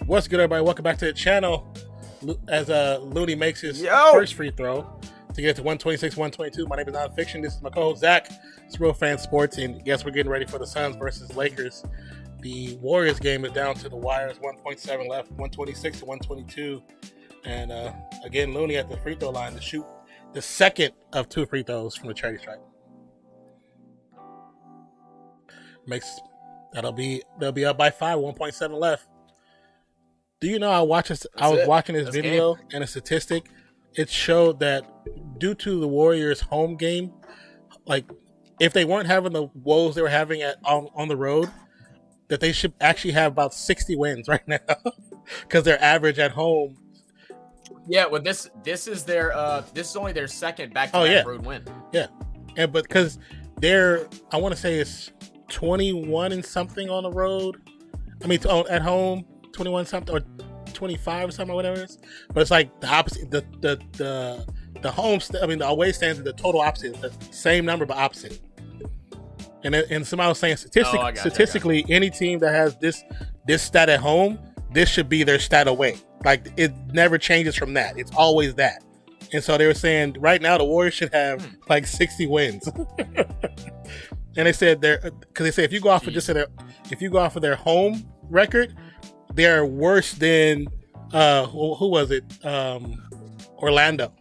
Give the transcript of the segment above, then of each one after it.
What's good, everybody? Welcome back to the channel. As Looney makes his first free throw to get to 126, 122. My name is Nonpfixion. This is my co-host Zach. It's Real Fan Sports, and yes, we're getting ready for the Suns versus Lakers. The Warriors game is down to the wires. 1.7 left, 126 to 122. And again, Looney at the free throw line to shoot the second of two free throws from the charity stripe. They'll be up by 5, 1.7 left. Do you know I was watching this video and a statistic. It showed that due to the Warriors' home game, like if they weren't having the woes they were having on the road, that they should actually have about 60 wins right now because their average at home. Yeah, well, this is only their second back-to-back road win. Yeah, and but because I want to say it's 21 and something on the road. I mean, at home. 21 something or 25 or something or whatever it is, but it's like the opposite. The home, the away stands are the total opposite. The same number but opposite. And somebody was saying statistically, any team that has this stat at home, this should be their stat away. Like it never changes from that. It's always that. And so they were saying right now the Warriors should have like 60 wins. And they said because they say if you go off of their home record, they're worse than who was it? Orlando.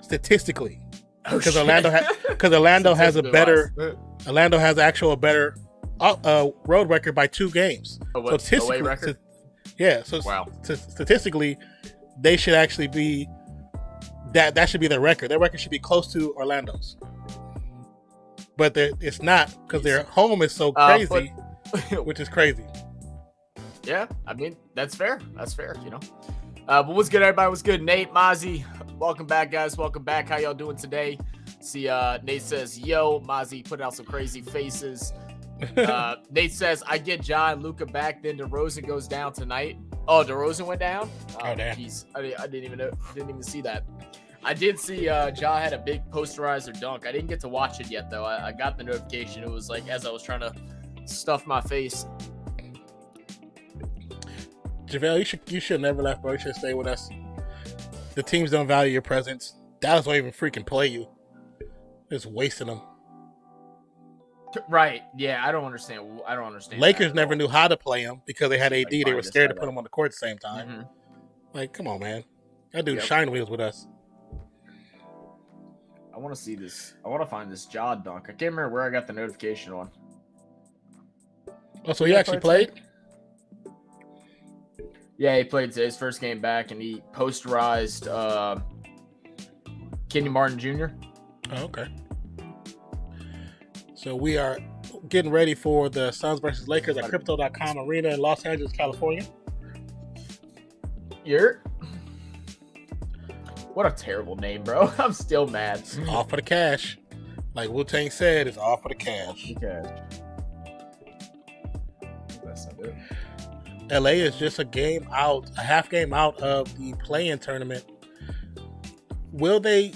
Statistically, because Orlando has a better road record by 2 games. So statistically, statistically, they should actually be that should be their record. Their record should be close to Orlando's, but it's not because their home is so crazy, which is crazy. Yeah, I mean, that's fair. That's fair, you know. But what's good, everybody? What's good? Nate, Mozzie, welcome back, guys. Welcome back. How y'all doing today? See, Nate says, yo, Mozzie put out some crazy faces. Nate says, I get Ja and Luka back, then DeRozan goes down tonight. Oh, DeRozan went down? Oh, damn. Jeez. I didn't even know. Didn't even see that. I did see Ja had a big posterizer dunk. I didn't get to watch it yet, though. I got the notification. It was like as I was trying to stuff my face. JaVale, you should never left, bro. You should stay with us. The teams don't value your presence. Dallas won't even freaking play you. Just wasting them. Right. Yeah, I don't understand. Lakers never knew how to play him because they had AD. They were scared to put him on the court at the same time. Mm-hmm. Like, come on, man. That dude shine wheels with us. I want to see this. I want to find this Ja dunk. I can't remember where I got the notification on. Oh, so he actually played? Yeah, he played his first game back, and he posterized Kenny Martin Jr. Oh, okay. So we are getting ready for the Suns versus Lakers at Crypto.com Arena in Los Angeles, California. What a terrible name, bro. I'm still mad. It's all for the cash. Like Wu-Tang said, it's all for the cash. That's not it. LA is just a half game out of the play-in tournament. Will they,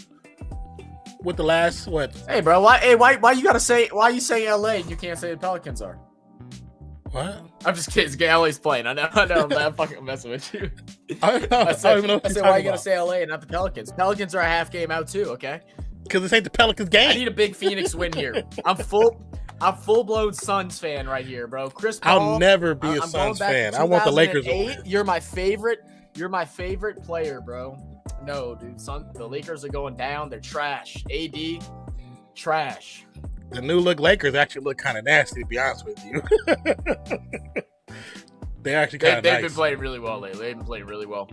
with the last, what? Hey, bro, why you say LA and you can't say the Pelicans are? What? I'm just kidding. LA's playing. I know. I'm fucking messing with you. I said, why you gotta say LA and not the Pelicans? Pelicans are a half game out too, okay? Because this ain't the Pelicans game. I need a big Phoenix win here. I'm full-blown Suns fan right here, bro. Chris Paul. I'll never be a Suns fan. I want the Lakers to win. You're my favorite player, bro. No, dude. The Lakers are going down. They're trash. AD, trash. The new look Lakers actually look kind of nasty, to be honest with you. They're actually kind of nice. They've been playing really well lately. They've been playing really well.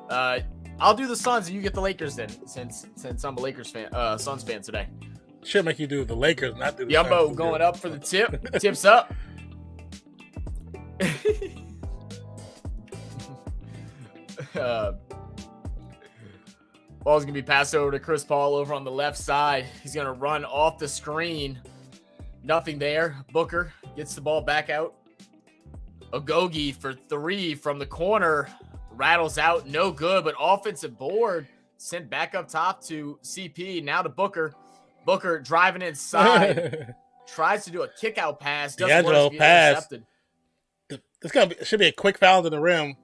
I'll do the Suns and you get the Lakers then, since I'm a Lakers fan, Suns fan today. Should make you do the Lakers, not do the Yumbo Suns. Going up for the tip. Tips up. Ball's going to be passed over to Chris Paul over on the left side. He's going to run off the screen. Nothing there. Booker gets the ball back out. Ogogie for 3 from the corner. Rattles out. No good, but offensive board. Sent back up top to CP. Now to Booker. Booker driving inside. Tries to do a kick-out pass. Doesn't work. pass. Intercepted. It should be a quick foul to the rim.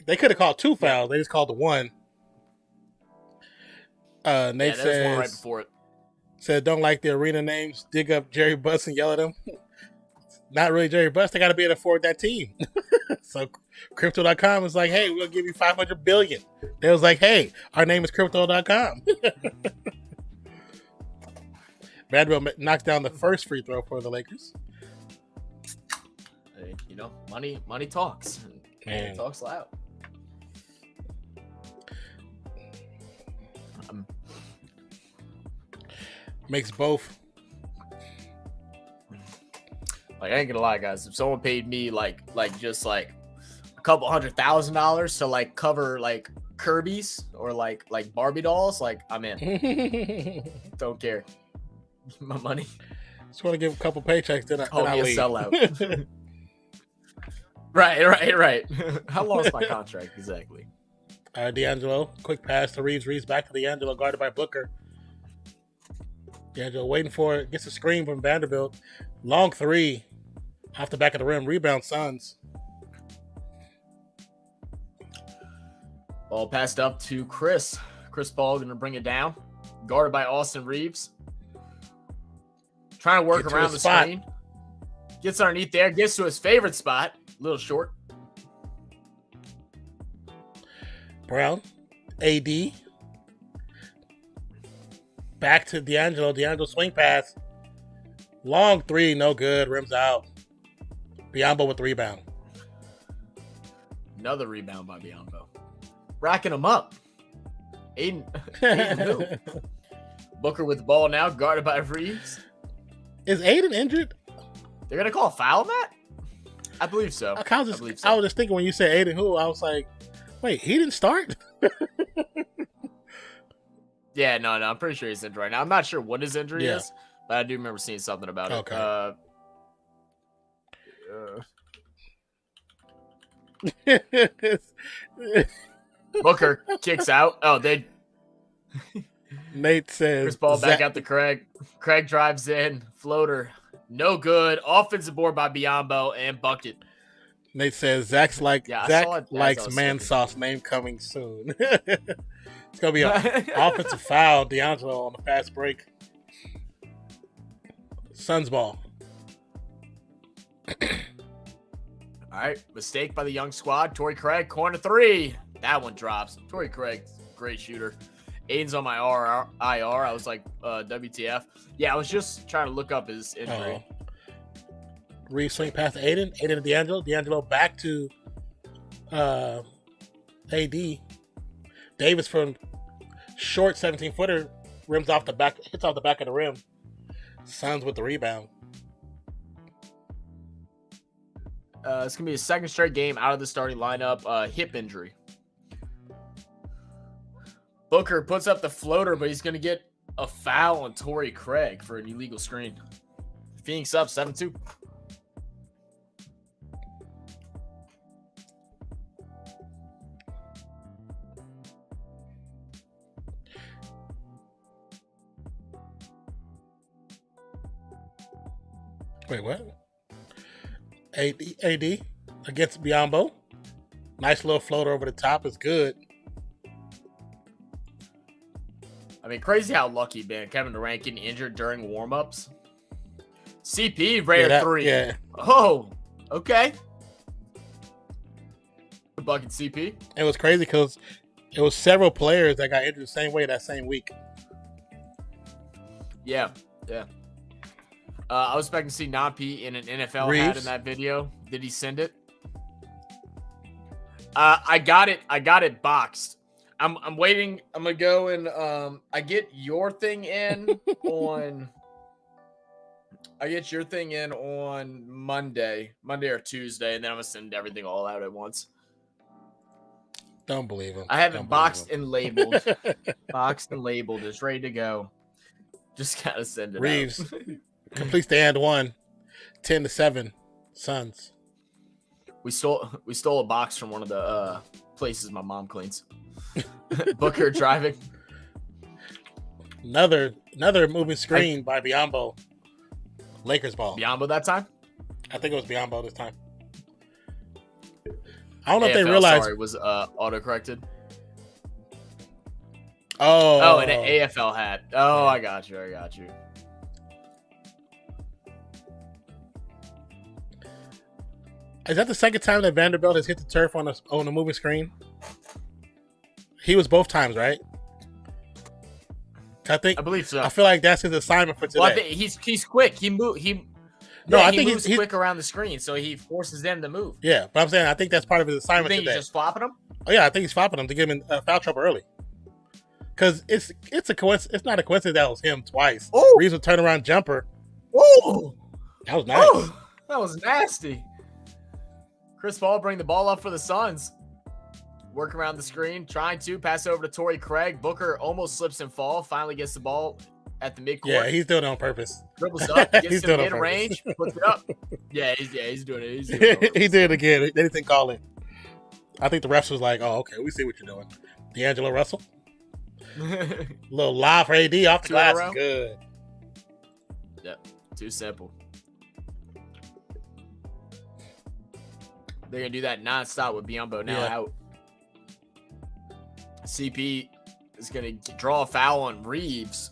They could have called 2 fouls. They just called the 1. Nate says, one right before it. Said, don't like the arena names. Dig up Jerry Buss and yell at him. Not really Jerry Buss. They got to be able to afford that team. So Crypto.com was like, hey, we're going to give you $500 billion. They was like, hey, our name is Crypto.com. Vanderbilt knocked down the first free throw for the Lakers. Hey, money talks. Man. It talks loud. Makes both. Like, I ain't gonna lie, guys. If someone paid me just a couple $100,000 to like cover like Kirby's or like Barbie dolls, like I'm in. Don't care. My money. Just want to give a couple paychecks, then I leave. Sellout. Right. How long is my contract exactly? D'Angelo, quick pass to Reeves. Reeves back to D'Angelo, guarded by Booker. D'Angelo waiting for it. Gets a screen from Vanderbilt. Long 3 off the back of the rim. Rebound Suns. Ball passed up to Chris. Chris Paul going to bring it down. Guarded by Austin Reeves. Trying to work around the screen. Gets underneath there. Gets to his favorite spot. A little short. Brown. AD. Back to D'Angelo. D'Angelo swing pass. Long 3. No good. Rims out. Biyombo with the rebound. Another rebound by Biyombo. Racking him up. Aiden who? Booker with the ball now. Guarded by Reeves. Is Aiden injured? They're going to call a foul on that? I believe so. I was just thinking when you said Aiden who, I was like, wait, he didn't start? Yeah, no, I'm pretty sure he's injured right now. I'm not sure what his injury is, but I do remember seeing something about it. Booker kicks out. Oh, they. Nate says. Chris Paul back out to Craig. Craig drives in. Floater. No good. Offensive board by Biyombo and bucket. Nate says Zach likes man sauce. Name coming soon. It's gonna be an offensive foul. D'Angelo on the fast break. Suns ball. All right, mistake by the young squad. Torrey Craig, corner 3. That one drops. Torrey Craig, great shooter. Aiden's on my IR. I was like, WTF. Yeah, I was just trying to look up his injury. Reeves swing past Aiden. Aiden to D'Angelo. D'Angelo back to AD. Davis from short 17-footer rims off the back, hits off the back of the rim. Suns with the rebound. It's gonna be a second straight game out of the starting lineup. Hip injury. Booker puts up the floater, but he's gonna get a foul on Torrey Craig for an illegal screen. Phoenix up 7-2. Wait, what? AD against Biyombo. Nice little floater over the top is good. I mean, crazy how lucky, man. Kevin Durant getting injured during warm-ups. CP, rare 3. Yeah. Oh, okay. Bucket CP. It was crazy because it was several players that got injured the same way that same week. Yeah. I was expecting to see Nonpfixion in an NFL Reeves. hat in that video. Did he send it? I got it boxed. I'm waiting. I'm gonna go and I get your thing in on. I get your thing in on Monday or Tuesday, and then I'm gonna send everything all out at once. Don't believe him. I have it boxed and labeled. Boxed and labeled. It's ready to go. Just gotta send it Reeves out. completes the and one. 10-7. Suns. We stole a box from one of the places my mom cleans. Booker driving. Another moving screen by Biyombo. Lakers ball. Biyombo that time? I think it was Biyombo this time. I don't know if they AFL, realized. sorry, was auto-corrected. Oh, and an AFL hat. Oh, I got you. Is that the second time that Vanderbilt has hit the turf on a moving screen? He was both times, right? I believe so. I feel like that's his assignment for today. Well, I think he's quick. He moves quick around the screen, so he forces them to move. Yeah, but I'm saying I think that's part of his assignment You think today. he's just flopping them? Oh yeah, I think he's flopping them to get him in foul trouble early. Because it's a coincidence. It's not a coincidence that was him twice. Oh, Reeves would turn around jumper. Oh, That was nice. Oh, that was nasty. Chris Paul bring the ball up for the Suns. Work around the screen, trying to pass over to Torrey Craig. Booker almost slips and falls. Finally gets the ball at the midcourt. Yeah, he's doing it on purpose. Dribbles up, gets He's to doing it on mid-range, puts it up. Yeah, he's doing it. He's doing it. He did it again. They didn't call it. I think the refs was like, "Oh, okay, we see what you're doing." D'Angelo Russell, little live for AD off the glass, is good. Yep, too simple. They're gonna do that nonstop with Biyombo now out. CP is gonna draw a foul on Reeves.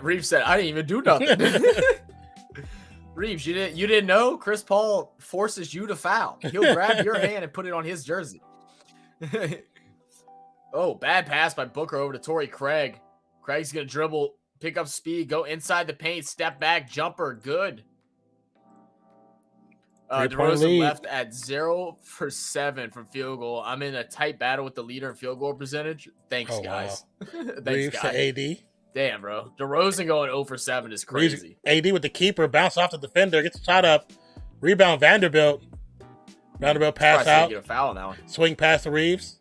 Reeves said, "I didn't even do nothing." Reeves, you didn't know? Chris Paul forces you to foul. He'll grab your hand and put it on his jersey. Oh, bad pass by Booker over to Torrey Craig. Craig's gonna dribble, pick up speed, go inside the paint, step back, jumper, good. DeRozan left at 0 for 7 from field goal. I'm in a tight battle with the leader in field goal percentage. Thanks, guys. Wow. Thanks, Reeves guys. to AD. Damn, bro. DeRozan going 0 for 7 is crazy. Reeves, AD with the keeper, bounce off the defender, gets the shot up, rebound Vanderbilt. Vanderbilt pass out. Get a foul on that one. Swing past to Reeves.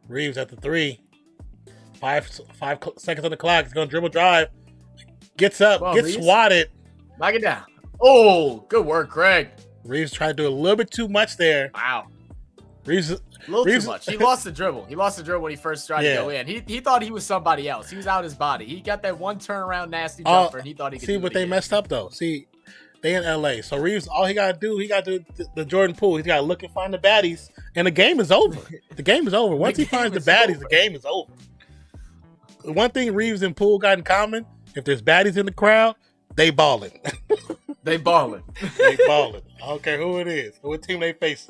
Reeves at the 3. 5 seconds on the clock. He's going to dribble drive. Gets up. Gets Reeves. swatted. Knock it down. Oh, good work, Craig. Reeves tried to do a little bit too much there. Wow. Reeves, A little too much. He lost the dribble. He lost the dribble when he first tried to go in. He thought he was somebody else. He was out his body. He got that one turnaround nasty jumper, and he thought he could see, but they messed up, though. See, they in LA. So Reeves, all he got to do, the Jordan Poole. He's got to look and find the baddies, and the game is over. The game is over. Once he finds the baddies, the game is over. The one thing Reeves and Poole got in common, if there's baddies in the crowd, they balling. They balling. They balling. I don't care who it is, what team they face.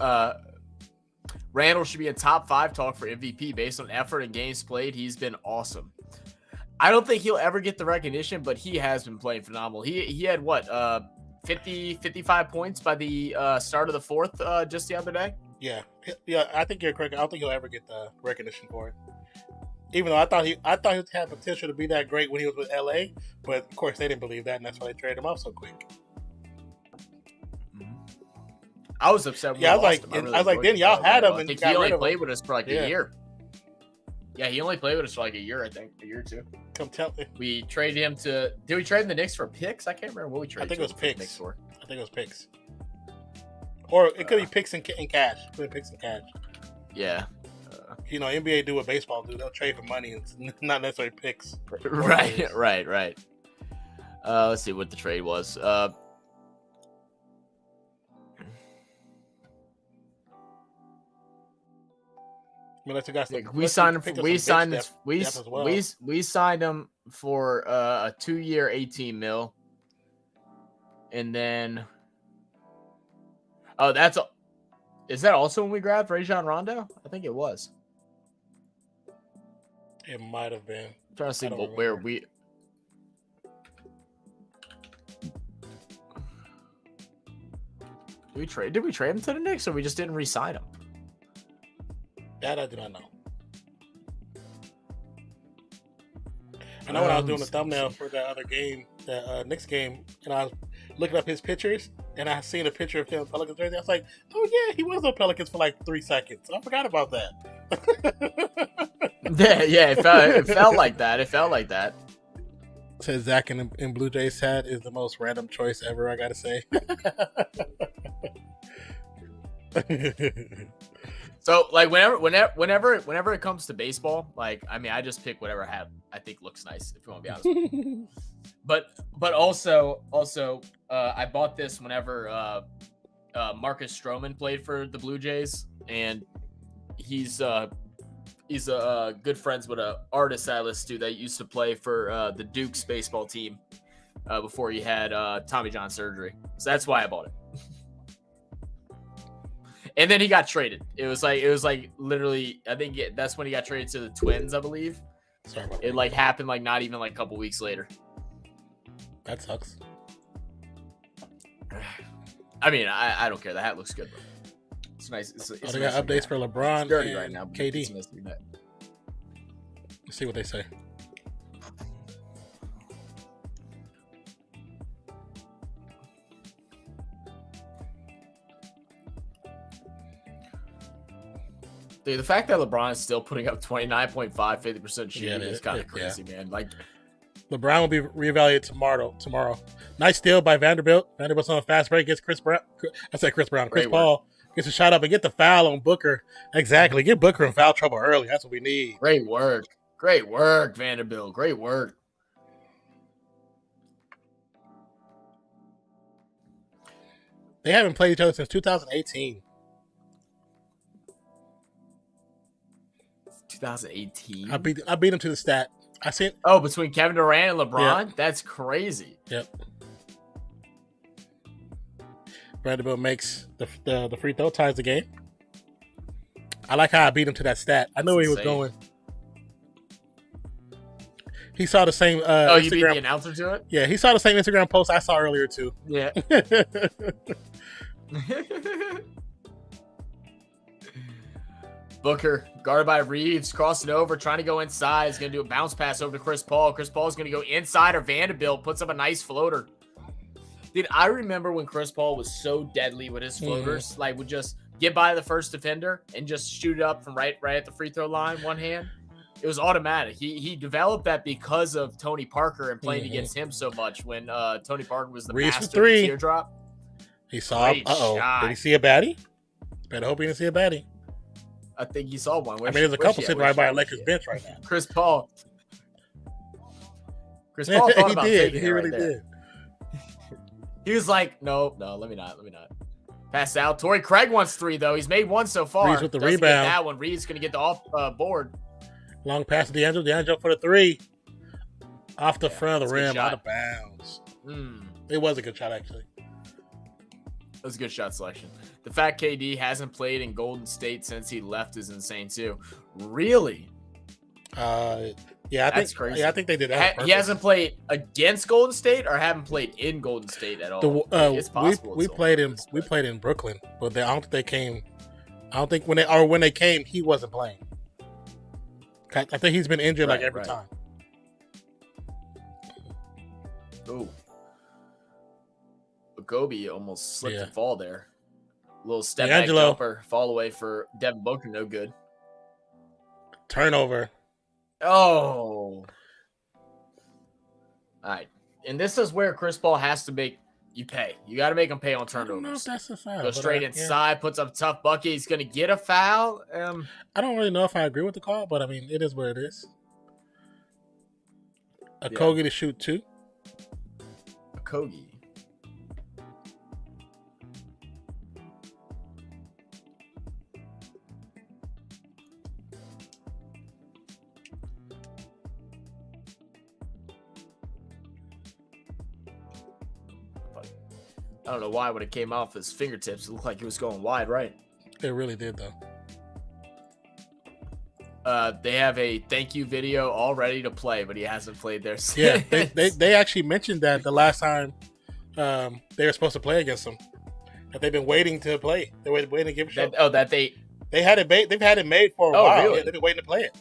Randall should be in top 5 talk for MVP based on effort and games played. He's been awesome. I don't think he'll ever get the recognition, but he has been playing phenomenal. He had what 55 points by the start of the 4th just the other day. Yeah. I think you're correct. I don't think he'll ever get the recognition for it. Even though I thought he had potential to be that great when he was with LA, but of course they didn't believe that, and that's why they traded him off so quick. I was upset. When I was like, then y'all had him, and he only played with us for like a year. Yeah, he only played with us for like a year, I think, a year or two. Come tell me. We traded him to. Did we trade the Knicks for picks? I can't remember what we traded. I think it was picks. Knicks for. I think it was picks, or it could be picks and cash. It could be picks and cash. Yeah. NBA do what baseball do. They'll trade for money and not necessarily picks. Right. Let's see what the trade was. We signed him for a 2-year, $18 million, and then is that also when we grabbed Rajon Rondo? I think it was. It might have been. I'm trying to see where we. Did we trade him to the Knicks, or we just didn't re-sign him? That I do not know. I know when I was doing the thumbnail for that other game, the Knicks game, and I was looking up his pictures, and I seen a picture of him Pelicans jersey. I was like, oh yeah, he was on Pelicans for like 3 seconds. I forgot about that. Yeah, it felt like that. It felt like that. Says Zach in Blue Jays hat is the most random choice ever, I gotta say. So like whenever it comes to baseball, like I mean I just pick whatever hat I think looks nice, if you want to be honest with you. But also I bought this whenever Marcus Stroman played for the Blue Jays, and he's good friends with an artist I listen to that used to play for the Duke's baseball team before he had Tommy John surgery. So that's why I bought it. And then he got traded. It was like literally, I think that's when he got traded to the Twins, I believe. Sorry about It like happened like not even like a couple weeks later. that. Sucks. I mean, I don't care. The hat looks good, bro. It's nice. It's They got updates for LeBron It's dirty and right now. but KD. it's a nice looking hat. Let's see what they say. Dude, the fact that LeBron is still putting up 29.5, 50% shooting it is is. kind of Yeah. crazy, man. Like, LeBron will be reevaluated tomorrow. Nice steal by Vanderbilt. Vanderbilt's on a fast break. Gets Chris Brown. I said Chris Brown. Chris Great Paul gets a shot up and get the foul on Booker. Exactly. Get Booker in foul trouble early. That's what we need. great work. Great work, Vanderbilt. Great work. They haven't played each other since 2018. 2018. I beat them to the stat. I seen. Oh, between Kevin Durant and LeBron? Yeah. That's crazy. Yep. Vanderbilt makes the free throw, ties the game. I like how I beat him to that stat. I knew where he was insane. going. He saw the same. Oh, you beat the Instagram. announcer to it? Yeah, he saw the same Instagram post I saw earlier too. Yeah. Booker, guarded by Reeves, crossing over, trying to go inside. He's going to do a bounce pass over to Chris Paul. Chris Paul's going to go inside, or Vanderbilt puts up a nice floater. Dude, I remember when Chris Paul was so deadly with his floaters, like would just get by the first defender and just shoot it up from right at the free throw line, one hand. It was automatic. He developed that because of Tony Parker and playing against him so much when Tony Parker was the Reeves for master of the three. teardrop. He saw. Great Uh-oh. shot. Did he see a baddie? Better hope he didn't see a baddie. I think he saw one. I mean, there's a couple sitting right by a Lakers bench right now. Chris Paul. Chris Paul thought He about did. taking He it really right there. did. He was like, no, let me not. Pass out. Torrey Craig wants three, though. He's made one so far. Reeves with the Doesn't get rebound. that one. Reeves going to get the off board. Long pass to D'Angelo. D'Angelo for the three. Off the front of the that's a good rim, out shot. of bounds. Mm, It was a good shot, actually. that was a good shot selection. The fact KD hasn't played in Golden State since he left is insane, too. Really? Yeah, I That's think crazy. Yeah, I think they did that. on He purpose. hasn't played against Golden State or haven't played in Golden State at all? It's possible. We it's played on in purpose, we but- played in Brooklyn, but I don't think they came. I don't think when they came, he wasn't playing. I think he's been injured like Right, every right. time. Ooh. Gobi almost slipped Yeah. and fall there. Little step back D'Angelo. jumper, fall away for Devin Booker, no good. Turnover. Oh. All right. And this is where Chris Paul has to make you pay. You got to make him pay on I don't know if turnovers. that's a foul. Go but straight yeah. inside, puts up a tough bucket. He's going to get a foul. I don't really know if I agree with the call, but I mean, it is what it is. Yeah. Kogi to shoot two. Kogi. I don't know why when it came off his fingertips, it looked like he was going wide right. It really did, though. They have a thank you video all ready to play, but he hasn't played there since. Yeah, they actually mentioned that the last time they were supposed to play against them, that they've been waiting to play. They were waiting to give a show. They've had it made for a while. Really? Yeah, they've been waiting to play it.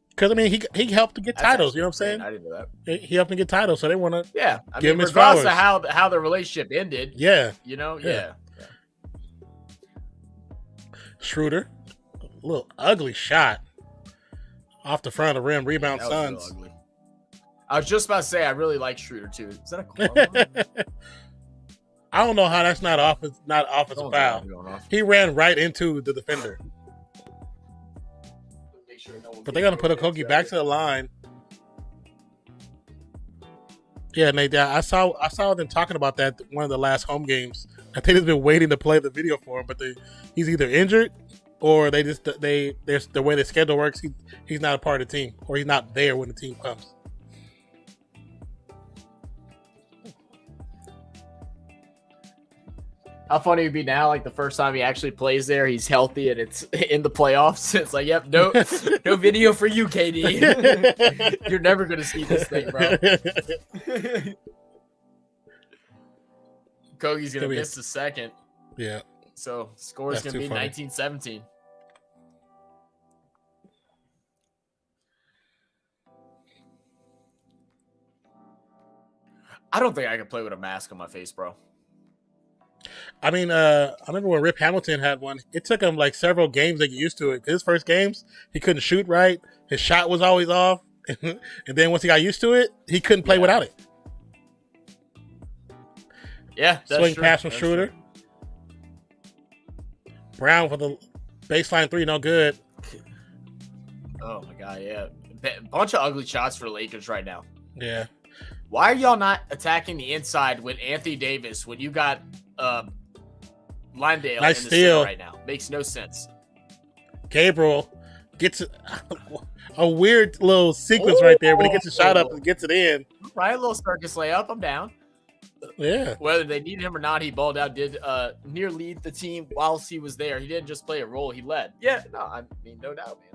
Because I mean, he helped to get titles. You know what I'm saying? I didn't know that. He helped to get titles, so they want to. Yeah, I Give mean, him his regardless of flowers. how the relationship ended, Yeah, you know, Yeah. yeah. Schroeder, a little ugly shot off the front of the rim. Rebound That was real Suns. ugly. I was just about to say I really like Schroeder too. Is that a call? I don't know how that's not offensive foul. Going off. He ran right into the defender. Make sure no one But they're gonna put a Kogi back to the line. Yeah, and I saw them talking about that one of the last home games. I think they've been waiting to play the video for him, but he's either injured or there's the way the schedule works. He's not a part of the team, or he's not there when the team comes. How funny it would be now, like the first time he actually plays there, he's healthy and it's in the playoffs. It's like, yep, no video for you, KD. You're never gonna see this thing, bro. Kogi's gonna miss the second. Yeah. So score's gonna be 19-17. I don't think I can play with a mask on my face, bro. I mean, I remember when Rip Hamilton had one. It took him like several games to get used to it. His first games, he couldn't shoot right. His shot was always off. And then once he got used to it, he couldn't play without it. Yeah, that's swing true. pass from Schroeder. Brown for the baseline three, no good. Oh my god, yeah, bunch of ugly shots for the Lakers right now. Yeah. Why are y'all not attacking the inside with Anthony Davis when you got Lindale nice in the steal center right now? Makes no sense. Gabriel gets a weird little sequence right there when he gets a shot up and gets it in. Right, a little circus layup. I'm down. Yeah. Whether they needed him or not, he balled out. Did near lead the team whilst he was there. He didn't just play a role; he led. Yeah, no, I mean, no doubt, man.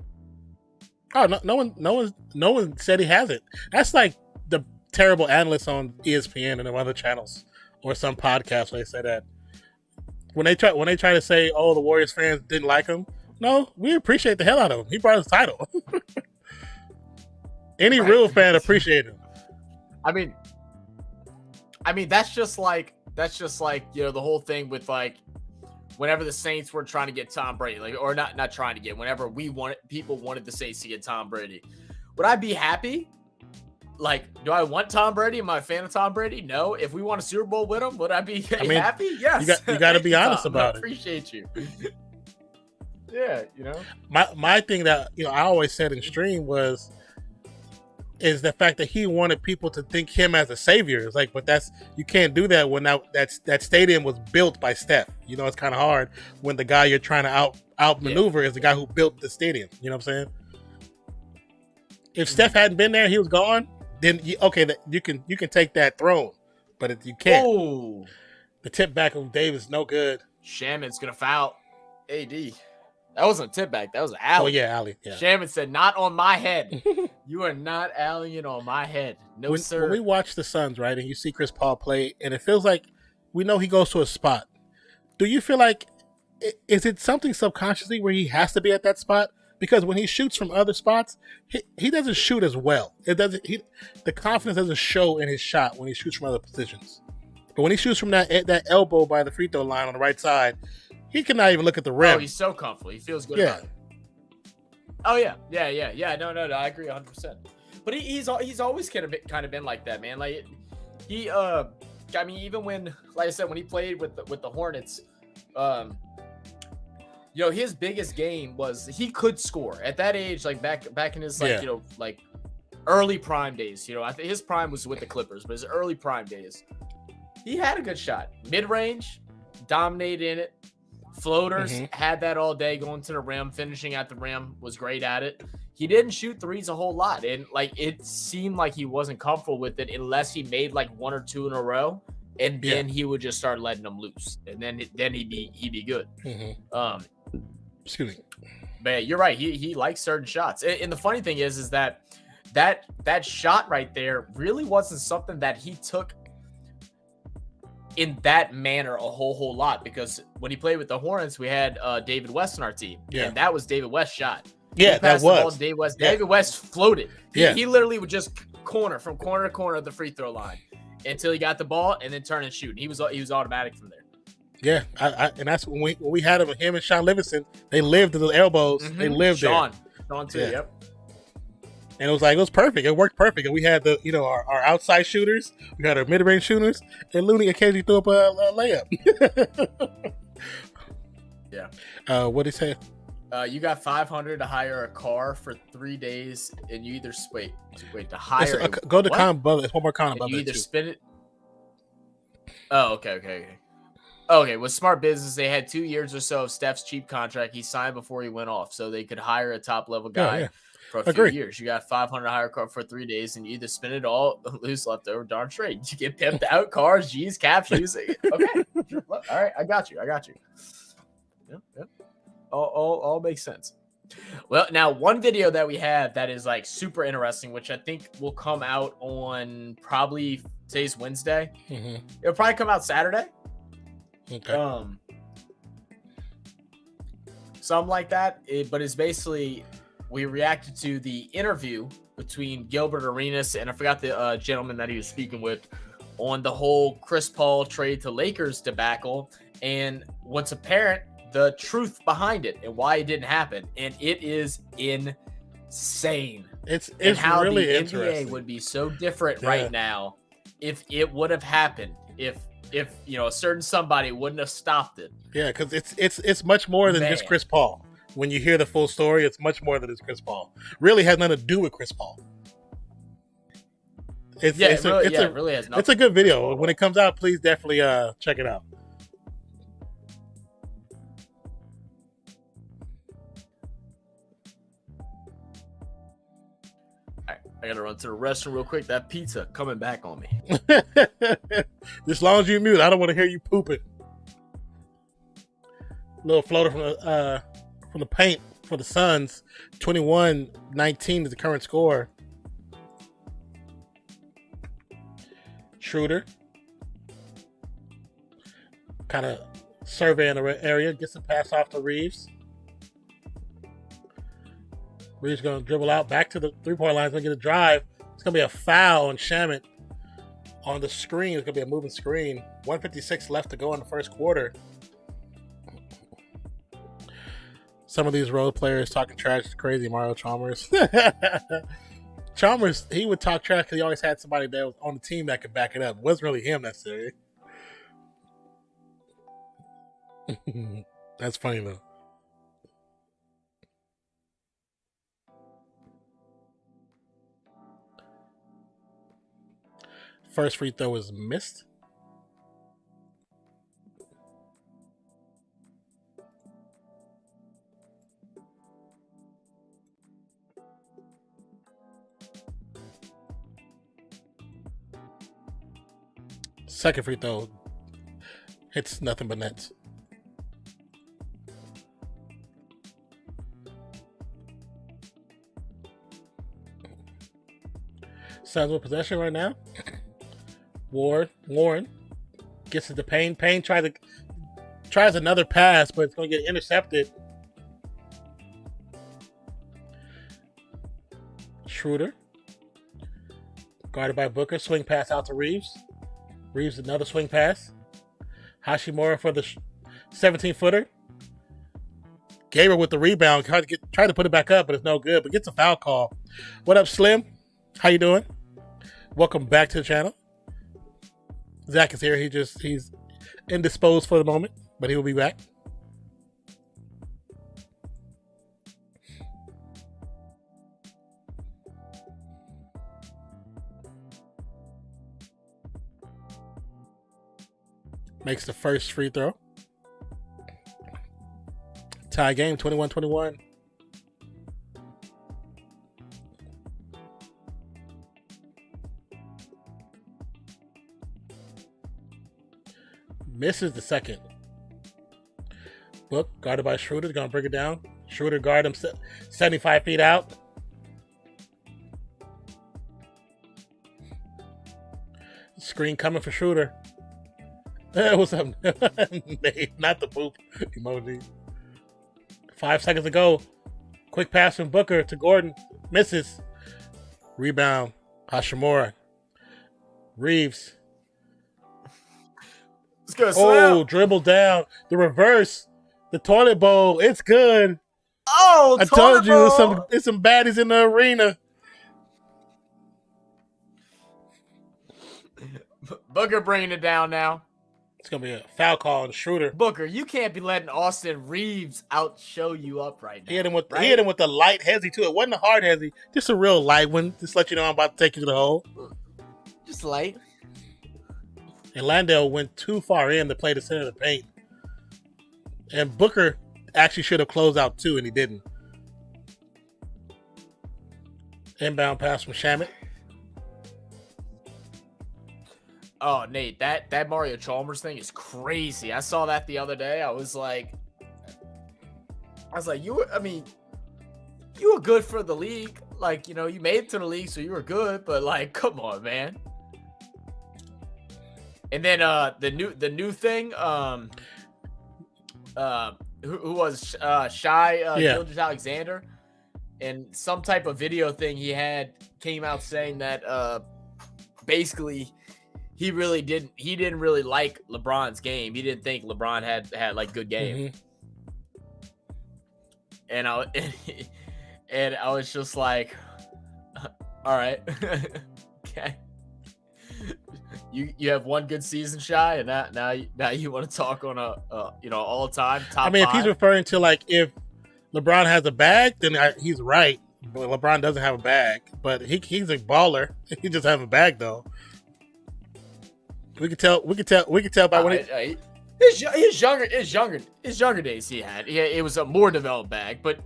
Oh, no one said he hasn't. That's like the terrible analysts on ESPN and other channels or some podcasts where they say that when they try to say, "Oh, the Warriors fans didn't like him." No, we appreciate the hell out of him. He brought his title. Any real fan appreciated him. I mean that's just like you know the whole thing with like whenever the Saints were trying to get Tom Brady, like, or not trying to get, whenever people wanted the Saints to get Tom Brady, would I be happy? Like, do I want Tom Brady? Am I a fan of Tom Brady? No. If we won a Super Bowl with him, would I be happy? Yes. You got to be honest about it. I appreciate you. Yeah, you know. My thing that I always said in stream is the fact that he wanted people to think him as a savior. It's like, but you can't do that when that stadium was built by Steph. It's kind of hard when the guy you're trying to outmaneuver is the guy who built the stadium. You know what I'm saying? If Steph hadn't been there, he was gone. Then you can take that throne, but you can't. Oh, the tip back of Davis, no good. Shaman's gonna foul AD. That wasn't a tip back. That was an alley. Oh yeah, alley. Yeah. Shaman said, "Not on my head. You are not alleying on my head, no sir." When we watch the Suns, right, and you see Chris Paul play, and it feels like we know he goes to a spot. Do you feel like is it something subconsciously where he has to be at that spot? Because when he shoots from other spots, he doesn't shoot as well. The confidence doesn't show in his shot when he shoots from other positions. But when he shoots from that elbow by the free throw line on the right side, he cannot even look at the rim. Oh, he's so comfortable. He feels good about it. Oh yeah. No, I agree 100%. But he's always kind of been like that, man. Like he I mean, even when, like I said, when he played with the Hornets, his biggest game was he could score at that age, like back in his like early prime days. I think his prime was with the Clippers, but his early prime days, he had a good shot, mid range, dominated in it. Floaters, had that all day, going to the rim, finishing at the rim, was great at it. He didn't shoot threes a whole lot, and like it seemed like he wasn't comfortable with it unless he made like one or two in a row, and then he would just start letting them loose, and then he'd be good. Excuse me. But you're right, he likes certain shots, and the funny thing is that shot right there really wasn't something that he took in that manner a whole lot, because when he played with the Hornets, we had David West on our team, and that was David West's shot. Yeah, that was David West. David West floated. He literally would just corner from corner to corner of the free throw line until he got the ball, and then turn and shoot. He was automatic from there. Yeah, and that's when we had him and Sean Livingston. They lived to the elbows. They lived there. Sean too. Yep. And it was perfect. It worked perfect. And we had our outside shooters. We had our mid-range shooters. And Looney occasionally threw up a layup. Yeah. What did he say? You got 500 to hire a car for 3 days, and you either wait to hire. Go to comment above. There's one more comment above. You either spend it. Oh, okay. Okay, with Smart Business, they had 2 years or so of Steph's cheap contract he signed before he went off, so they could hire a top level guy for a few years. You got 500 to hire a car for 3 days, and you either spend it all, lose leftover, darn straight. You get pimped out, cars, G's, caps, shoes. Okay, all right, I got you. Yep. All makes sense. Well, now one video that we have that is like super interesting, which I think will come out on probably today's Wednesday. Mm-hmm. It'll probably come out Saturday. Okay. Something like that. But it's basically we reacted to the interview between Gilbert Arenas and I forgot the gentleman that he was speaking with on the whole Chris Paul trade to Lakers debacle and what's apparent. The truth behind it and why it didn't happen, and it is insane. It's how really the interesting. NBA would be so different right now if it would have happened. If a certain somebody wouldn't have stopped it. Yeah, because it's much more than just Chris Paul. When you hear the full story, it's much more than just Chris Paul. Really has nothing to do with Chris Paul. It really has nothing. It's a good video. When it comes out, please definitely check it out. I gotta run to the restroom real quick. That pizza coming back on me. As long as you mute, I don't want to hear you pooping. Little floater from the paint for the Suns. 21-19 is the current score. Schroeder kind of surveying the area, gets a pass off to Reeves. Reeves going to dribble out back to the three-point line. He's going to get a drive. It's going to be a foul on Shamet on the screen. It's going to be a moving screen. 1:56 left to go in the first quarter. Some of these role players talking trash is crazy. Mario Chalmers. Chalmers, he would talk trash because he always had somebody that was on the team that could back it up. It wasn't really him necessarily. That's funny, though. First free throw was missed. Second free throw hits nothing but nets. Suns with possession right now. Warren gets it to Payne. Payne tries another pass, but it's going to get intercepted. Schroeder guarded by Booker. Swing pass out to Reeves. Reeves another swing pass. Hashimura for the 17-footer. Gabriel with the rebound. Tried to put it back up, but it's no good. But gets a foul call. What up, Slim? How you doing? Welcome back to the channel. Zach is here. He's indisposed for the moment, but he will be back. Makes the first free throw. Tie game, 21-21. Misses the second. Book, guarded by Schroeder. Going to bring it down. Schroeder guard him 75 feet out. Screen coming for Schroeder. What's up? Not the poop emoji. 5 seconds to go. Quick pass from Booker to Gordon. Misses. Rebound. Hashimura. Reeves. Oh, dribble down. The reverse. The toilet bowl. It's good. Oh, I told you it's some baddies in the arena. Booker bringing it down now. It's gonna be a foul call on Schroeder. Booker, you can't be letting Austin Reeves show you up right now. He hit him with right? he hit him with the light hezzy too. It wasn't a hard hezzy, just a real light one. Just let you know I'm about to take you to the hole. Just light. And Landale went too far in to play the center of the paint. And Booker actually should have closed out too, and he didn't. Inbound pass from Shamet. Oh, Nate, that Mario Chalmers thing is crazy. I saw that the other day. I was like, you were good for the league. Like, you know, you made it to the league, so you were good. But like, come on, man. And then the new thing, who was Shy Gilgeous Alexander, and some type of video thing he had came out saying that basically he didn't really like LeBron's game. He didn't think LeBron had like good game. Mm-hmm. And I was just like, all right, okay. You have one good season, Shy, and now you want to talk on a all time top. I mean, 5? if he's referring to like if LeBron has a bag, then he's right. But LeBron doesn't have a bag, but he's a baller. He just have a bag though. We could tell by when his younger days he had. It was a more developed bag, but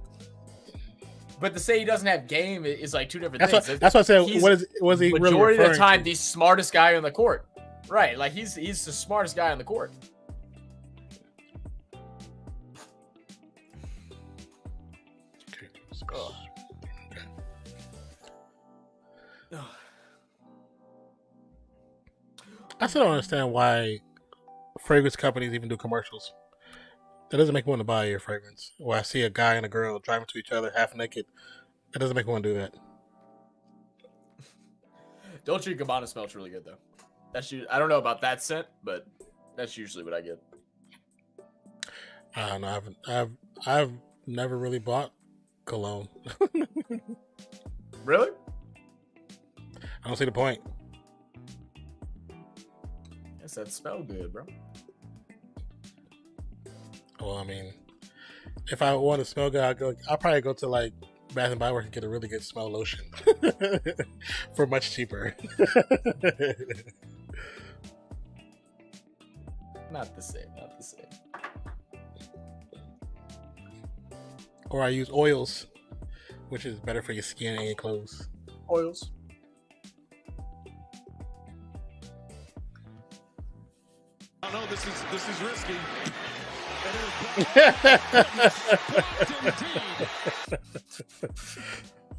to say he doesn't have game is like two different things. That's what I said. Was he majority really of the time to? the smartest guy on the court? Right, like he's the smartest guy on the court. I still don't understand why fragrance companies even do commercials. That doesn't make me want to buy your fragrance. Or I see a guy and a girl driving to each other half naked. That doesn't make me want to do that. Dolce & Gabbana smells really good though. I don't know about that scent, but that's usually what I get. I don't know. I've never really bought cologne. Really? I don't see the point. Yes, that smell good, bro. Well, I mean, if I want to smell good, I'll probably go to like Bath and Body Works and get a really good smell lotion for much cheaper. Not the same. Or I use oils, which is better for your skin and your clothes. Oils. I know this is risky.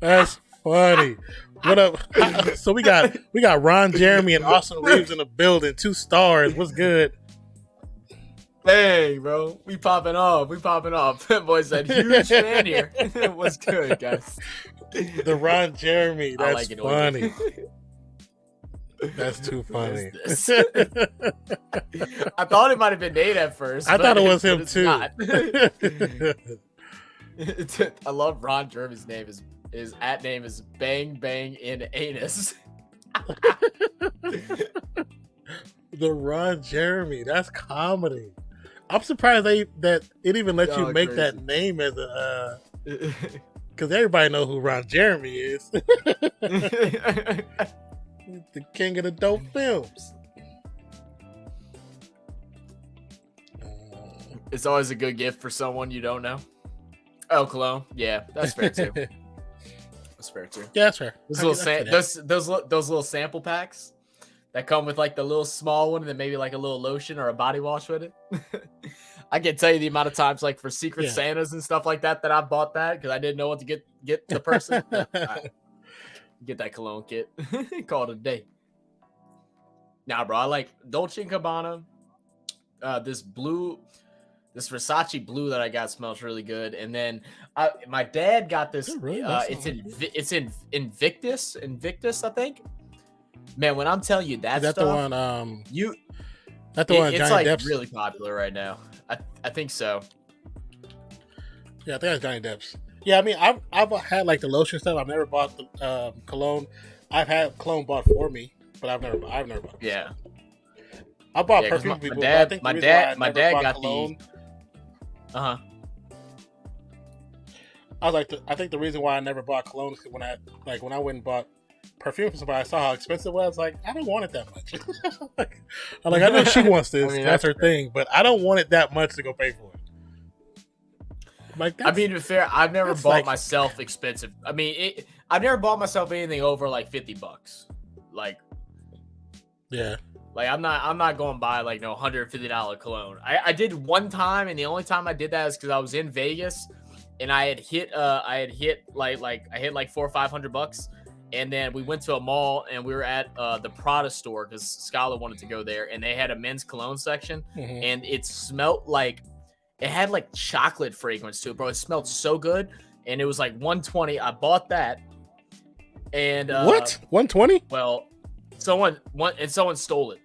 That's funny. What up? So we got Ron Jeremy and Austin Reeves in the building. 2 stars. What's good? Hey, bro. We popping off. That boy said huge fan here. What's good, guys? The Ron Jeremy. That's like funny. That's too funny. I thought it might have been Nate at first. I thought it was him too. I love Ron Jeremy's name. His at name is Bang Bang in Anus. The Ron Jeremy. That's comedy. I'm surprised that it even lets you make that name as a because everybody know who Ron Jeremy is. The king of the dope films. It's always a good gift for someone you don't know. Oh, cologne. Yeah, that's fair too. That's fair too. Yeah, that's fair. Those little sample packs that come with like the little small one and then maybe like a little lotion or a body wash with it. I can't tell you the amount of times like for Secret Santas and stuff like that I bought that because I didn't know what to get the person. Get that cologne kit. Call it a day. Nah, bro. I like Dolce & Gabbana. This Versace blue that I got smells really good. And then my dad got this. It's in Invictus, I think. Man, when I'm telling you that is that stuff, the one? That's the one. It's Johnny like Depp's? really popular right now. I think so. Yeah, I think that's Johnny Depp's. Yeah, I mean, I've had like the lotion stuff. I've never bought the cologne. I've had cologne bought for me, but I've never bought it. Yeah. I bought Yeah, 'cause perfume my for people. dad- but I think my the reason why dad- I my never dad bought got the- cologne, Uh-huh. I think the reason why I never bought cologne is 'cause when I went and bought perfume from somebody, I saw how expensive it was. I was like, I don't want it that much. I know she wants this. I mean, that's her that's fair. thing, but I don't want it that much to go pay for it. Like, I mean, to be fair, I've never that's bought like- myself expensive. I mean, I've never bought myself anything over like $50. Like yeah, I'm not going to buy like no $150 cologne. I did one time, and the only time I did that is because I was in Vegas, and I had hit like $400 or $500, and then we went to a mall and we were at the Prada store because Skylar wanted to go there, and they had a men's cologne section, Mhm. and it smelled like it had like chocolate fragrance to it, bro. It smelled so good, and it was like $120. I bought that, and what 120? well, someone stole it.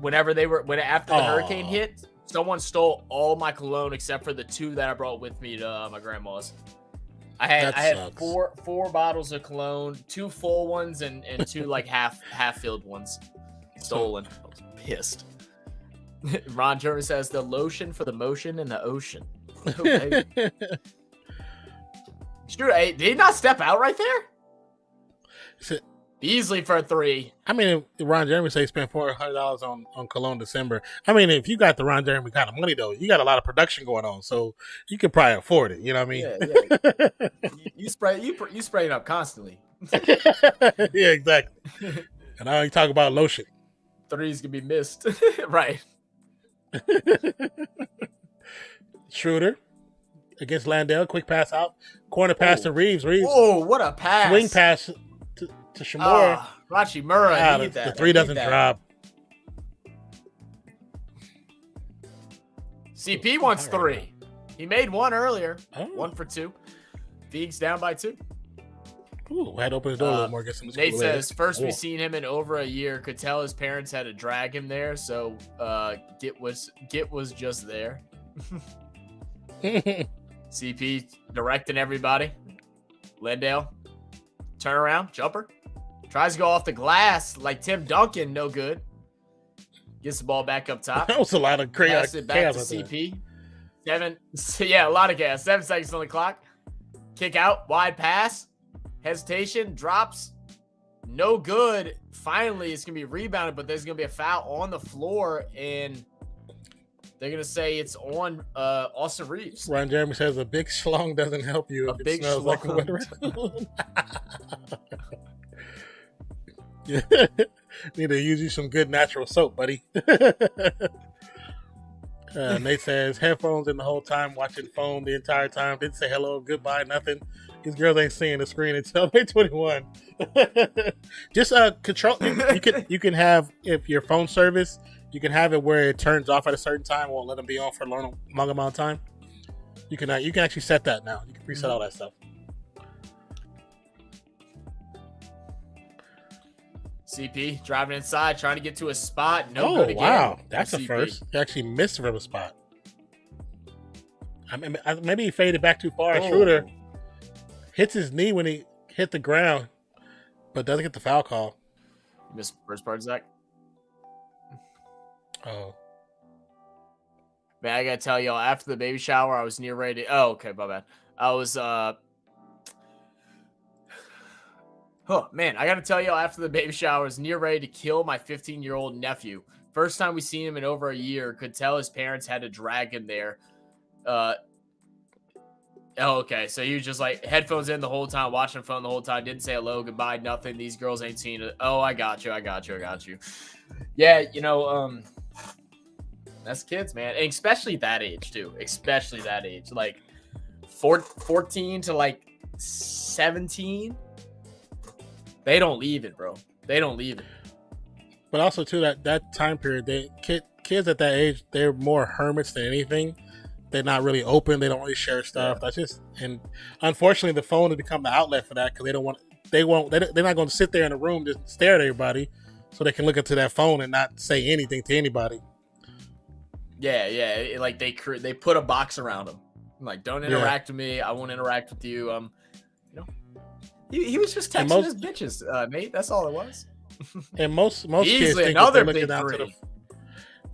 After the hurricane hit, someone stole all my cologne except for the 2 that I brought with me to my grandma's. I had sucks. four bottles of cologne, 2 full ones and 2 like half filled ones stolen. I was pissed. Ron Jervis says the lotion for the motion in the ocean. Okay. Sure, hey, did he not step out right there? Beasley for a 3. I mean, if Ron Jeremy say he spent $400 on cologne December. I mean, if you got the Ron Jeremy kind of money though, you got a lot of production going on, so you could probably afford it. You know what I mean? Yeah. you spray it up constantly. Yeah, exactly. And I only talk about lotion. 3s can be missed. Right. Schroeder against Landale, quick pass out, corner pass to Reeves. Oh, what a pass! Swing pass to Shimura. Rachi Murra, need the that. 3 doesn't drop. CP wants 3. He made 1 earlier. Oh. 1 for 2. Feig's down by 2. Ooh, had to open the door a little more. Get some. Nate says, first Whoa. we seen him in over a year. Could tell his parents had to drag him there, so Git was just there. CP directing everybody. Lendale, turn around, jumper. Tries to go off the glass like Tim Duncan, no good. Gets the ball back up top. That was a lot of crazy. Pass it back to CP. A lot of gas. 7 seconds on the clock. Kick out, wide pass. Hesitation, drops. No good. Finally, it's going to be rebounded, but there's going to be a foul on the floor, and they're going to say it's on Austin Reeves. Ron Jeremy says a big schlong doesn't help you A if it big smells like a wet schlong. raccoon. Need to use you some good natural soap, buddy. Nate says headphones in the whole time, watching phone the entire time. Didn't say hello, goodbye, nothing. These girls ain't seeing the screen until they're 21. Just control. You can have, if your phone service, you can have it where it turns off at a certain time, won't let them be on for a long amount of time. You can actually set that now. You can preset all that stuff. CP driving inside, trying to get to a spot. No Oh good again. wow, that's a CP. first. He actually missed from a spot. I mean, maybe he faded back too far. Oh. Schroeder hits his knee when he hit the ground, but doesn't get the foul call. You missed the first part, Zach. Oh, Man, I gotta tell y'all, after the baby shower, I was near ready to... Oh, okay, my bad. I was, Oh, man, I gotta tell y'all, after the baby shower, I was near ready to kill my 15-year-old nephew. First time we seen him in over a year. Could tell his parents had to drag him there. Oh, okay. So he was just like headphones in the whole time, watching the phone the whole time. Didn't say hello, goodbye, nothing. These girls ain't seen it. Oh, I got you. Yeah, that's kids, man. And especially that age, too. Especially that age. Like 14 to like 17. They don't leave it, bro. They don't leave it. but also too that time period, kids at that age, they're more hermits than anything. They're not really open. They don't really share stuff. Yeah. And unfortunately, the phone has become the outlet for that because they're not going to sit there in a room just stare at everybody, so they can look into that phone and not say anything to anybody. Yeah. Like they put a box around him. Like, don't interact with me. I won't interact with you. He was just texting his bitches, Nate. That's all it was. And most kids Easily think another that they're big looking down to three.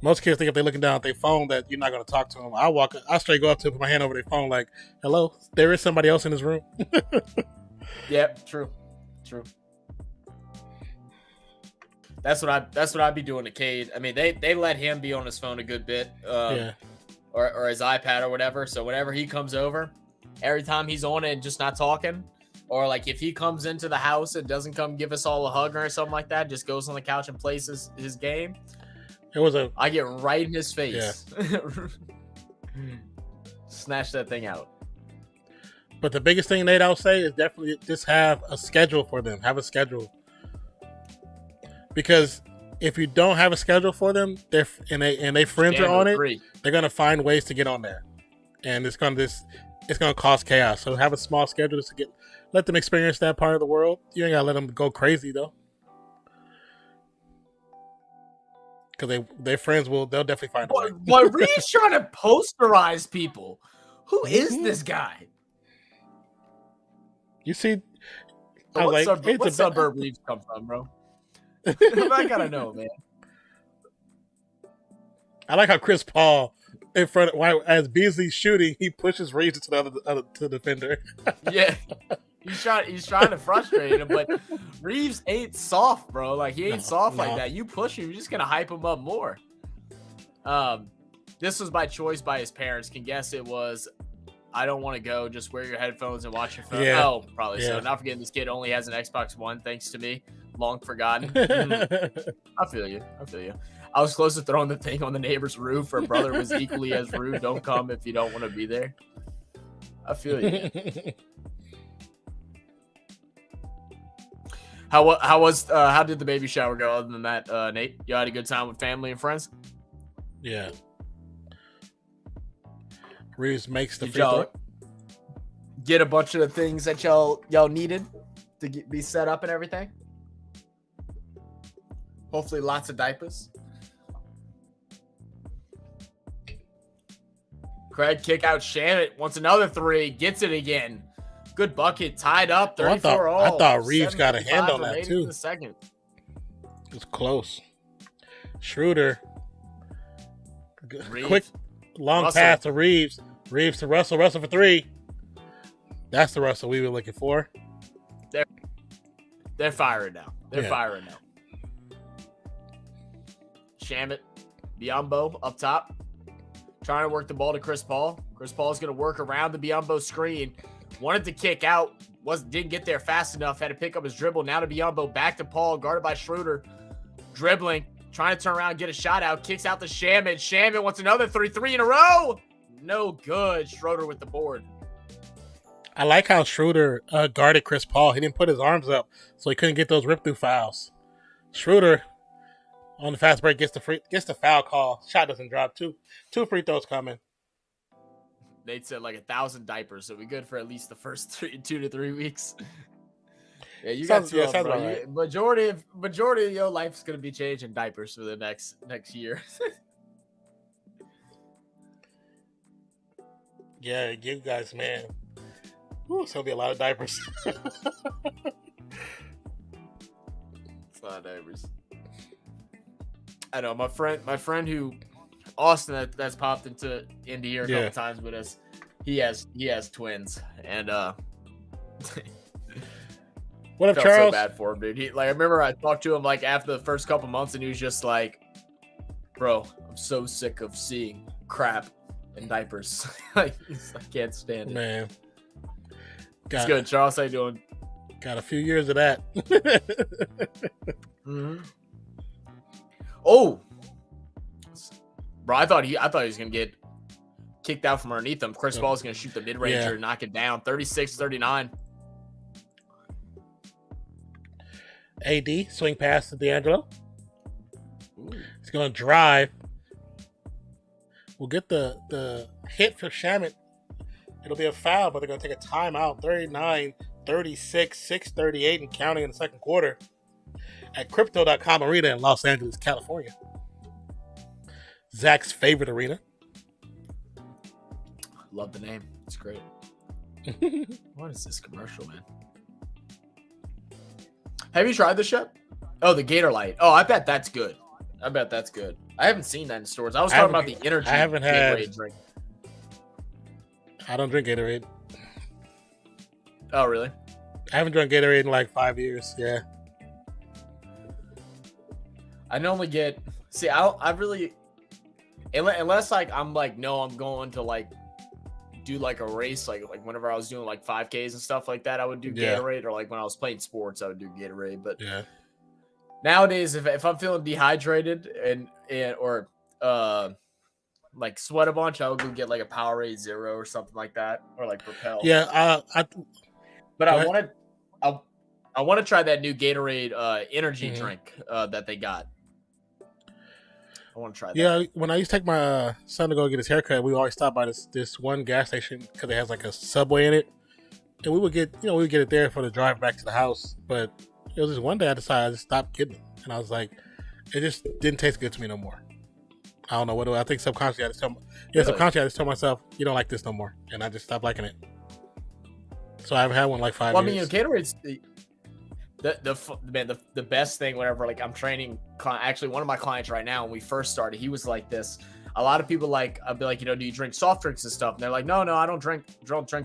Most kids think if they're looking down at their phone that you're not going to talk to them. I straight go up to them, put my hand over their phone like, hello, there is somebody else in this room. Yep, true. That's what I'd be doing to Cade. I mean, they let him be on his phone a good bit, or his iPad or whatever. So whenever he comes over, every time he's on it and just not talking, or like if he comes into the house and doesn't come give us all a hug or something like that, just goes on the couch and plays his game. I get right in his face. Yeah. Snatch that thing out. But the biggest thing, Nate, I'll say is definitely just have a schedule for them. Have a schedule. Because if you don't have a schedule for them, they friends are on it, they're gonna find ways to get on there, and it's gonna cause chaos. So have a small schedule just to let them experience that part of the world. You ain't gotta let them go crazy though, because their friends they'll definitely find a way. Boy, Reed's trying to posterize people. Who is this guy? You see, what suburb Reeves come from, bro? I gotta know, man. I like how Chris Paul in front of as Beasley's shooting, he pushes Reeves to the defender. Yeah, he's trying to frustrate him, but Reeves ain't soft, bro. Like he ain't soft like that. You push him, you're just gonna hype him up more. This was by choice by his parents. Can guess it was. I don't want to go. Just wear your headphones and watch your phone. Yeah. Oh, probably so. Not forgetting this kid only has an Xbox One, thanks to me. Long forgotten. I feel you. I was close to throwing the thing on the neighbor's roof. Her brother was equally as rude. Don't come if you don't want to be there. I feel you. How did the baby shower go? Other than that, Nate, you had a good time with family and friends? Yeah. Reeves makes the free throw. Get a bunch of the things that y'all needed to be set up and everything. Hopefully, lots of diapers. Craig kick out Shannon. Wants another three. Gets it again. Good bucket. Tied up. 34 all. I thought Reeves got a hand on that too. Second. It was close. Schroeder. Reeves. Quick long pass to Reeves. Reeves to Russell. Russell for three. That's the Russell we were looking for. They're firing now. Firing now. Shamit, Biyombo up top. Trying to work the ball to Chris Paul. Chris Paul's going to work around the Biyombo screen. Wanted to kick out. Didn't get there fast enough. Had to pick up his dribble. Now to Biyombo. Back to Paul. Guarded by Schroeder. Dribbling. Trying to turn around and get a shot out. Kicks out to Shamit. Shamit wants another three. 3 in a row. No good. Schroeder with the board. I like how Schroeder guarded Chris Paul. He didn't put his arms up, so he couldn't get those rip-through fouls. Schroeder, on the fast break, gets the foul call. Shot doesn't drop. Two free throws coming. Nate said like 1,000 diapers, so we good for at least the first 2 to 3 weeks. Yeah, you got two of them, bro. Right. Majority of your life's gonna be changing diapers for the next year. Yeah, you guys, man. Ooh, it's gonna be a lot of diapers. It's a lot of diapers. I know my friend who Austin that's popped into here a couple times with us. He has twins, and what up, felt Charles? So bad for him, dude. I remember I talked to him like after the first couple months, and he was just like, "Bro, I'm so sick of seeing crap and diapers. I can't stand it, man." It's good, Charles. How you doing? Got a few years of that. Mm-hmm. Oh, bro! I thought he was gonna get kicked out from underneath him. Chris Paul's gonna shoot the mid-ranger, knock it down. 36-39. AD swing pass to D'Angelo. Ooh. He's gonna drive. We'll get the hit for Shamit. It'll be a foul, but they're going to take a timeout. 39-36, 6:38 and counting in the second quarter at Crypto.com Arena in Los Angeles, California. Zach's favorite arena. Love the name. It's great. What is this commercial, man? Have you tried this yet? Oh, the Gator Light. Oh, I bet that's good. I bet that's good. I haven't seen that in stores. I was I talking about haven't- the energy I haven't had- Gatorade drink. I don't drink Gatorade. Oh, really? I haven't drunk Gatorade in like 5 years. Yeah. I normally get. See, I really, unless like I'm like, no, I'm going to like do like a race, like whenever I was doing like 5Ks and stuff like that, I would do Gatorade, or like when I was playing sports, I would do Gatorade. But Yeah. nowadays, if I'm feeling dehydrated and or like sweat a bunch, I would go get like a Powerade Zero or something like that, or like Propel. Yeah. But I want to try that new Gatorade energy drink that they got. I want to try that. Yeah, when I used to take my son to go get his haircut, we always stop by this one gas station because it has like a Subway in it, and we would get it there for the drive back to the house. But it was just one day I decided I just stopped getting it, and I was like, it just didn't taste good to me no more. I don't know what I think subconsciously I just told myself, you don't like this no more, and I just stopped liking it. So I haven't had one like 5 years. I mean, Gatorade's the best thing whenever like I'm training. Actually, one of my clients right now, when we first started, he was like this. A lot of people like, I'll be like, do you drink soft drinks and stuff? And they're like, no, I don't drink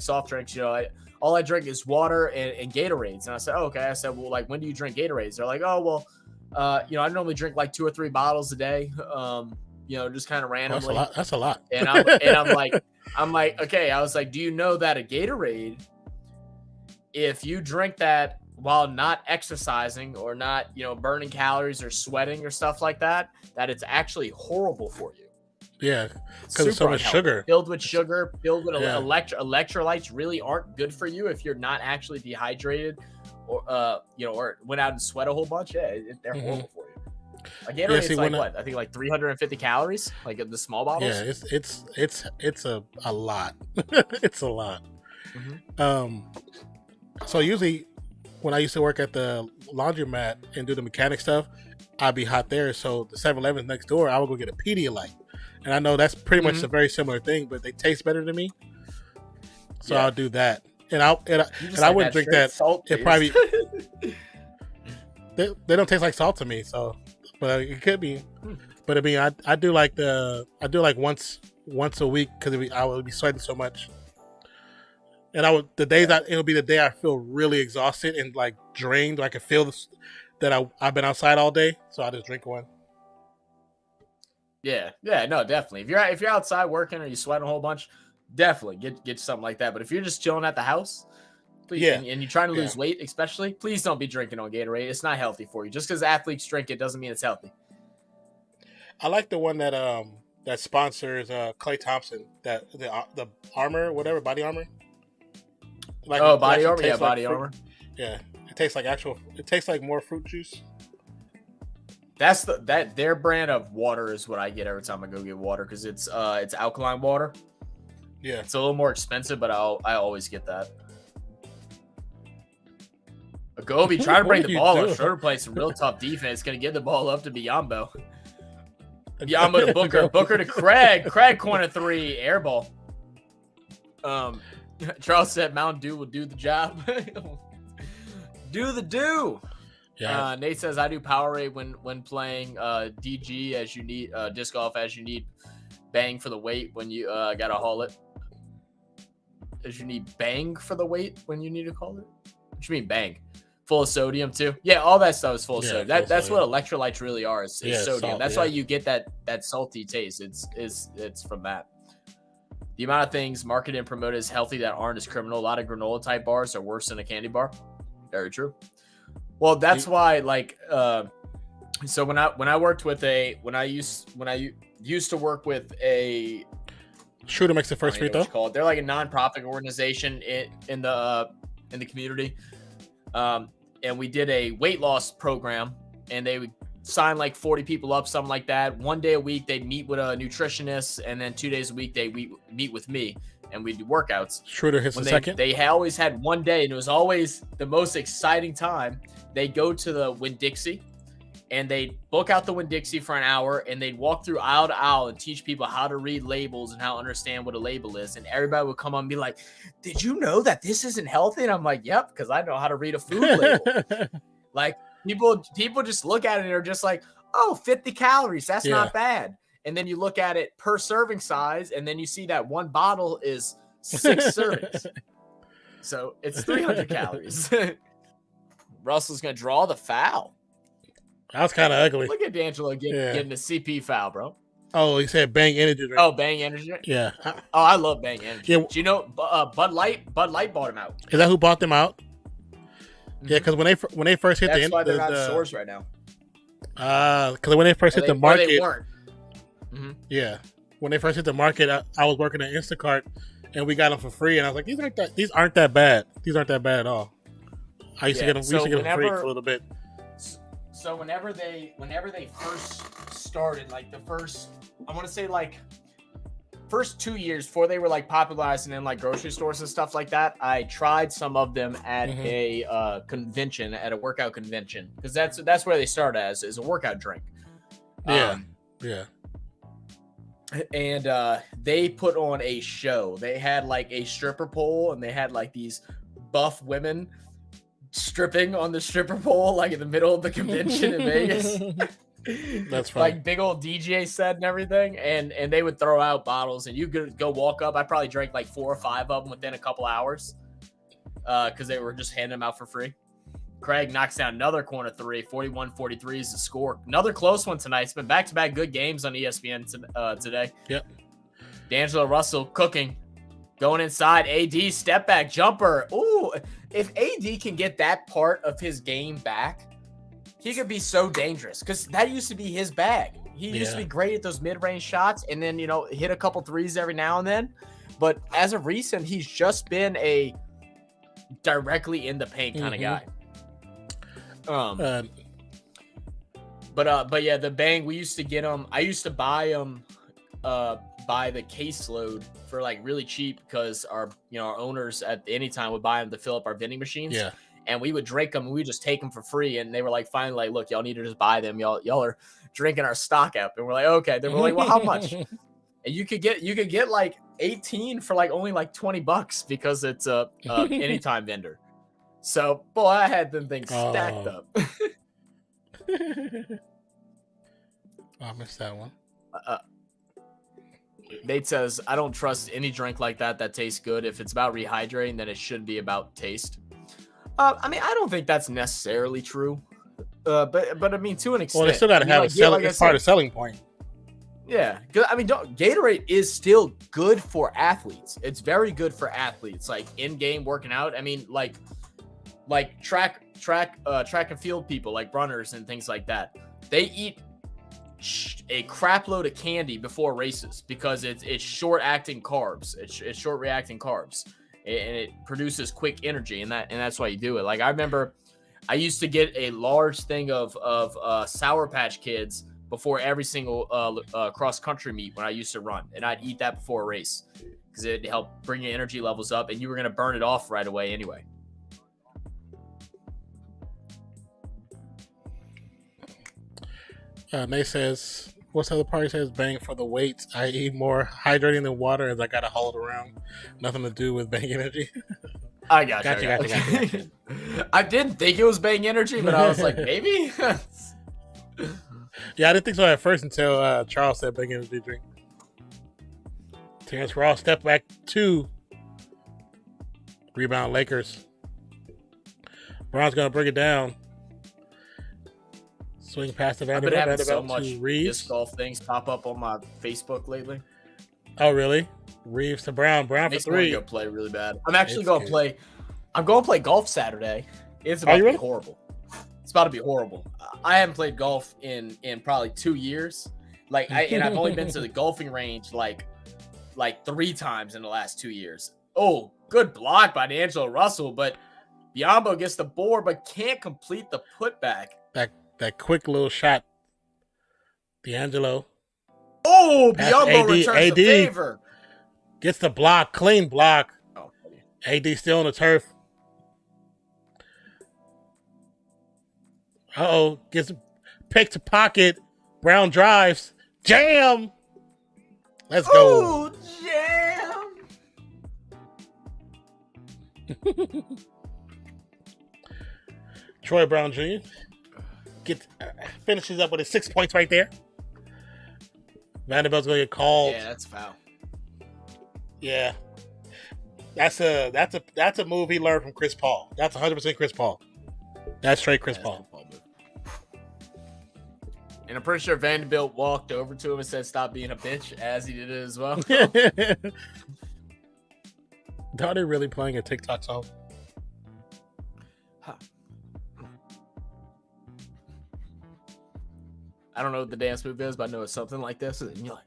soft drinks. All I drink is water and Gatorades. And I said, oh, okay. I said, well, like, when do you drink Gatorades? They're like, oh, well, I normally drink like 2 or 3 bottles a day. Just kind of randomly. That's a lot. And I'm like, okay. I was like, do you know that a Gatorade, if you drink that while not exercising or not, burning calories or sweating or stuff like that, that it's actually horrible for you. Yeah, because it's so much sugar. Filled with electrolytes really aren't good for you if you're not actually dehydrated or or went out and sweat a whole bunch. Yeah, they're horrible for you. A Gatorade is like what? I think like 350 calories, like the small bottles. Yeah, it's a lot. It's a lot. Mm-hmm. So usually when I used to work at the laundromat and do the mechanic stuff, I'd be hot there. So the 7-Eleven next door, I would go get a Pedialyte. And I know that's pretty much a very similar thing, but they taste better to me. So I'll do that. And I wouldn't drink that. It probably they don't taste like salt to me. So, but it could be. But I mean, I do like once a week because I would be sweating so much. And it'll be the day I feel really exhausted and like drained. I can feel that I've been outside all day, so I just drink one. Yeah, no, definitely. If you're outside working or you sweating a whole bunch, definitely get something like that. But if you're just chilling at the house, please, and you're trying to lose weight, especially, please don't be drinking on Gatorade. It's not healthy for you. Just because athletes drink it doesn't mean it's healthy. I like the one that sponsors Klay Thompson, that the armor, whatever, body armor. Body armor, yeah, body armor. Yeah, it tastes like it tastes like more fruit juice. That's their brand of water is what I get every time I go get water because it's alkaline water. Yeah, it's a little more expensive, but I always get that. Agobi trying to bring the ball up. Schroeder plays some real tough defense. Going to give the ball up to Biyombo. Biyombo to Booker. Booker to Craig. Craig corner 3. Air ball. Charles said Mountain Dew will do the job. Do the do. Yeah. Nate says I do Powerade when playing DG as you need disc golf as you need bang for the weight when you gotta haul it. As you need bang for the weight when you need to call it. What you mean bang? Full of sodium too. Yeah, all that stuff is full of sodium. That's what electrolytes really are. Is sodium. Salt, that's why you get that salty taste. It's from that. The amount of things marketed and promoted as healthy that aren't as criminal. A lot of granola type bars are worse than a candy bar. Very true. Well, that's why, like, so when I worked with when I used to work with a Shooter makes the first free throw. They're like a nonprofit organization in the community, and we did a weight loss program, and they would sign like 40 people up, something like that. One day a week they'd meet with a nutritionist, and then 2 days a week they meet with me, and we do workouts. Schroeder hits the second. They always had one day, and it was always the most exciting time. They'd go to the Winn-Dixie, and they'd book out the Winn-Dixie for an hour, and they'd walk through aisle to aisle and teach people how to read labels and how to understand what a label is. And everybody would come on and be like, did you know that this isn't healthy? And I'm like, yep, because I know how to read a food label. Like, people just look at it and are just like, oh, 50 calories. That's Yeah. not bad. And then you look at it per serving size, and then you see that one bottle is 6 servings. So it's 300 calories. Russell's going to draw the foul. That was kind of ugly. Look at D'Angelo getting the CP foul, bro. Oh, he said Bang energy drink. Oh, Bang energy drink? Yeah. Oh, I love Bang energy. Yeah. Do you know Bud Light bought him out? Is that who bought them out? Yeah, because when they first hit That's why they're not in stores right now. Because when they first hit the market, they weren't. Yeah, when they first hit the market, I was working at Instacart, and we got them for free, and I was like, these aren't that bad. These aren't that bad at all. I used to get them. We used to get them free for a little bit. So whenever they first started, like the first, I want to say like first 2 years before they were like popularizing in like grocery stores and stuff like that, I tried some of them at a convention, at a workout convention, because that's where they start as is a workout drink. Yeah. And they put on a show. They had like a stripper pole, and they had like these buff women stripping on the stripper pole, like in the middle of the convention in Vegas. That's funny. Like big old DJ set and everything, and they would throw out bottles, and you could go walk up. I probably drank like 4 or 5 of them within a couple hours, because they were just handing them out for free. Craig knocks down another corner 3, 41-43 is the score. Another close one tonight. It's been back-to-back good games on ESPN today. Yep. D'Angelo Russell cooking. Going inside, AD step back jumper. Ooh, if AD can get that part of his game back, he could be so dangerous, because that used to be his bag. He used to be great at those mid-range shots, and then, hit a couple threes every now and then. But as of recent, he's just been a directly in the paint kind of guy. But yeah, the Bang, we used to get them. I used to buy them by the caseload for like really cheap, because our owners at any time would buy them to fill up our vending machines. Yeah. And we would drink them, and we would just take them for free. And they were like, finally, like, look, y'all need to just buy them. Y'all are drinking our stock up. And we're like, okay. They were like, well, how much? And you could get like 18 for like only like $20, because it's a anytime vendor. So, boy, I had them things stacked up. I missed that one. Nate says, I don't trust any drink like that tastes good. If it's about rehydrating, then it should be about taste. I mean, I don't think that's necessarily true. But I mean, to an extent. Well, they still got to have it's part of the selling point. Yeah. I mean, Gatorade is still good for athletes. It's very good for athletes, like in-game working out. I mean, like track and field people, like runners and things like that. They eat a crap load of candy before races, because it's short-acting carbs. It's short-reacting carbs. And it produces quick energy, and that's why you do it. Like, I remember I used to get a large thing of Sour Patch Kids before every single cross-country meet when I used to run, and I'd eat that before a race, because it helped bring your energy levels up, and you were going to burn it off right away anyway. Nate says, what's the other part? He says, Bang for the weights. I eat more hydrating than water, as I got to haul it around. Nothing to do with Bang Energy. I got you. I didn't think it was Bang Energy, but I was like, maybe? Yeah, I didn't think so at first until Charles said Bang Energy drink. Terrence Ross step back 2. Rebound Lakers. Brown's going to bring it down. Swing past the I've been having so to much Reeves. disc golf things pop up on my Facebook lately. Oh, really? Reeves to Brown. Brown for 3. Go play really bad. I'm actually going to play. I'm going to play golf Saturday. It's about to be horrible. It's about to be horrible. I haven't played golf in probably 2 years. And I've only been to the golfing range like 3 times in the last 2 years. Oh, good block by D'Angelo Russell, but Biombo gets the board but can't complete the putback. That quick little shot. D'Angelo. Oh, Biombo returns the favor. Gets the block. Clean block. Oh, AD still on the turf. Uh-oh. Gets picked to pocket. Brown drives. Jam! Let's go. Ooh, jam! Troy Brown Jr. finishes up with his 6 points right there. Vanderbilt's gonna get called. Yeah, that's foul. Yeah, that's a move he learned from Chris Paul. That's 100% Chris Paul. That's straight Chris Paul. And I'm pretty sure Vanderbilt walked over to him and said, "Stop being a bitch," as he did it as well. Are they really playing a TikTok song? Huh. I don't know what the dance move is, but I know it's something like this. And you're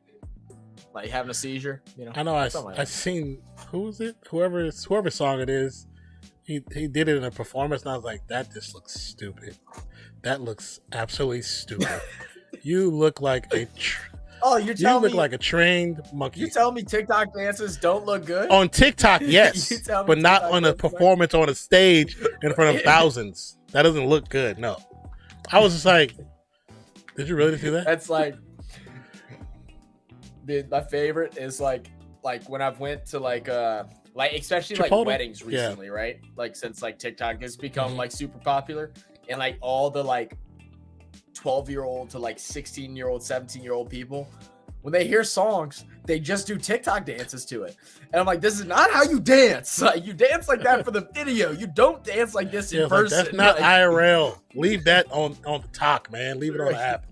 like having a seizure. You know. I know. I seen who is it? Whoever song it is. He did it in a performance, and I was like, that just looks stupid. That looks absolutely stupid. You look like a. You look like a trained monkey. You tell me TikTok dances don't look good? On TikTok, yes, but not on a performance on a stage in front of thousands. That doesn't look good. No, I was just like, did you really do that? That's like, dude, my favorite is like when I've went to like especially Chipotle? like weddings recently, right? Like since like TikTok has become like super popular, and like all the like 12-year-old to like 16-year-old, 17-year-old people, when they hear songs, they just do TikTok dances to it. And I'm like, this is not how you dance. Like, you dance like that for the video. You don't dance like this in person. Like, that's not IRL. Leave that on the talk, man. Leave it on the app.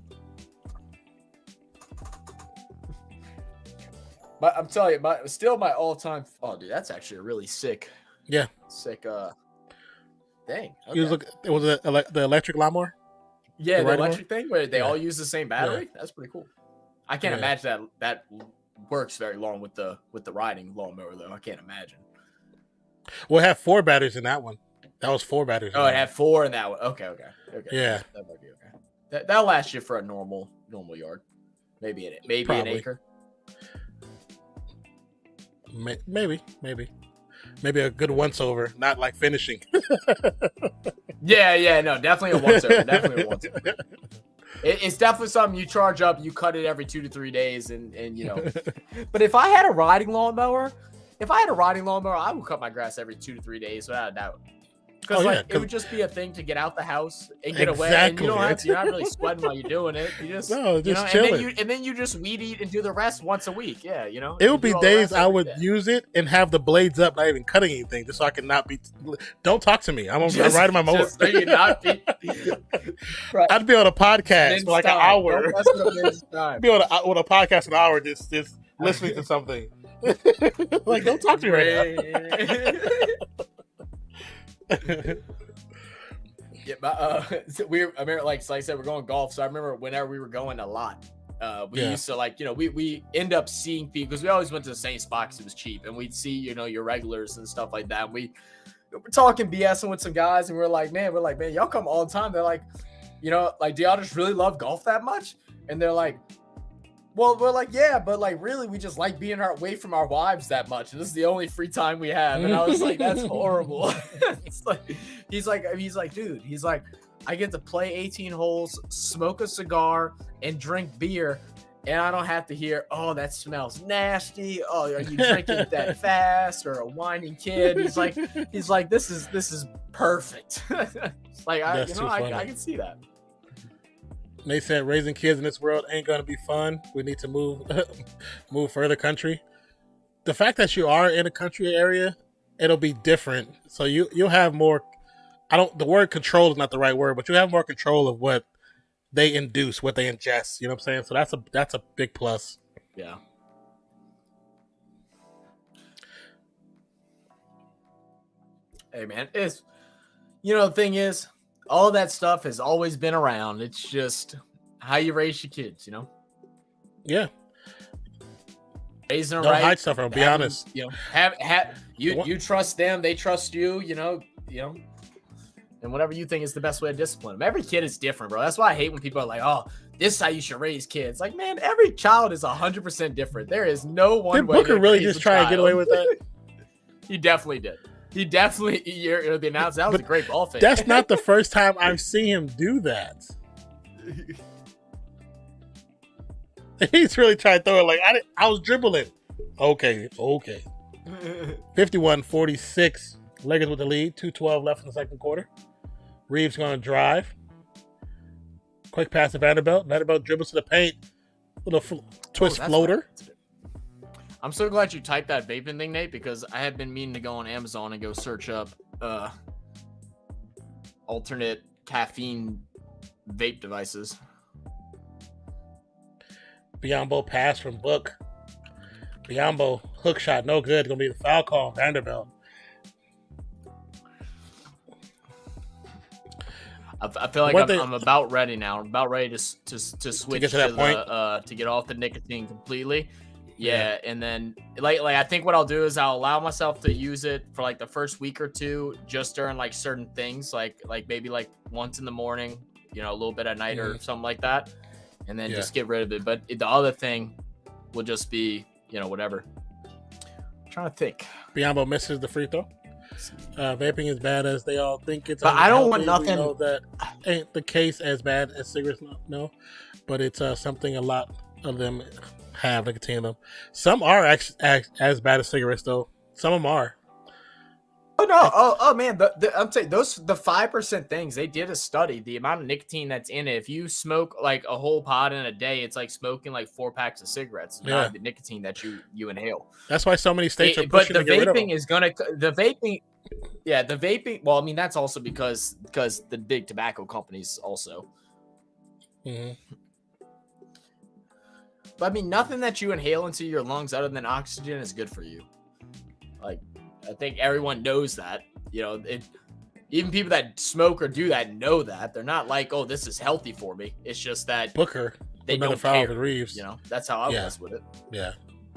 But I'm telling you, my all-time. Oh, dude, that's actually a really sick. Yeah. Sick. Thing. Okay. It was the electric lawnmower. Yeah, the electric thing where they all use the same battery. Yeah. That's pretty cool. I can't imagine that works very long with the riding lawnmower though. I can't imagine. Well, it had 4 batteries in that one. That was 4 batteries. Oh, it had 4 in that one. Okay. Yeah, that might be okay. That'll last you for a normal yard. Maybe an acre. Maybe a good once over, not like finishing. Yeah, no, definitely a once over. It's definitely something you charge up. You cut it every 2 to 3 days, and you know. But if I had a riding lawnmower, I would cut my grass every 2 to 3 days without a doubt. Because it would just be a thing to get out the house and get away, and you don't have to. You're not really sweating while you're doing it. You just chilling. And then you just weed eat and do the rest once a week. Yeah, you know. It would be days I would use it and have the blades up, not even cutting anything, just so I can not be. Don't talk to me. I'm riding my mower. Just so you not be. Right. I'd be on a podcast for like an hour. Be on a podcast an hour, just listening to something. Like, don't talk to me right now. Yeah, but like I said, we're going golf. So I remember whenever we were going a lot, we used to we end up seeing people because we always went to the same spot because it was cheap, and we'd see your regulars and stuff like that. And we're talking BSing with some guys, and we're like, man, y'all come all the time. They're like, do y'all just really love golf that much? And they're like, well, we're like, yeah, but like really, we just like being away from our wives that much, and this is the only free time we have. And I was like, that's horrible. It's like, he's like, dude, I get to play 18 holes, smoke a cigar, and drink beer, and I don't have to hear, oh, that smells nasty. Oh, are you drinking that fast? Or a whining kid? He's like, this is perfect. It's like, I can see that. They said raising kids in this world ain't gonna be fun. We need to move further country. The fact that you are in a country area, it'll be different. So you'll have more. The word control is not the right word, but you have more control of what they induce, what they ingest. You know what I'm saying? So that's a big plus. Yeah. Hey man, the thing is, all of that stuff has always been around. It's just how you raise your kids, Yeah. Raising them Don't right. hide stuff from them, be honest. You trust them, they trust you, and whatever you think is the best way to discipline them. Every kid is different, bro. That's why I hate when people are like, oh, this is how you should raise kids. Like, man, every child is 100% different. There is no one way. Did Booker really just try and get away with that? He definitely did. The announcer, that was a great ball fake. That's not the first time I've seen him do that. He's really trying to throw it like, I was dribbling. Okay. 51-46. Lakers with the lead. 2:12 left in the second quarter. Reeves going to drive. Quick pass to Vanderbilt. Vanderbilt dribbles to the paint. Little twist that's floater. right. I'm so glad you typed that vaping thing, Nate, because I have been meaning to go on Amazon and go search up alternate caffeine vape devices. Biombo pass from Book. Biombo hook shot, no good. Gonna be the foul call. Vanderbilt. I feel like I'm about ready now. I'm about ready to switch to get off the nicotine completely. Yeah, and then like I think what I'll do is I'll allow myself to use it for like the first week or two, just during like certain things, like maybe like once in the morning, a little bit at night or something like that, and then just get rid of it. But the other thing will just be whatever. I'm trying to think. Biombo misses the free throw. Vaping is bad as they all think it's. But I don't want nothing. We know that ain't the case as bad as cigarettes. No, but it's something a lot of them have nicotine in them. Some are as bad as cigarettes, though. Some of them are. Oh no! Oh man! I'm saying the 5% things. They did a study. The amount of nicotine that's in it. If you smoke like a whole pod in a day, it's like smoking like 4 packs of cigarettes. Not the nicotine that you inhale. That's why so many states are pushing to get rid of them. The vaping. Yeah, the vaping. Well, I mean that's also because the big tobacco companies also. Mm-hmm. But I mean, nothing that you inhale into your lungs other than oxygen is good for you. Like, I think everyone knows that. Even people that smoke or do that know that. They're not like, oh, this is healthy for me. It's just that Booker, they don't care. Reeves. That's how I was with it. Yeah.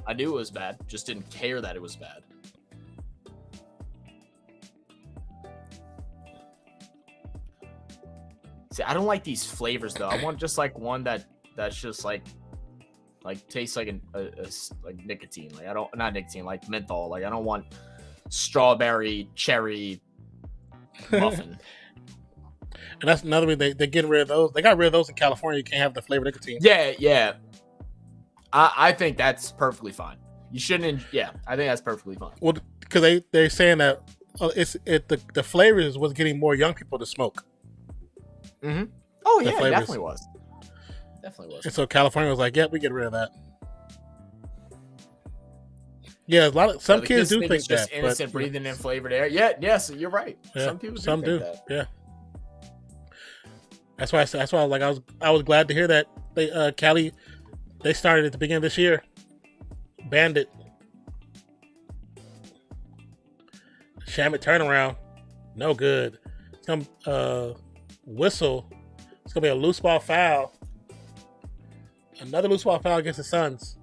I knew it was bad, just didn't care that it was bad. See, I don't like these flavors though. I want just like one that's just like tastes like like nicotine. Like not nicotine, like menthol. Like I don't want strawberry cherry muffin. And that's another way they're getting rid of those. They got rid of those in California. You can't have the flavored nicotine. Yeah. I think that's perfectly fine. You shouldn't. Yeah, I think that's perfectly fine. Well, because they're saying that the flavors was getting more young people to smoke. Mm-hmm. Oh yeah, it definitely was. And so California was like, "Yeah, we get rid of that." Yeah, some kids do think it's just that, innocent breathing in flavored air. Yeah, yes, you're right. Yeah, some people do think that. Yeah. That's why I was glad to hear that Cali they started at the beginning of this year. Banned it. Shamit turnaround, no good. Some whistle. It's gonna be a loose ball foul. Another loose ball foul against the Suns.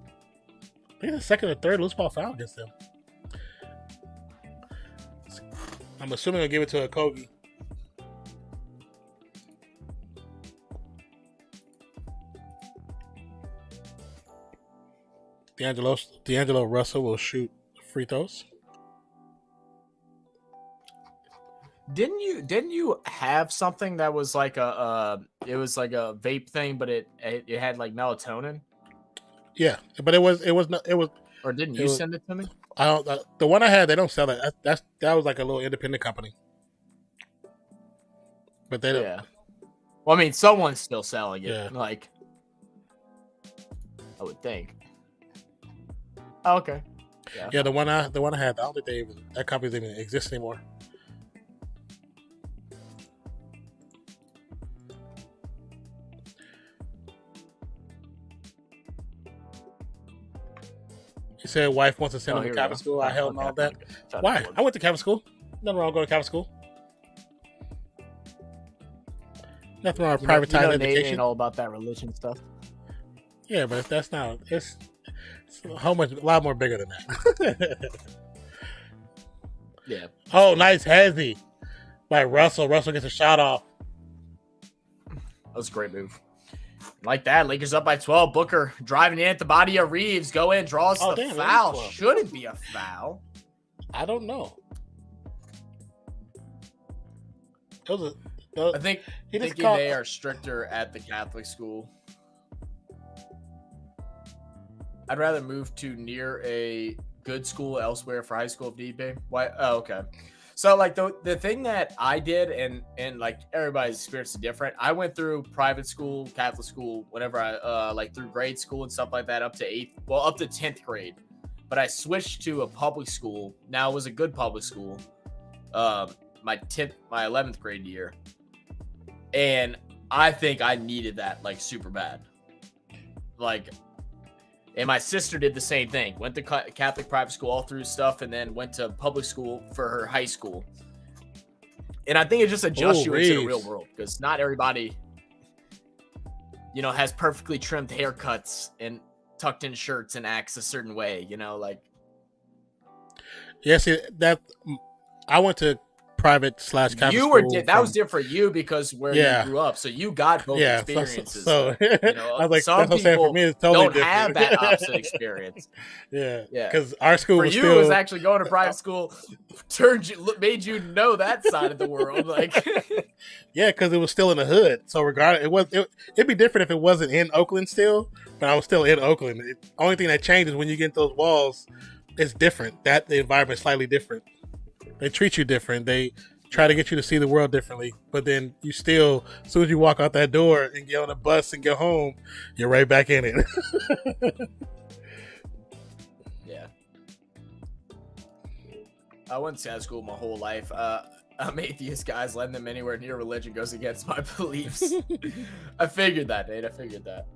I think it's the second or third loose ball foul against them. I'm assuming they'll give it to a Kogi. D'Angelo Russell will shoot free throws. Didn't you have something that was like it was like a vape thing, but it had like melatonin? Yeah, but it was. Or didn't you send it to me? I don't. The one I had, they don't sell it. That was like a little independent company. But they don't. Yeah. Well, I mean, someone's still selling it. Yeah. Like, I would think. Oh, okay. Yeah, the one I had, I don't think that company doesn't even exist anymore. He said wife wants to send him to Catholic school. I held and all that. Why? I went to Catholic school. Nothing wrong going to Catholic school. Nothing wrong with privatized education. Ain't all about that religion stuff. Yeah, but that's not. It's a lot more bigger than that. Yeah. Oh, nice hezzy by Russell. Russell gets a shot off. That was a great move. Like that, Lakers up by 12. Booker driving in at the body of Reeves. Go in, draws the foul. Should it be a foul? I don't know. I think they are stricter at the Catholic school. I'd rather move to near a good school elsewhere for high school if need be. Why? Oh, okay. So like the thing that I did, and like everybody's experience is different. I went through private school, Catholic school, whenever I like through grade school and stuff like that up to up to 10th grade. But I switched to a public school. Now it was a good public school. My 11th grade year. And I think I needed that like super bad. Like, and my sister did the same thing. Went to Catholic private school all through stuff, and then went to public school for her high school. And I think it just adjusts you into the real world, because not everybody, has perfectly trimmed haircuts and tucked in shirts and acts a certain way. Like. Yeah, see that I went to private / Catholic you were that was different for you because where you grew up, so you got both experiences. So I was like, some that's people for me, it's totally don't different. have that opposite experience. Yeah, because our school for was you still... was actually going to private school made you know that side of the world, like. Yeah, because it was still in the hood. So regardless, it'd be different if it wasn't in Oakland still, but I was still in Oakland. The only thing that changes when you get those walls, it's different. The environment's slightly different. They treat you different. They try to get you to see the world differently. But then you still, as soon as you walk out that door and get on a bus and get home, you're right back in it. Yeah. I went to school my whole life. I'm atheist, guys. Letting them anywhere near religion goes against my beliefs. I figured that, Nate. I figured that.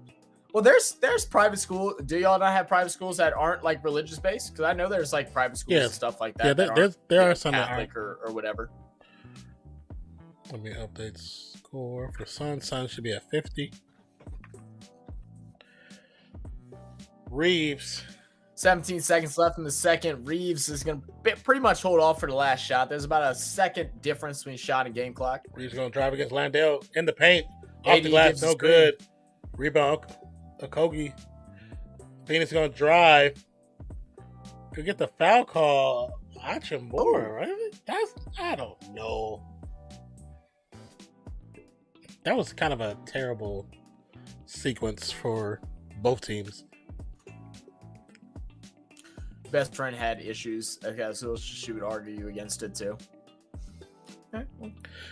Well, there's private school. Do y'all not have private schools that aren't like religious based? Because I know there's like private schools and stuff like that. Yeah, there are some Catholic or whatever. Let me update score for SUNS. SUNS should be at 50. Reeves. 17 seconds left in the second. Reeves is going to pretty much hold off for the last shot. There's about a second difference between shot and game clock. Reeves going to drive against Landale in the paint. Off the glass, no good. Rebound. Okogie. Phoenix going to drive. Could get the foul call. Achimura, right? I don't know. That was kind of a terrible sequence for both teams. Best friend had issues. Okay, so she would argue against it too. Okay.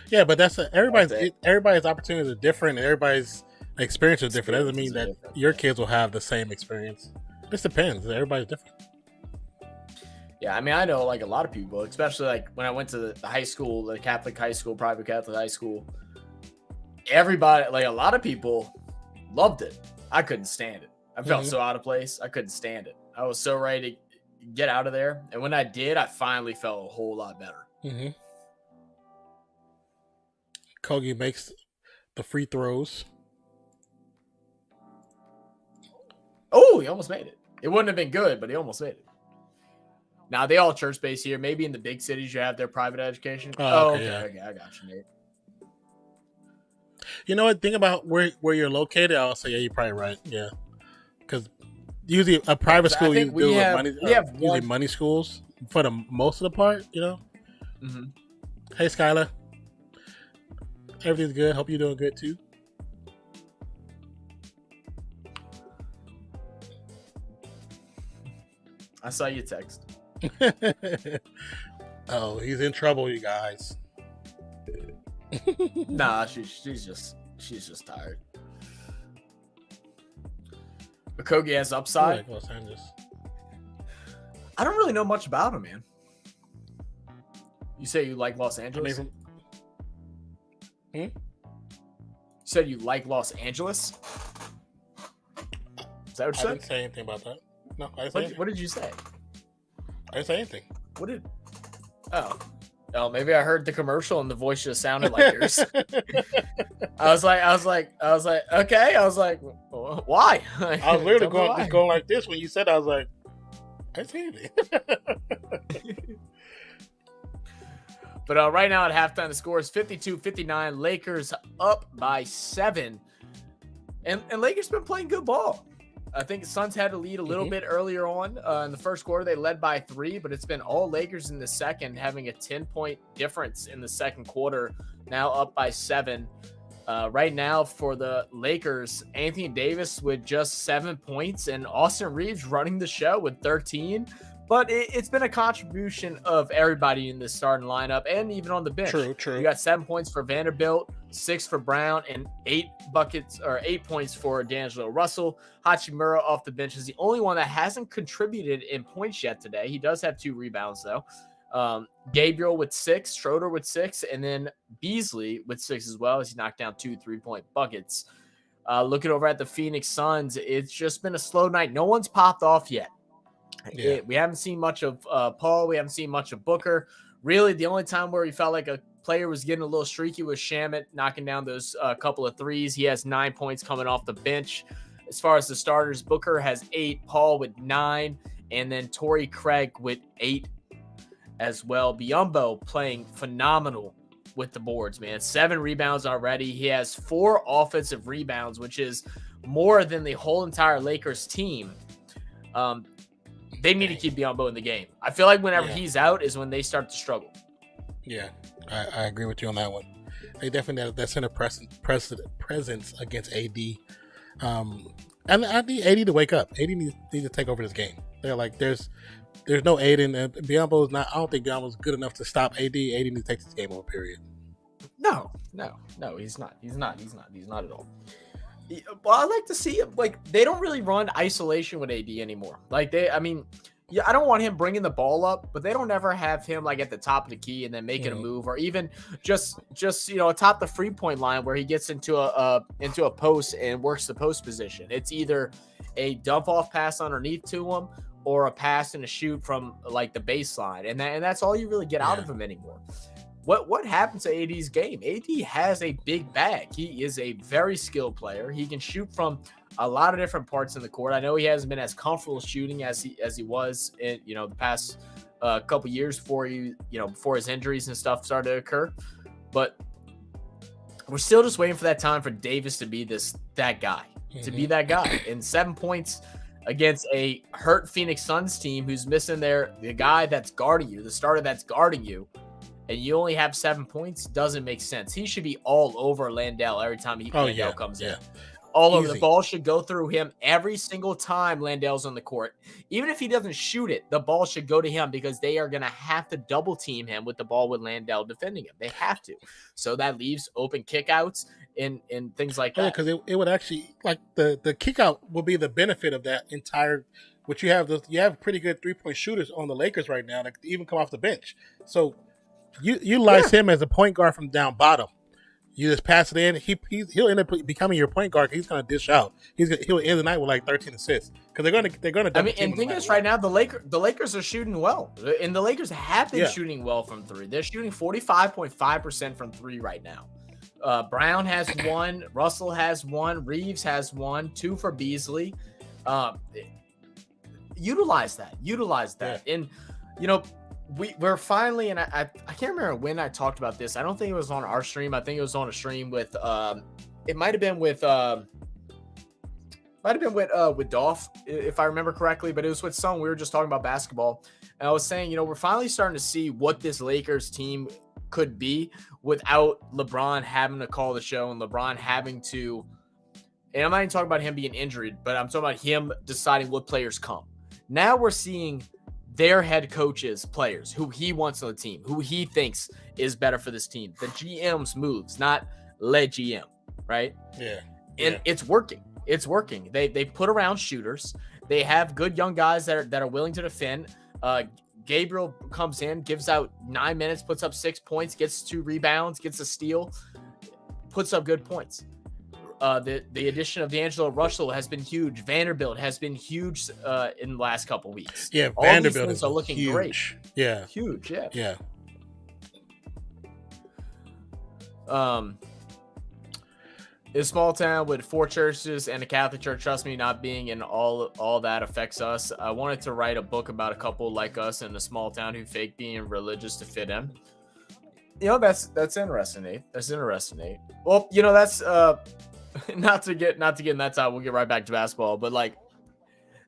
Yeah, but that's everybody's opportunities are different. And everybody's experience is different. That doesn't mean that your kids will have the same experience. This depends. Everybody's different. Yeah, I mean, I know like a lot of people, especially like when I went to the high school, the Catholic high school, private Catholic high school. Everybody, like a lot of people, loved it. I couldn't stand it. I felt so out of place. I couldn't stand it. I was so ready to get out of there. And when I did, I finally felt a whole lot better. Mm-hmm. Kogi makes the free throws. Oh, he almost made it. It wouldn't have been good, but he almost made it. Now, they all church-based here. Maybe in the big cities you have their private education. Okay, I got you, Nate. You know what? Think about where you're located. I'll say, yeah, you're probably right. Yeah. Because usually a private school, usually money schools for the most of the part, Mm-hmm. Hey, Skylar. Everything's good. Hope you're doing good, too. I saw your text. Oh, he's in trouble, you guys. Nah, she's just tired. Okogie has upside. I like Los Angeles. I don't really know much about him, man. You say you like Los Angeles? You said you like Los Angeles? Is that what you said? I didn't say anything about that. No, I didn't say anything. What did you say? I didn't say anything. What did... Oh, maybe I heard the commercial and the voice just sounded like yours. I was like, okay. I was like, why? I was literally going like this when you said. I was like, I didn't say anything. But right now at halftime, the score is 52-59. Lakers up by 7, and Lakers been playing good ball. I think Suns had to lead a little bit earlier on. In the first quarter, they led by 3, but it's been all Lakers in the second, having a 10-point difference in the second quarter, now up by 7. Right now for the Lakers, Anthony Davis with just 7 points and Austin Reeves running the show with 13. But it's been a contribution of everybody in the starting lineup and even on the bench. True. You got 7 points for Vanderbilt, 6 for Brown, and 8 points for D'Angelo Russell. Hachimura off the bench is the only one that hasn't contributed in points yet today. He does have 2 rebounds, though. Gabriel with 6, Schroeder with 6, and then Beasley with 6 as well, as he knocked down 2 3-point buckets. Looking over at the Phoenix Suns, it's just been a slow night. No one's popped off yet. Yeah. We haven't seen much of Paul. We haven't seen much of Booker. Really, the only time where we felt like a player was getting a little streaky was Shamet knocking down those couple of threes. He has 9 points coming off the bench. As far as the starters, Booker has 8, Paul with 9, and then Torrey Craig with 8 as well. Biyombo playing phenomenal with the boards, man. 7 rebounds already. He has 4 offensive rebounds, which is more than the whole entire Lakers team. They need to keep Biyombo in the game. I feel like whenever he's out is when they start to struggle. Yeah, I agree with you on that one. They definitely have that center presence against AD. And I need AD to wake up. AD needs to take over this game. They're like, there's no Aiden. Biyombo is not. I don't think Biyombo is good enough to stop AD. AD needs to take this game over. Period. No, he's not. He's not at all. Well, I like to see it. Like, they don't really run isolation with AD anymore. Like, I don't want him bringing the ball up, but they don't ever have him like at the top of the key and then making a move, or even just atop the 3-point line where he gets into a post and works the post position. It's either a dump off pass underneath to him or a pass and a shoot from like the baseline, and that's all you really get out of him anymore. What happened to AD's game? AD has a big bag. He is a very skilled player. He can shoot from a lot of different parts of the court. I know he hasn't been as comfortable shooting as he was in the past couple years before his injuries and stuff started to occur. But we're still just waiting for that time for Davis to be that guy, to be that guy. And 7 points against a hurt Phoenix Suns team who's missing the guy that's guarding you, the starter that's guarding you, and you only have 7 points, doesn't make sense. He should be all over Landale every time Landale comes in. All over. The ball should go through him every single time Landale's on the court. Even if he doesn't shoot it, the ball should go to him because they are going to have to double team him with the ball with Landale defending him. They have to. So that leaves open kickouts and things like that. Yeah, because it would actually, like, the kickout will be the benefit of that entire – which you have pretty good 3-point shooters on the Lakers right now that even come off the bench. So – you utilize him as a point guard from down bottom. You just pass it in. He'll end up becoming your point guard. He's going to dish out. He'll end the night with like 13 assists because they're going to. I mean, and thing is, right now the Lakers are shooting well, and the Lakers have been shooting well from 3. They're shooting 45.5% from 3 right now. Brown has 1, Russell has 1, Reeves has 1, 2 for Beasley. Utilize that, and We're finally, and I can't remember when I talked about this. I don't think it was on our stream. I think it was on a stream with it might have been with Dolph, if I remember correctly, but it was with someone. We were just talking about basketball, and I was saying, we're finally starting to see what this Lakers team could be without LeBron having to call the show and LeBron having to, and I'm not even talking about him being injured, but I'm talking about him deciding what players come. Now we're seeing their head coaches, players who he wants on the team, who he thinks is better for this team. The GM's moves, not le GM, right? Yeah. And it's working. It's working. They put around shooters. They have good young guys that are willing to defend. Gabriel comes in, gives out 9 minutes, puts up 6 points, gets 2 rebounds, gets a steal, puts up good points. The addition of D'Angelo Russell has been huge. Vanderbilt has been huge in the last couple weeks. Yeah, all Vanderbilt these things are looking huge. Great. Yeah, huge. Yeah, yeah. In a small town with 4 churches and a Catholic church, trust me, not being in all that affects us. I wanted to write a book about a couple like us in a small town who fake being religious to fit in. That's interesting, Nate. That's interesting, Nate. Well, that's not to get in that time. We'll get right back to basketball, but like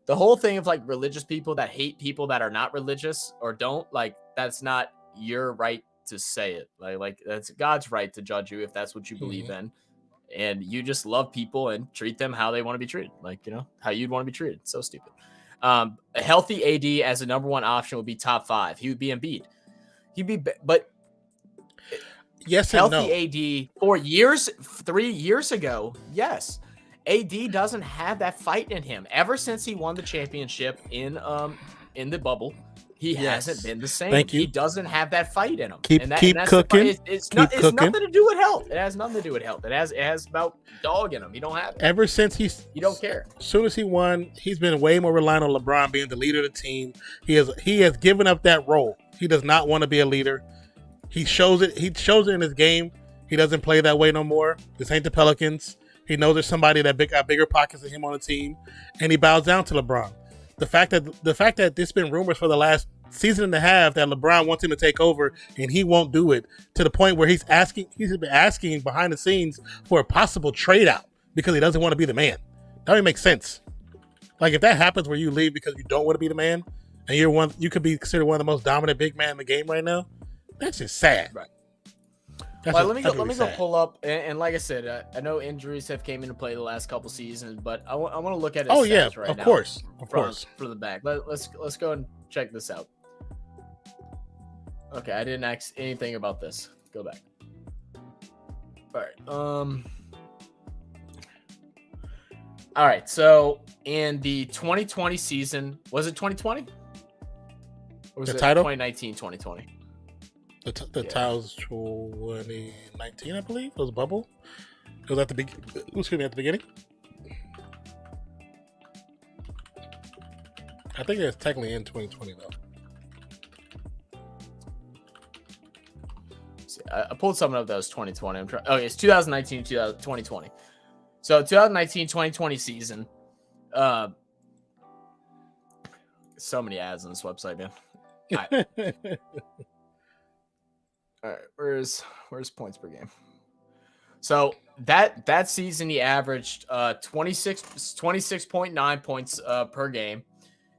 the whole thing of like religious people that hate people that are not religious or don't, like, that's not your right to say it. Like that's God's right to judge you if that's what you believe in. And you just love people and treat them how they want to be treated. Like, how you'd want to be treated. So stupid. A healthy AD as a number one option would be top 5. He would be Embiid. But yes and no. healthy AD 3 years ago, yes. AD doesn't have that fight in him. Ever since he won the championship in the bubble, he hasn't been the same. Thank you. He doesn't have that fight in him. Keep cooking. It's nothing to do with health. It has nothing to do with health. It has about dog in him. He don't have it. Ever since you don't care. As soon as he won, he's been way more reliant on LeBron being the leader of the team. He has given up that role. He does not want to be a leader. He shows it. He shows it in his game. He doesn't play that way no more. This ain't the Pelicans. He knows there's somebody that got bigger pockets than him on the team, and he bows down to LeBron. The fact that there's been rumors for the last season and a half that LeBron wants him to take over and he won't do it, to the point where he's been asking behind the scenes for a possible trade out because he doesn't want to be the man. That would make sense. Like, if that happens where you leave because you don't want to be the man and you could be considered one of the most dominant big men in the game right now, that's just sad. Right. Let me go pull up, and like I said, I know injuries have came into play the last couple seasons, but I want to look at his stats right now. Of course, for the back. Let's go and check this out. Okay, I didn't ask anything about this. Go back. All right. All right. So in the 2020 season, was it 2020? Or was the it title? 2019, 2020? The title's 2019, I believe. It was a bubble. It was at the beginning. I think it's technically in 2020 though. See, I pulled something up that was 2020. It's 2019, 2020. So 2019, 2020 season. So many ads on this website, man. All right, where's points per game? So that season he averaged 26.9 points per game.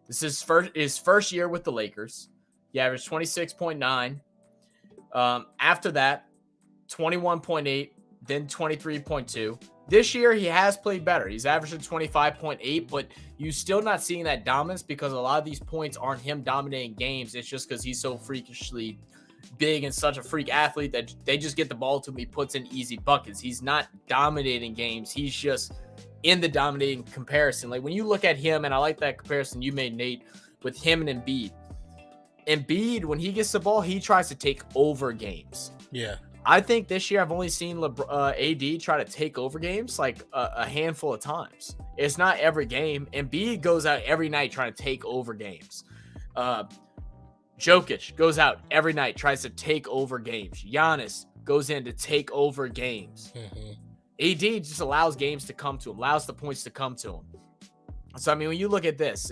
This is his first year with the Lakers. He averaged 26.9. After that, 21.8, then 23.2. This year he has played better. He's averaging 25.8, but you're still not seeing that dominance because a lot of these points aren't him dominating games. It's just because he's so freakishly big and such a freak athlete that they just get the ball to him. He puts in easy buckets. He's not dominating games. He's just in the dominating comparison. Like, when you look at him, and I like that comparison you made, Nate, with him and Embiid. Embiid, when he gets the ball, he tries to take over games. Yeah. I think this year I've only seen AD try to take over games like a handful of times. It's not every game. Embiid goes out every night trying to take over games. Jokic goes out every night, tries to take over games. Giannis goes in to take over games. Mm-hmm. AD just allows games to come to him, allows the points to come to him. So, I mean, when you look at this,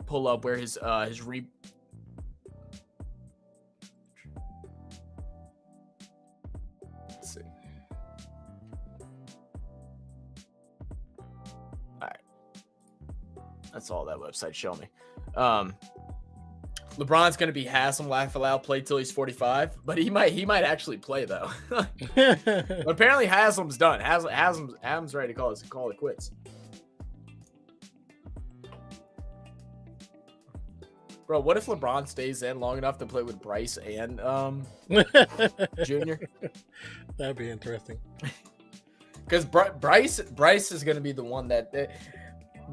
pull up where his let's see. All right. That's all that website showed me. LeBron's going to be Haslam, laugh aloud, play till he's 45, but he might actually play though. But apparently Haslam's done. Haslam's ready to call it quits. Bro, what if LeBron stays in long enough to play with Bryce and Junior? That'd be interesting. Because Bryce is going to be the one that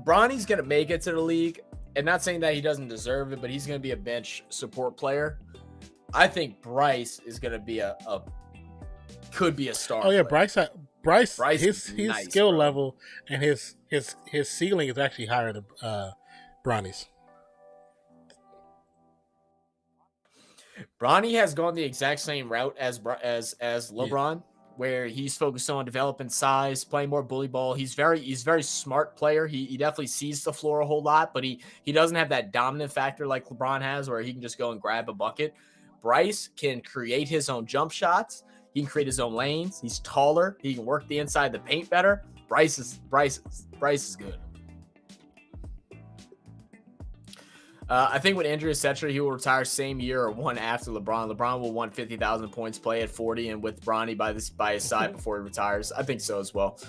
Bronny's going to make it to the league. And not saying that he doesn't deserve it, but he's going to be a bench support player. I think Bryce is going to be could be a star. Oh yeah, player. Bryce, his nice, skill bro. level and his ceiling is actually higher than Bronny's. Bronny has gone the exact same route as LeBron, where he's focused on developing size, playing more bully ball. He's very smart player. He definitely sees the floor a whole lot, but he doesn't have that dominant factor like LeBron has, where he can just go and grab a bucket. Bryce can create his own jump shots. He can create his own lanes. He's taller. He can work the inside the paint better. Bryce is good. I think with injury, etc., he will retire same year or one after LeBron. LeBron will want 50,000 points, play at 40, and with Bronny by his side before he retires. I think so as well.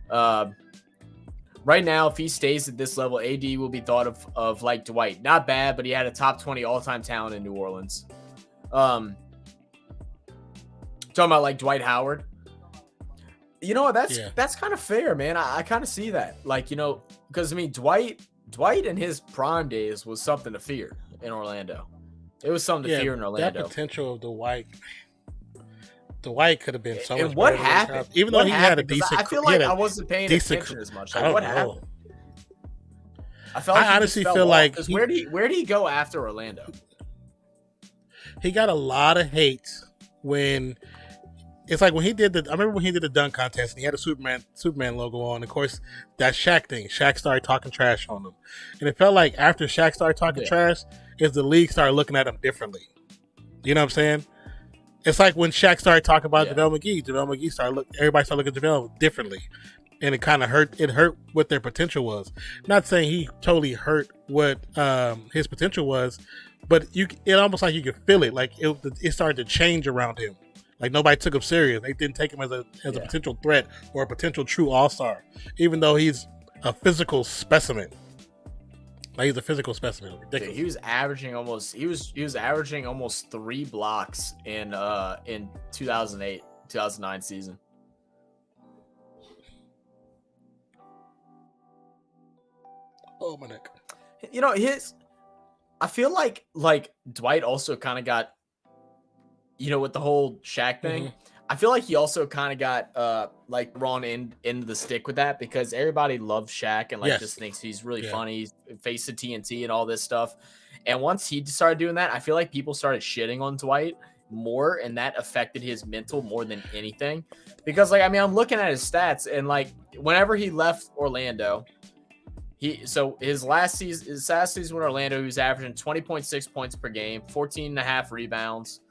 Ron right now, if he stays at this level, AD will be thought of like Dwight. Not bad, but he had a top 20 all-time talent in New Orleans. Talking about like Dwight Howard. You know, that's kind of fair, man. I kind of see that. Like, you know, because I mean, Dwight in his prime days was something to fear in Orlando. It was something to fear in Orlando. That potential of Dwight could have been so much. And what happened? Even though he had a decent, I feel like I wasn't paying attention as much. Like, what happened? I felt like I honestly feel like where did he go after Orlando? He got a lot of hate when it's like when he did I remember when he did the dunk contest and he had a Superman logo on. Of course, that Shaq thing. Shaq started talking trash on him, and it felt like after Shaq started talking trash, is the league started looking at him differently. You know what I'm saying? It's like when Shaq started talking about JaVale McGee. JaVale McGee everybody started looking at JaVale differently, and it kind of hurt. It hurt what their potential was. Not saying he totally hurt what his potential was, but it almost like you could feel it. Like it started to change around him. Like nobody took him serious. They didn't take him as a potential threat or a potential true all-star, even though he's a physical specimen. Like he's a physical specimen. Ridiculous. Dude, he was averaging almost 3 blocks in 2009 season. Oh my neck. You know, I feel like Dwight also kind of got, you know, with the whole Shaq thing. Mm-hmm. I feel like he also kind of got like wrong end of the stick with that because everybody loves Shaq and like just thinks he's really funny, he's face of TNT and all this stuff. And once he started doing that, I feel like people started shitting on Dwight more, and that affected his mental more than anything. Because like, I mean, I'm looking at his stats, and like whenever he left Orlando, his last season in Orlando, he was averaging 20.6 points per game, 14.5 rebounds.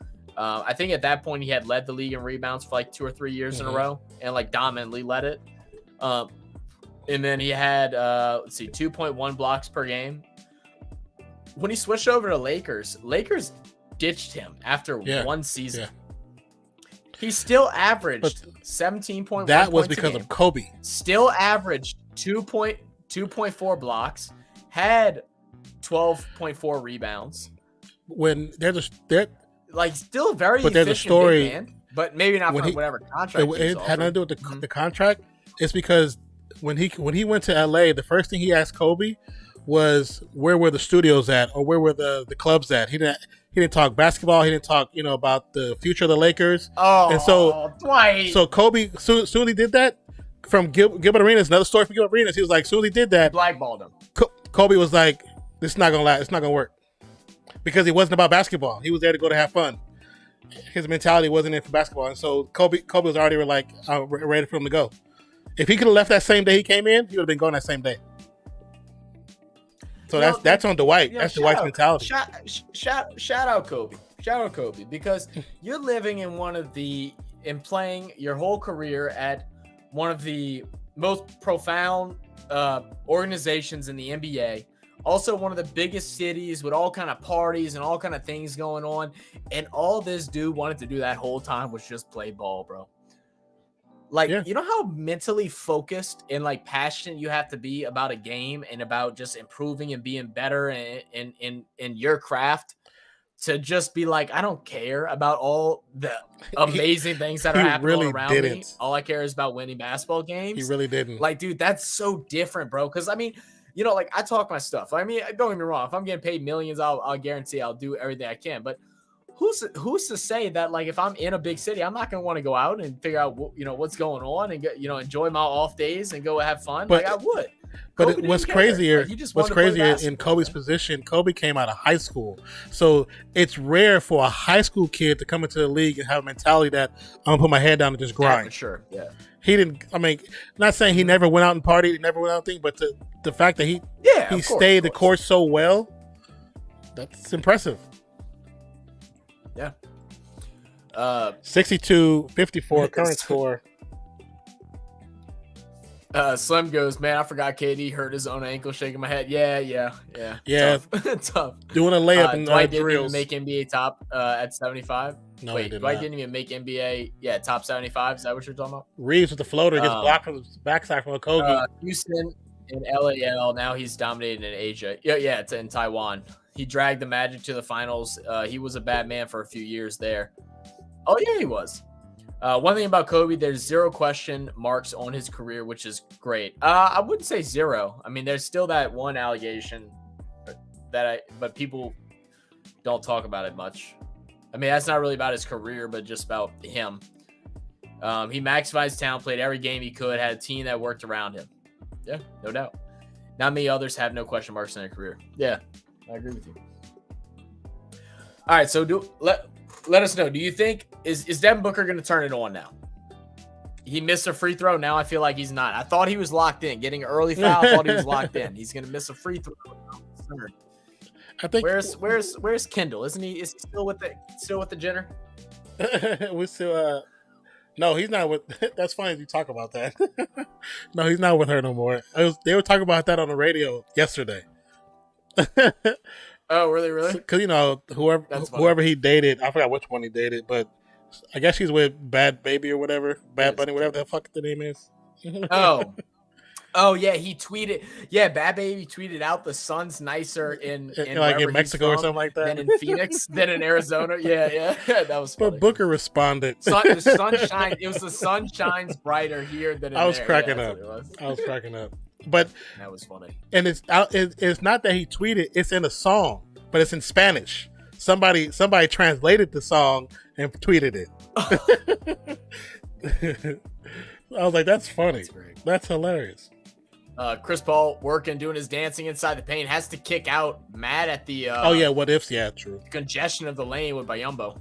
I think at that point he had led the league in rebounds for like 2 or 3 years in a row, and like dominantly led it. And then he had 2.1 blocks per game. When he switched over to Lakers ditched him after one season. He still averaged 17.1. That was because of Kobe. Still averaged 2.4 blocks, had 12.4 rebounds. When they're like still very but there's a story, big man, but maybe not for whatever contract. It had nothing to do with the contract. It's because when he went to LA, the first thing he asked Kobe was where were the studios at, or where were the clubs at. He didn't talk basketball. He didn't talk about the future of the Lakers. Oh, and so Dwight. So Kobe soon he did that from Gilbert Arenas. Another story from Gilbert Arenas. He was like, soon as he did that, blackballed him. Kobe was like, this is not gonna last. It's not gonna work. Because it wasn't about basketball. He was there to go to have fun. His mentality wasn't in for basketball. And so Kobe was already ready for him to go. If he could have left that same day he came in, he would have been going that same day. So that's on Dwight. That's Dwight's mentality. Shout out Kobe. Shout out Kobe. Because you're living in playing your whole career at one of the most profound organizations in the NBA. Also one of the biggest cities with all kind of parties and all kind of things going on. And all this dude wanted to do that whole time was just play ball, bro. Like, you know how mentally focused and like passionate you have to be about a game and about just improving and being better in your craft to just be like, I don't care about all the amazing things that are happening around me. All I care is about winning basketball games. He really didn't. Like, dude, that's so different, bro. Because I mean, like I talk my stuff. I mean, don't get me wrong. If I'm getting paid millions, I'll guarantee I'll do everything I can. But who's to say that like if I'm in a big city, I'm not going to want to go out and figure out what's going on and get, enjoy my off days and go have fun. But, like I would. But what's crazier in Kobe's position, Kobe came out of high school. So it's rare for a high school kid to come into the league and have a mentality that I'm going to put my head down and just grind. Yeah, for sure. Yeah. He didn't. I mean, not saying he never went out and partied, he never went out and thing, but the fact that he stayed the course so well, that's impressive. Yeah. 62-54 current score. Slim goes, man, I forgot KD hurt his own ankle. Shaking my head. Yeah. Tough. Doing a layup in Dwight didn't even make NBA top at 75. No, wait, Dwight didn't even make NBA. Yeah, top 75. Is that what you're talking about? Reeves with the floater gets blocked from the backside from a Kobe. in LAL. Now he's dominating in Asia. Yeah, it's in Taiwan. He dragged the Magic to the finals. He was a bad man for a few years there. Oh, yeah, he was. One thing about Kobe, there's 0 question marks on his career, which is great. I wouldn't say 0. I mean, there's still that one allegation but people don't talk about it much. I mean, that's not really about his career, but just about him. He maximized talent, played every game he could, had a team that worked around him. Yeah, no doubt. Not many others have no question marks in their career. Yeah, I agree with you. All right, so let us know. Do you think is Devin Booker going to turn it on now? He missed a free throw. Now I feel like he's not. I thought he was locked in. Getting an early foul, I thought he was locked in. He's going to miss a free throw. I think where's Kendall? Isn't he? Is he still with the Jenner? we still no, he's not with. That's funny you talk about that. No, he's not with her no more. They were talking about that on the radio yesterday. Oh, really? Because whoever he dated, I forgot which one he dated, but I guess she's with Bad Baby or whatever, Bad Bunny, whatever the fuck the name is. Oh yeah, he tweeted. Yeah, Bad Baby tweeted out the sun's nicer in like in Mexico or something like that, than in Phoenix, than in Arizona. Yeah, that was funny. But Booker responded. The sunshine. It was the sun shines brighter here than in I was there. cracking yeah, up. I was cracking up. But that was funny. And it's not that he tweeted. It's in a song, but it's in Spanish. Somebody translated the song and tweeted it. I was like, that's funny. That's hilarious. Chris Paul working, doing his dancing inside the paint, has to kick out, mad at the what ifs? Yeah, true. Congestion of the lane with Bayumbo.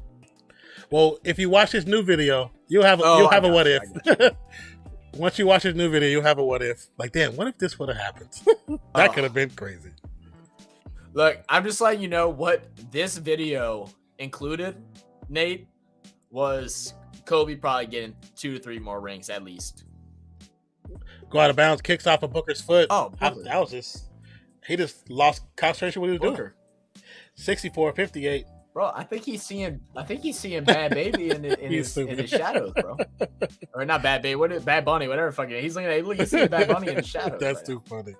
Well, if you watch his new video, you'll have a what if. Once you watch his new video, you'll have a what if. Like, damn, what if this would have happened? That could have been crazy. Look, I'm just letting you know what this video included, Nate, was Kobe probably getting 2 to 3 more rings at least. Go out of bounds, kicks off of Booker's foot. Oh, that was he just lost concentration what he was doing. 64-58. Bro, I think he's seeing Bad Baby in his shadows, bro. Or not Bad Baby, Bad Bunny, whatever fucking. He's seeing Bad Bunny in the shadows. That's too funny.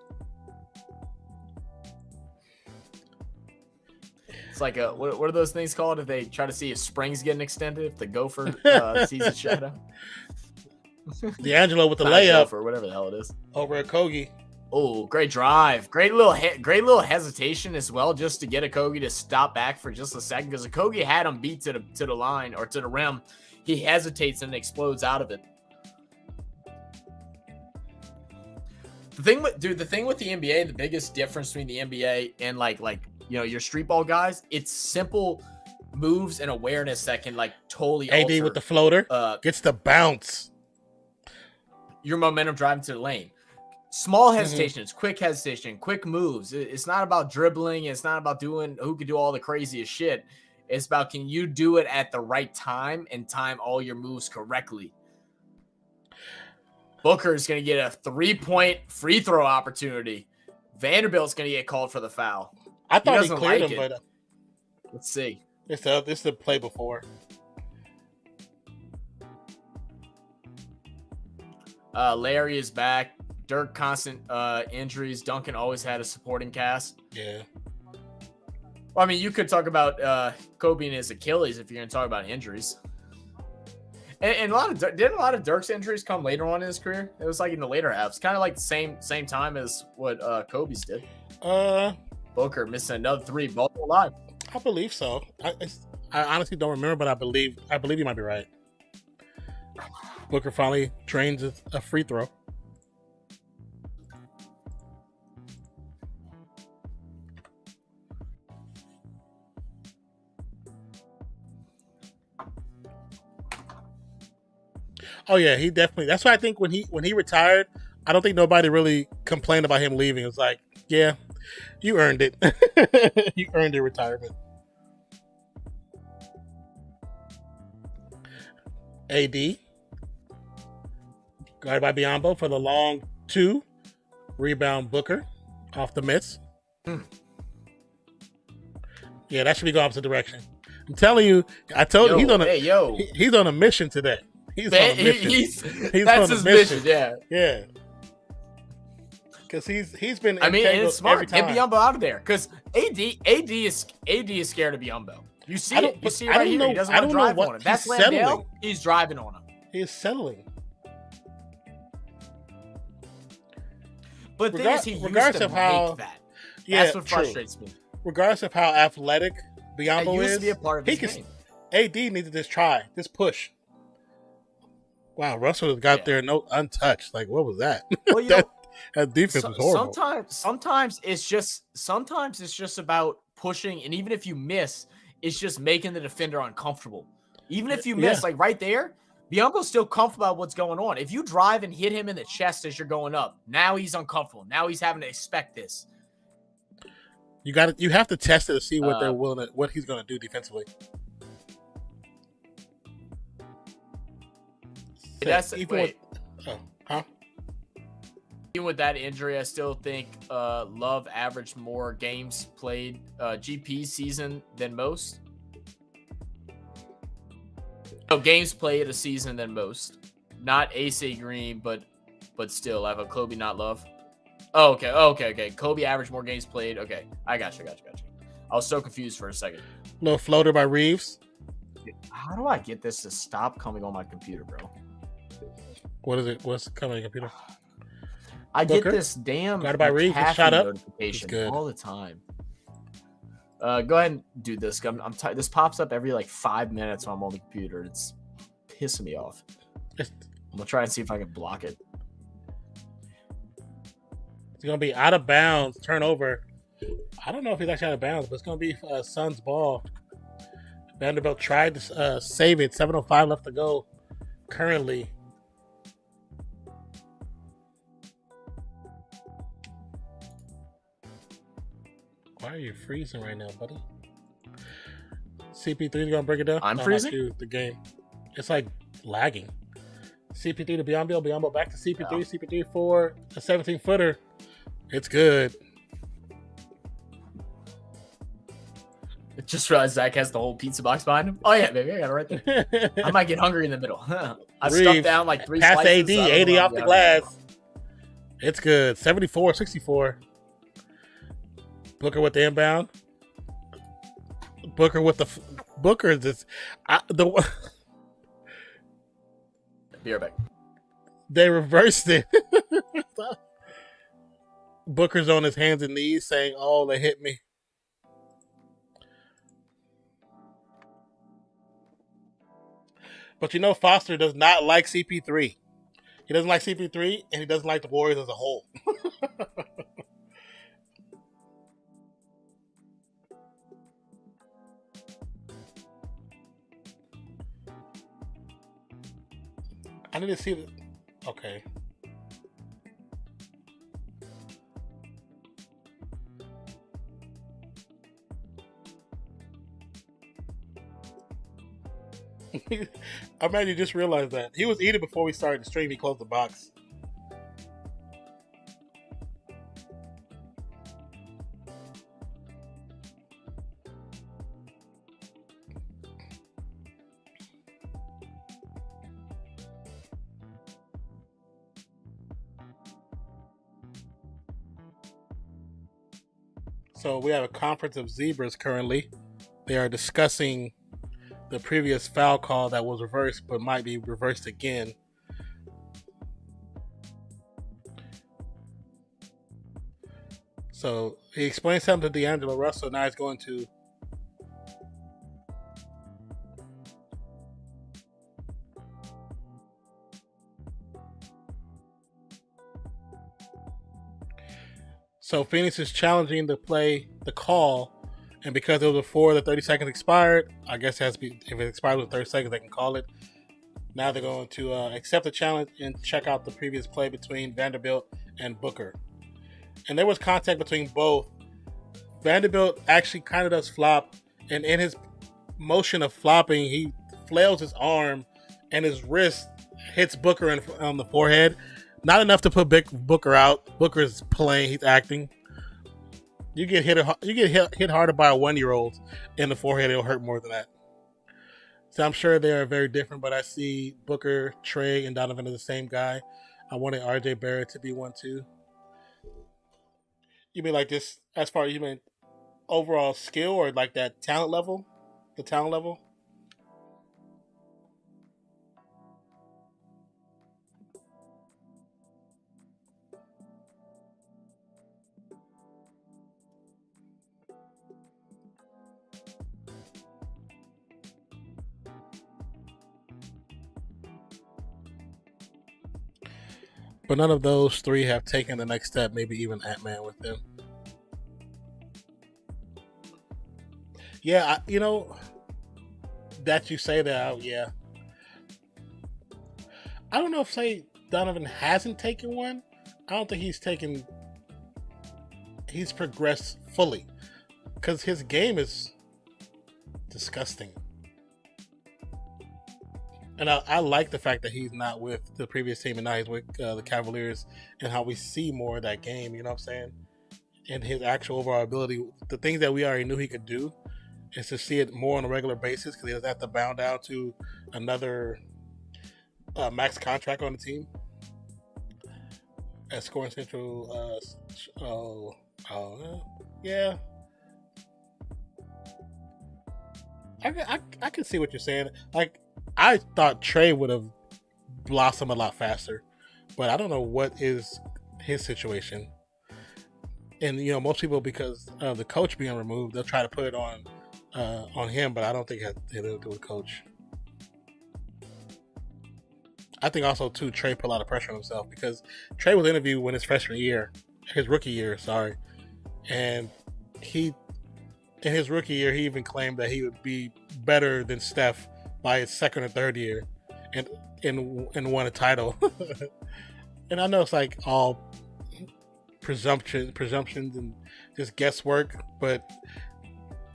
It's like what are those things called if they try to see if spring's getting extended, if the gopher sees a shadow? D'Angelo with the layup or whatever the hell it is over at Kogi. Oh, great drive, great little hesitation as well, just to get Kogi to stop back for just a second, because Kogi had him beat to the line or to the rim. He hesitates and explodes out of it. The thing with the NBA, the biggest difference between the NBA and like your street ball guys, it's simple moves and awareness that can totally AD alter, with the floater gets the bounce. Your momentum driving to the lane. Small hesitations, quick hesitation, quick moves. It's not about dribbling. It's not about doing who can do all the craziest shit. It's about, can you do it at the right time and time all your moves correctly? Booker is going to get a 3-point free throw opportunity. Vanderbilt's going to get called for the foul. I thought he cleared him, but let's see. It's the play before. Larry is back. Dirk, constant injuries. Duncan always had a supporting cast. Yeah. Well, I mean, you could talk about Kobe and his Achilles if you're going to talk about injuries. And didn't a lot of Dirk's injuries come later on in his career? It was in the later halves, kind of like the same time as what Kobe's did. Booker missing another 3, both alive. I believe so. I honestly don't remember, but I believe you might be right. Booker finally trains a free throw. Oh yeah, he definitely. That's why I think when he retired, I don't think nobody really complained about him leaving. It was like, yeah, you earned it. You earned your retirement. AD. Guarded by Biyombo for the long 2. Rebound Booker off the miss. Yeah, that should be going opposite direction. I'm telling you, I told you he's on a mission today. He's on a mission. That's his mission. Yeah. Because he's been I mean, and it's every smart. time. Get Biyombo out of there because AD is scared of Biyombo. You see it. You see it right here. He doesn't want to drive on him. That's Landale. He's driving on him. He is settling. But the thing is, he used to make that. That's what frustrates me. Regardless of how athletic Biyombo used is, to be a part of his game. AD needs to just try, just push. Wow, Russell got there untouched. Like, what was that? Well, you know, that defense was horrible. Sometimes it's just about pushing, and even if you miss, it's just making the defender uncomfortable. Even if you miss, like right there, Biyombo's still comfortable about what's going on. If you drive and hit him in the chest as you're going up, now he's uncomfortable. Now he's having to expect this. You have to test it to see what they're willing to, what he's going to do defensively. Even with that injury, I still think Love averaged more games played GP season than most. No, games played a season than most. Not AC Green, but still, I have a Kobe, not Love. Oh, okay. Kobe averaged more games played. Okay, I got you. I was so confused for a second. No floater by Reeves. How do I get this to stop coming on my computer, bro? What is it? What's coming on your computer? I get this damn shot up notification all the time. Go ahead and do this. This pops up every like 5 minutes when I'm on the computer. It's pissing me off. I'm gonna try and see if I can block it. It's gonna be out of bounds, turnover. I don't know if he's actually out of bounds, but it's gonna be Suns ball. Vanderbilt tried to save it. 7:05 left to go. Currently. Why are you freezing right now, buddy? CP3 is gonna break it down. I'm freezing? The game. It's like lagging. CP3 to Biyombo back to CP3. Oh. CP3 for a 17-footer. It's good. I just realized Zach has the whole pizza box behind him. Oh yeah, baby, I got it right there. I might get hungry in the middle. I've stuffed down like 3 pass slices. AD off the glass. It's good. 74-64. Booker with the inbound. Booker with the Booker is just Be right back. They reversed it. Booker's on his hands and knees saying, "Oh, they hit me." But you know, Foster does not like CP3. He doesn't like CP3, and he doesn't like the Warriors as a whole. I need to see the. Okay. I'm mad you just realized that. He was eating before we started the stream. He closed the box. So we have a conference of zebras currently. They are discussing the previous foul call that was reversed, but might be reversed again. So he explained something to D'Angelo Russell. Now he's going to. So Phoenix is challenging to play the call, and because it was before the 30 seconds expired, I guess it has to be, if it expired with 30 seconds, they can call it. Now they're going to accept the challenge and check out the previous play between Vanderbilt and Booker. And there was contact between both. Vanderbilt actually kind of does flop, and in his motion of flopping, he flails his arm, and his wrist hits Booker on the forehead. Not enough to put Booker out. Booker's playing; he's acting. You get hit harder by a 1-year-old in the forehead; it'll hurt more than that. So I'm sure they are very different, but I see Booker, Trey, and Donovan are the same guy. I wanted RJ Barrett to be one too. You mean like just as far as you mean overall skill or like that talent level? The talent level? But none of those three have taken the next step, maybe even Ant-Man with them. Yeah, that you say that, yeah. I don't know if say Donovan hasn't taken one. I don't think he's progressed fully because his game is disgusting. And I like the fact that he's not with the previous team and now he's with the Cavaliers and how we see more of that game, you know what I'm saying? And his actual overall ability, the things that we already knew he could do, is to see it more on a regular basis because he doesn't have to bound down to another max contract on the team. At Scoring Central, yeah. I can see what you're saying. Like, I thought Trey would have blossomed a lot faster, but I don't know what is his situation. And most people, because of the coach being removed, they'll try to put it on him, but I don't think it has anything to do with coach. I think also too Trey put a lot of pressure on himself because Trey was interviewed when his rookie year, and in his rookie year he even claimed that he would be better than Steph by his second or third year, and won a title. And I know it's like all presumptions and just guesswork, but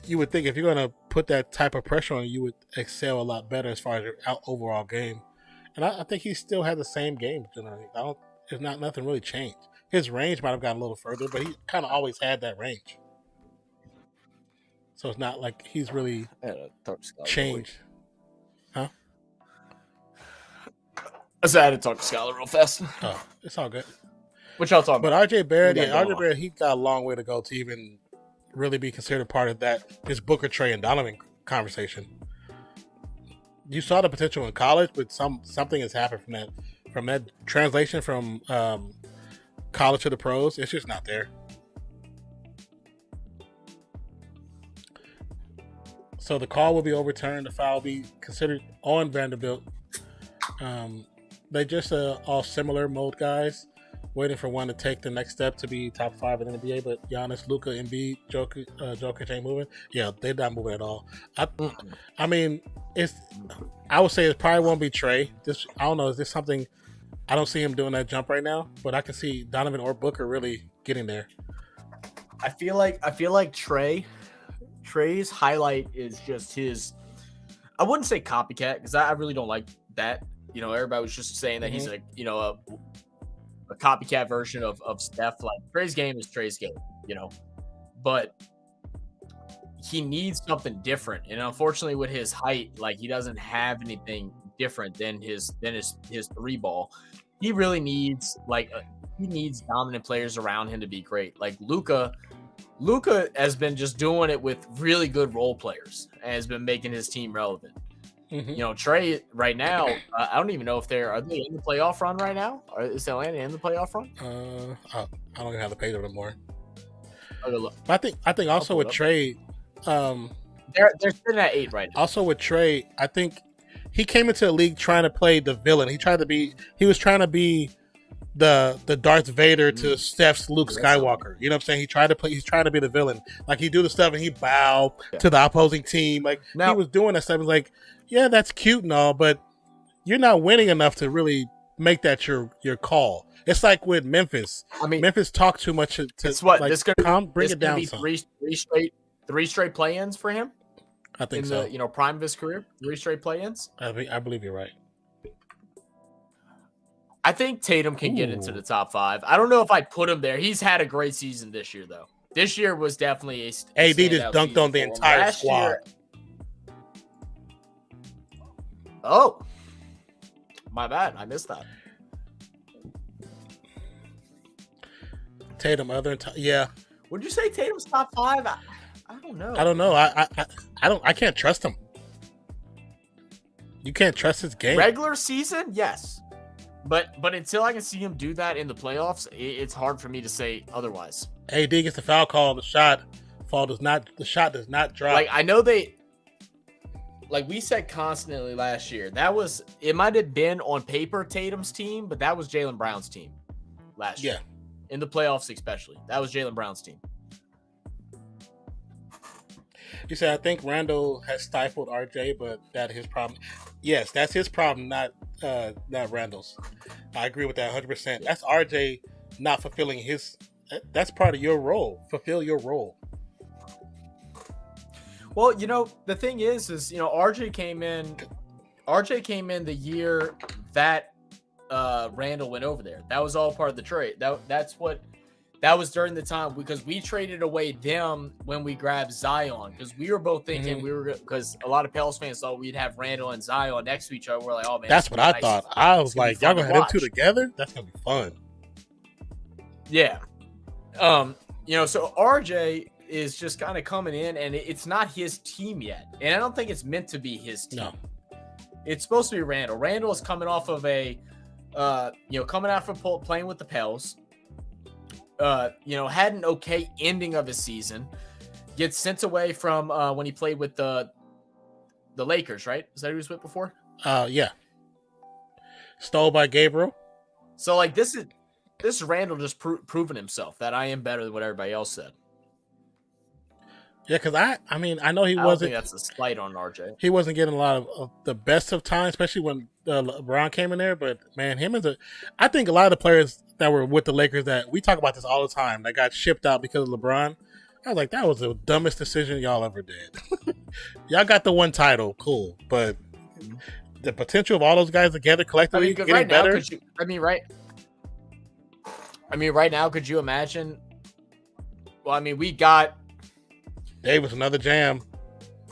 you would think if you're gonna put that type of pressure on you would excel a lot better as far as your overall game. And I think he still has the same game generally. Nothing really changed. His range might have gotten a little further, but he kind of always had that range. So it's not like he's really changed. Huh? I had to talk to Skylar real fast. Oh, it's all good. What y'all talking about? But RJ Barrett, he got a long way to go to even really be considered part of this Booker, Trey, and Donovan conversation. You saw the potential in college, but something has happened from that translation from college to the pros. It's just not there. So the call will be overturned. The foul will be considered on Vanderbilt. They just all similar mode guys, waiting for one to take the next step to be top 5 in the NBA. But Giannis, Luka, Embiid, Jokic ain't moving. Yeah, they're not moving at all. I mean, I would say it probably won't be Trey. I don't know. Is this something? I don't see him doing that jump right now, but I can see Donovan or Booker really getting there. I feel like Trey's highlight is just his. I wouldn't say copycat because I really don't like that. Everybody was just saying that he's a copycat version of Steph. Like Trey's game is Trey's game, but he needs something different. And unfortunately, with his height, like he doesn't have anything different than his three ball. He really needs he needs dominant players around him to be great. Like Luka has been just doing it with really good role players and has been making his team relevant. Mm-hmm. Trey right now, I don't even know if are they in the playoff run right now? Is Atlanta in the playoff run? I don't even have the page anymore. I think also with Trey, they're sitting at 8 right now. Also with Trey, I think he came into the league trying to play the villain. He was trying to be the Darth Vader to Steph's Luke Skywalker. You know what I'm saying? He's trying to be the villain. Like he do the stuff and he bow to the opposing team. Like he was doing that stuff. It's like, yeah, that's cute and all, but you're not winning enough to really make that your call. It's like with Memphis. I mean, Memphis talked too much to bring it down. Three straight play-ins for him. I think so. In the prime of his career, 3 straight play-ins. I believe you're right. I think Tatum can get into the top 5. I don't know if I'd put him there. He's had a great season this year, though. This year was definitely a AD just dunked on the entire squad. Oh, my bad. I missed that. Tatum, yeah. Would you say Tatum's top 5? I don't know. I don't know. I can't trust him. You can't trust his game. Regular season, yes. But until I can see him do that in the playoffs, it's hard for me to say otherwise. AD gets the foul call. The shot does not drop. Like, I know like we said constantly last year, it might have been on paper Tatum's team, but that was Jaylen Brown's team last year. In the playoffs especially. That was Jaylen Brown's team. You said, I think Randall has stifled RJ, but that's his problem. Yes, that's his problem, not Randall's. I agree with that 100%. That's RJ not fulfilling his. That's part of your role. Fulfill your role. Well, the thing is, RJ came in the year that Randall went over there. That was all part of the trade. That was during the time because we traded away them when we grabbed Zion because we were both thinking because a lot of Pels fans thought we'd have Randall and Zion next to each other. We're like, oh man, that's what I thought. I was like, y'all gonna have them two together? That's gonna be fun. Yeah. So RJ is just kind of coming in and it's not his team yet. And I don't think it's meant to be his team. No. It's supposed to be Randall. Randall is coming off of coming out from playing with the Pels. Had an okay ending of his season. Gets sent away from when he played with the Lakers, right? Is that who he was with before? Yeah. Stole by Gabriel. So like this is Randall just proving himself that I am better than what everybody else said. Yeah, because I know he wasn't. I don't think that's a slight on RJ. He wasn't getting a lot of the best of time, especially when LeBron came in there. But man, I think a lot of the players that were with the Lakers that we talk about this all the time that got shipped out because of LeBron. I was like, that was the dumbest decision y'all ever did. Y'all got the one title, cool, but the potential of all those guys together collectively getting right better. Right now, could you imagine? Well, we got. Davis, another jam.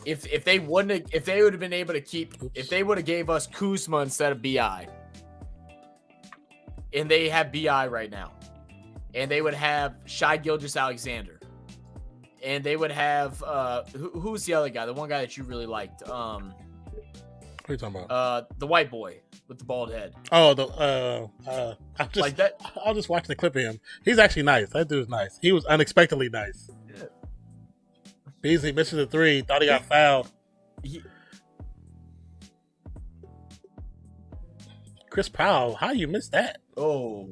If they would have been able to keep, if they would have gave us Kuzma instead of BI, and they have BI right now, and they would have Shai Gilgeous-Alexander, and they would have who's the other guy, the one guy that you really liked? What are you talking about? The white boy with the bald head. Oh, I'm just like that. I was just watching the clip of him. He's actually nice. That dude's nice. He was unexpectedly nice. Yeah. Beasley misses the three. Thought he got fouled. Chris Powell, how you miss that? Oh,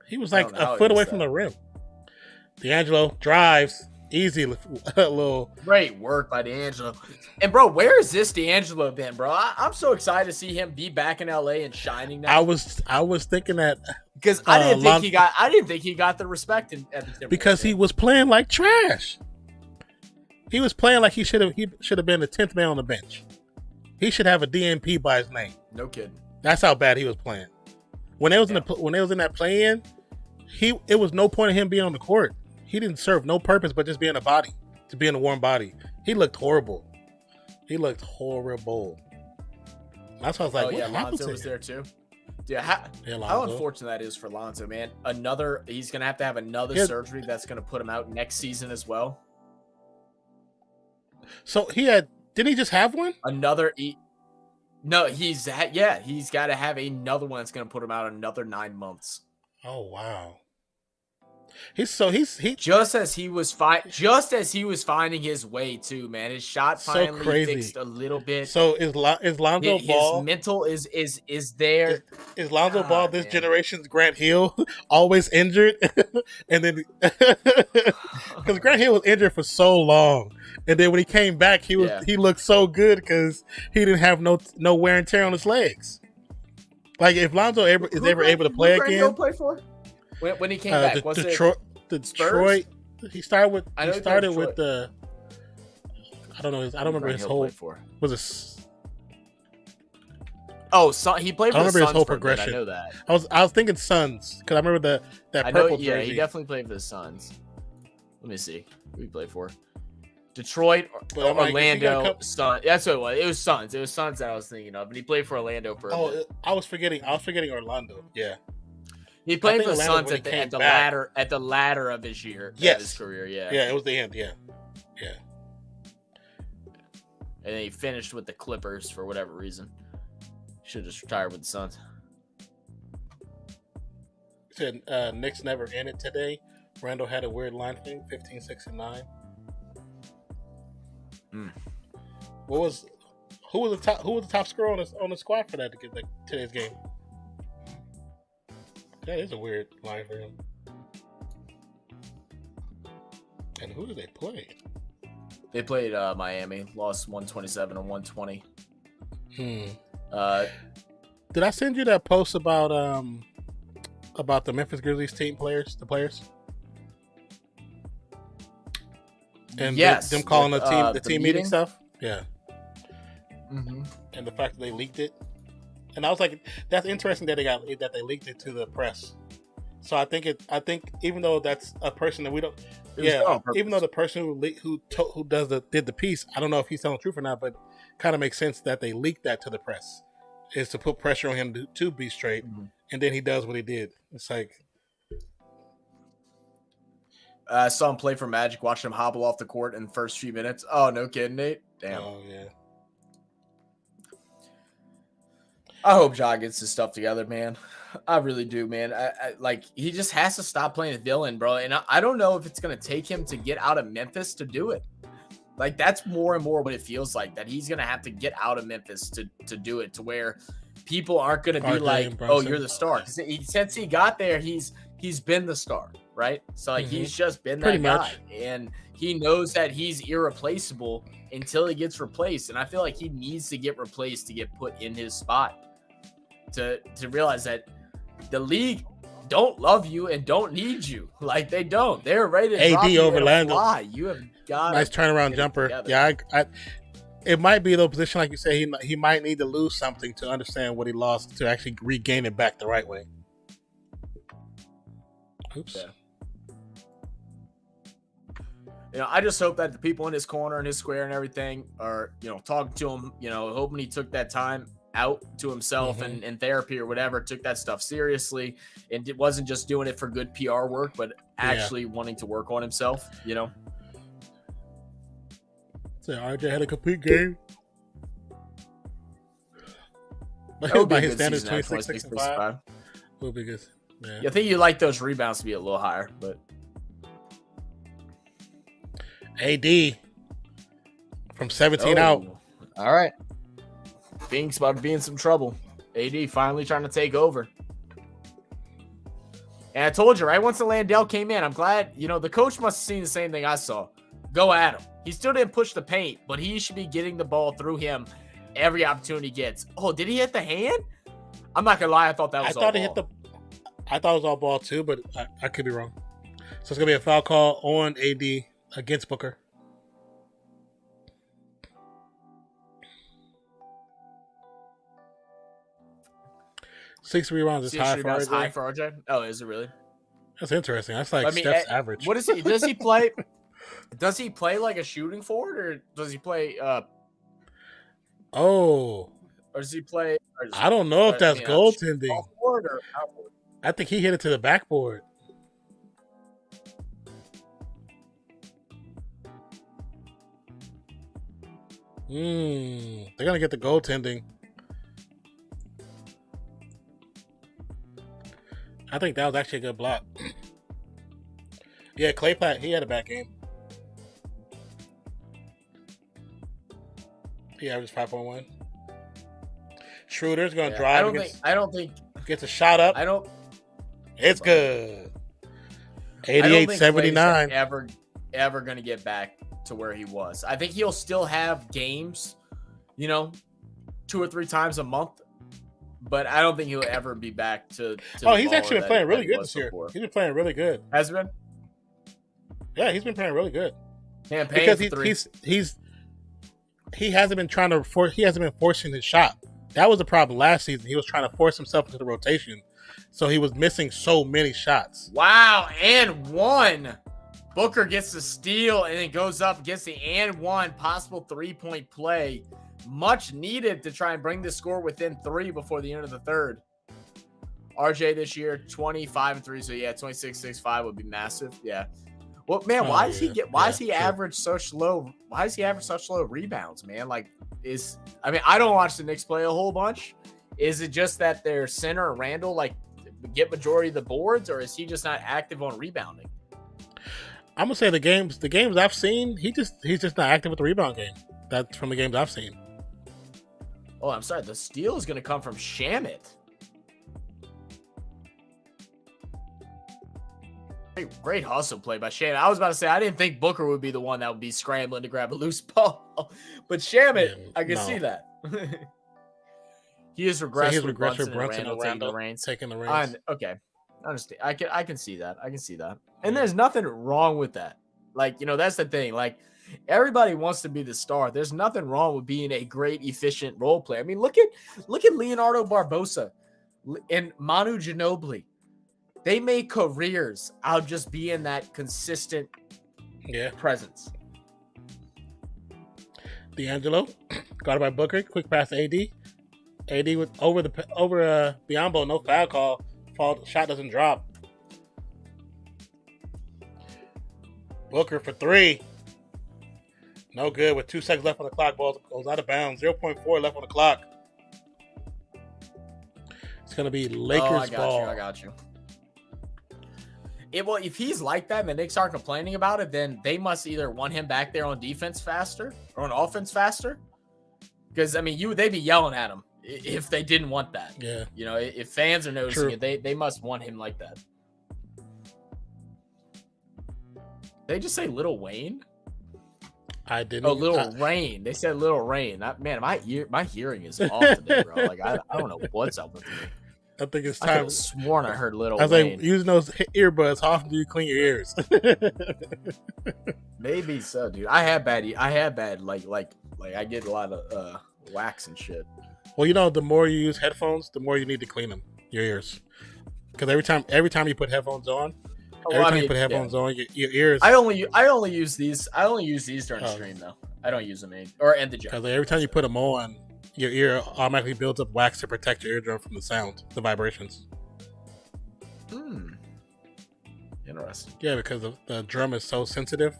he was like a foot away from the rim. D'Angelo drives easy, little great work by D'Angelo. And bro, where is this D'Angelo been, bro? I'm so excited to see him be back in LA and shining now. I was thinking that because I didn't think he got the respect at the Timberwolves because he was playing like trash. He was playing like he should have been the 10th man on the bench. He should have a DNP by his name. No kidding. That's how bad he was playing. When they was in that play-in, it was no point in him being on the court. He didn't serve no purpose but just being a body, to be in a warm body. He looked horrible. That's why I was like, what happened Lonzo to was him? there too. Yeah, how unfortunate that is for Lonzo, man. He's gonna have to have another surgery that's gonna put him out next season as well. So didn't he just have one? No, he's got to have another one that's going to put him out another 9 months. Oh wow. Just as he was finding his way too, man. His shot finally fixed a little bit. So is Lonzo Ball? His mental is there. Is Lonzo Ball this generation's Grant Hill? Always injured, and then because Grant Hill was injured for so long, and then when he came back, he looked so good because he didn't have no wear and tear on his legs. Like if Lonzo is ever able to play again, Hill play for? When he came back, was Detroit. He started with the. I don't know. I don't remember his whole. Was it? Oh, he played for the Suns. I don't remember his whole progression. I know that. I was thinking Suns because I remember that purple jersey. Yeah, he definitely played for the Suns. Let me see who he played for. Detroit, Orlando, Suns. That's what it was. It was Suns. It was Suns that I was thinking of, and he played for Orlando for. I was forgetting Orlando. Yeah. He played think for the Atlanta Suns when at he the came back. at the latter of his year. Yes. Of his career. Yeah. Yeah, it was the end. Yeah. And then he finished with the Clippers for whatever reason. Should have just retired with the Suns. Said Knicks never ended today. Randall had a weird line thing, 15, 6, and 9. Who was the top scorer on the squad for that to get today's game? That is a weird line for him. And who did they play? They played Miami, lost 127 and 120. Did I send you that post about the Memphis Grizzlies team players, the players? And yes, them calling with, the team meeting stuff? Yeah. Mm-hmm. And the fact that they leaked it. And I was like, that's interesting that they leaked it to the press. So I think even though that's a person that we don't, even though the person who did the piece, I don't know if he's telling the truth or not, but kind of makes sense that they leaked that to the press, is to put pressure on him to be straight, and then he does what he did. It's like, I saw him play for Magic, watched him hobble off the court in the first few minutes. Oh, no kidding, Nate. Damn. oh yeah. I hope Ja gets his stuff together, man. I really do, man. I like, he just has to stop playing the villain, bro. And I don't know if it's going to take him to get out of Memphis to do it. Like, that's more and more what it feels like, that he's going to have to get out of Memphis to do it, to where people aren't going to be like, oh, you're the star. 'Cause since he got there, he's been the star, right? So, like, he's just been that guy. And he knows that he's irreplaceable until he gets replaced. And I feel like he needs to get replaced to get put in his spot, to realize that the league don't love you and don't need you. Like, they don't. They're ready to drop you over Lando. You have got nice turnaround jumper. Together. Yeah, it might be the position, like you say, he might need to lose something to understand what he lost to actually regain it back the right way. Oops. Yeah. You know, I just hope that the people in his corner and his square and everything are, talking to him, hoping he took that time out to himself and therapy or whatever, took that stuff seriously, and it wasn't just doing it for good PR work, but actually wanting to work on himself, So RJ had a complete game. But by his standards, 26, 6, and 5. Will be good. Yeah. I think you like those rebounds to be a little higher, but AD from 17 out. All right. Bing's about to be in some trouble. AD finally trying to take over. And I told you, right? Once the Landale came in, I'm glad, the coach must have seen the same thing I saw. Go at him. He still didn't push the paint, but he should be getting the ball through him every opportunity he gets. Oh, did he hit the hand? I'm not going to lie. I thought that was all ball. I thought it was all ball too, but I could be wrong. So it's going to be a foul call on AD against Booker. Six rebounds is high for RJ. Oh, is it really? That's interesting. That's like Steph's average. What is he? Does he play? Does he play like a shooting forward, or does he play? Or does he play? I don't know if that's goaltending. I think he hit it to the backboard. They're gonna get the goaltending. I think that was actually a good block. Yeah, Clay Platt, he had a bad game. He averaged 5.1. Schroeder's gonna drive. I don't think gets a shot up. It's good. 88-79. Ever gonna get back to where he was. I think he'll still have games, 2 or 3 times a month. But I don't think he'll ever be back to he's actually been playing really good this year. He's been playing really good. Has he been? Yeah, he's been playing really good. Because he hasn't been forcing his shot. That was the problem last season. He was trying to force himself into the rotation. So he was missing so many shots. Wow, and one. Booker gets the steal and then goes up, gets the and one possible 3-point play. Much needed to try and bring the score within 3 before the end of the third. RJ this year, 25-3. So yeah, 26-6-5 would be massive. Yeah. Well, man, why does he average such low? Why does he average such low rebounds, man? Like, I don't watch the Knicks play a whole bunch. Is it just that their center Randall like get majority of the boards, or is he just not active on rebounding? I'm gonna say the games I've seen, he's just not active with the rebound game. That's from the games I've seen. Oh, I'm sorry. The steal is going to come from Shamit. Great hustle play by Shamit. I was about to say, I didn't think Booker would be the one that would be scrambling to grab a loose ball. But Shamit, I can see that. He is regressed with Brunson and Randall taking the reins. Okay. I understand. I can see that. And there's nothing wrong with that. Like, that's the thing. Like, everybody wants to be the star. There's nothing wrong with being a great, efficient role player. I mean, look at Leonardo Barbosa and Manu Ginobili. They made careers out of just being that consistent presence. D'Angelo, guarded by Booker, quick pass to AD. AD with over Biombo, no foul call. Shot doesn't drop. Booker for 3. No good with 2 seconds left on the clock. Ball goes out of bounds. 0.4 left on the clock. It's going to be Lakers ball. I got you. Well, if he's like that and the Knicks aren't complaining about it, then they must either want him back there on defense faster or on offense faster. Because, I mean, they'd be yelling at him if they didn't want that. Yeah. If fans are noticing it, they must want him like that. Did they just say Lil Wayne? I didn't. Oh, Lil Rain. They said Lil Rain. Man, my hearing is off today, bro. Like, I don't know what's up with me. I think it's I time. could have sworn I heard Lil Wayne. I was like, using those earbuds, how often do you clean your ears? Maybe so, dude. I have bad, like I get a lot of wax and shit. Well, the more you use headphones, the more you need to clean them, your ears. Because every time you put headphones on, your ears. I only use these during the stream though. I don't use them or end the job. Because every time you put them on, your ear automatically builds up wax to protect your eardrum from the sound, the vibrations. Interesting. Yeah, because the drum is so sensitive.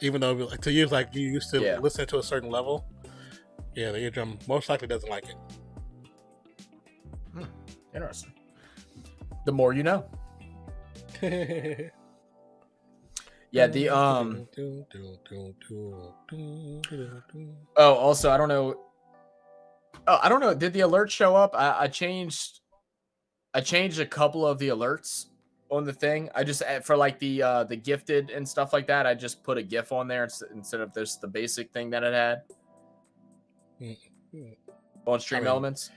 Even though to you, it's like you used to listen to a certain level. Yeah, the eardrum most likely doesn't like it. Interesting. The more you know. Yeah, the also I don't know. Did the alert show up? I changed a couple of the alerts on the thing. I just for like the gifted and stuff like that. I just put a GIF on there instead of just the basic thing that it had on Stream Elements.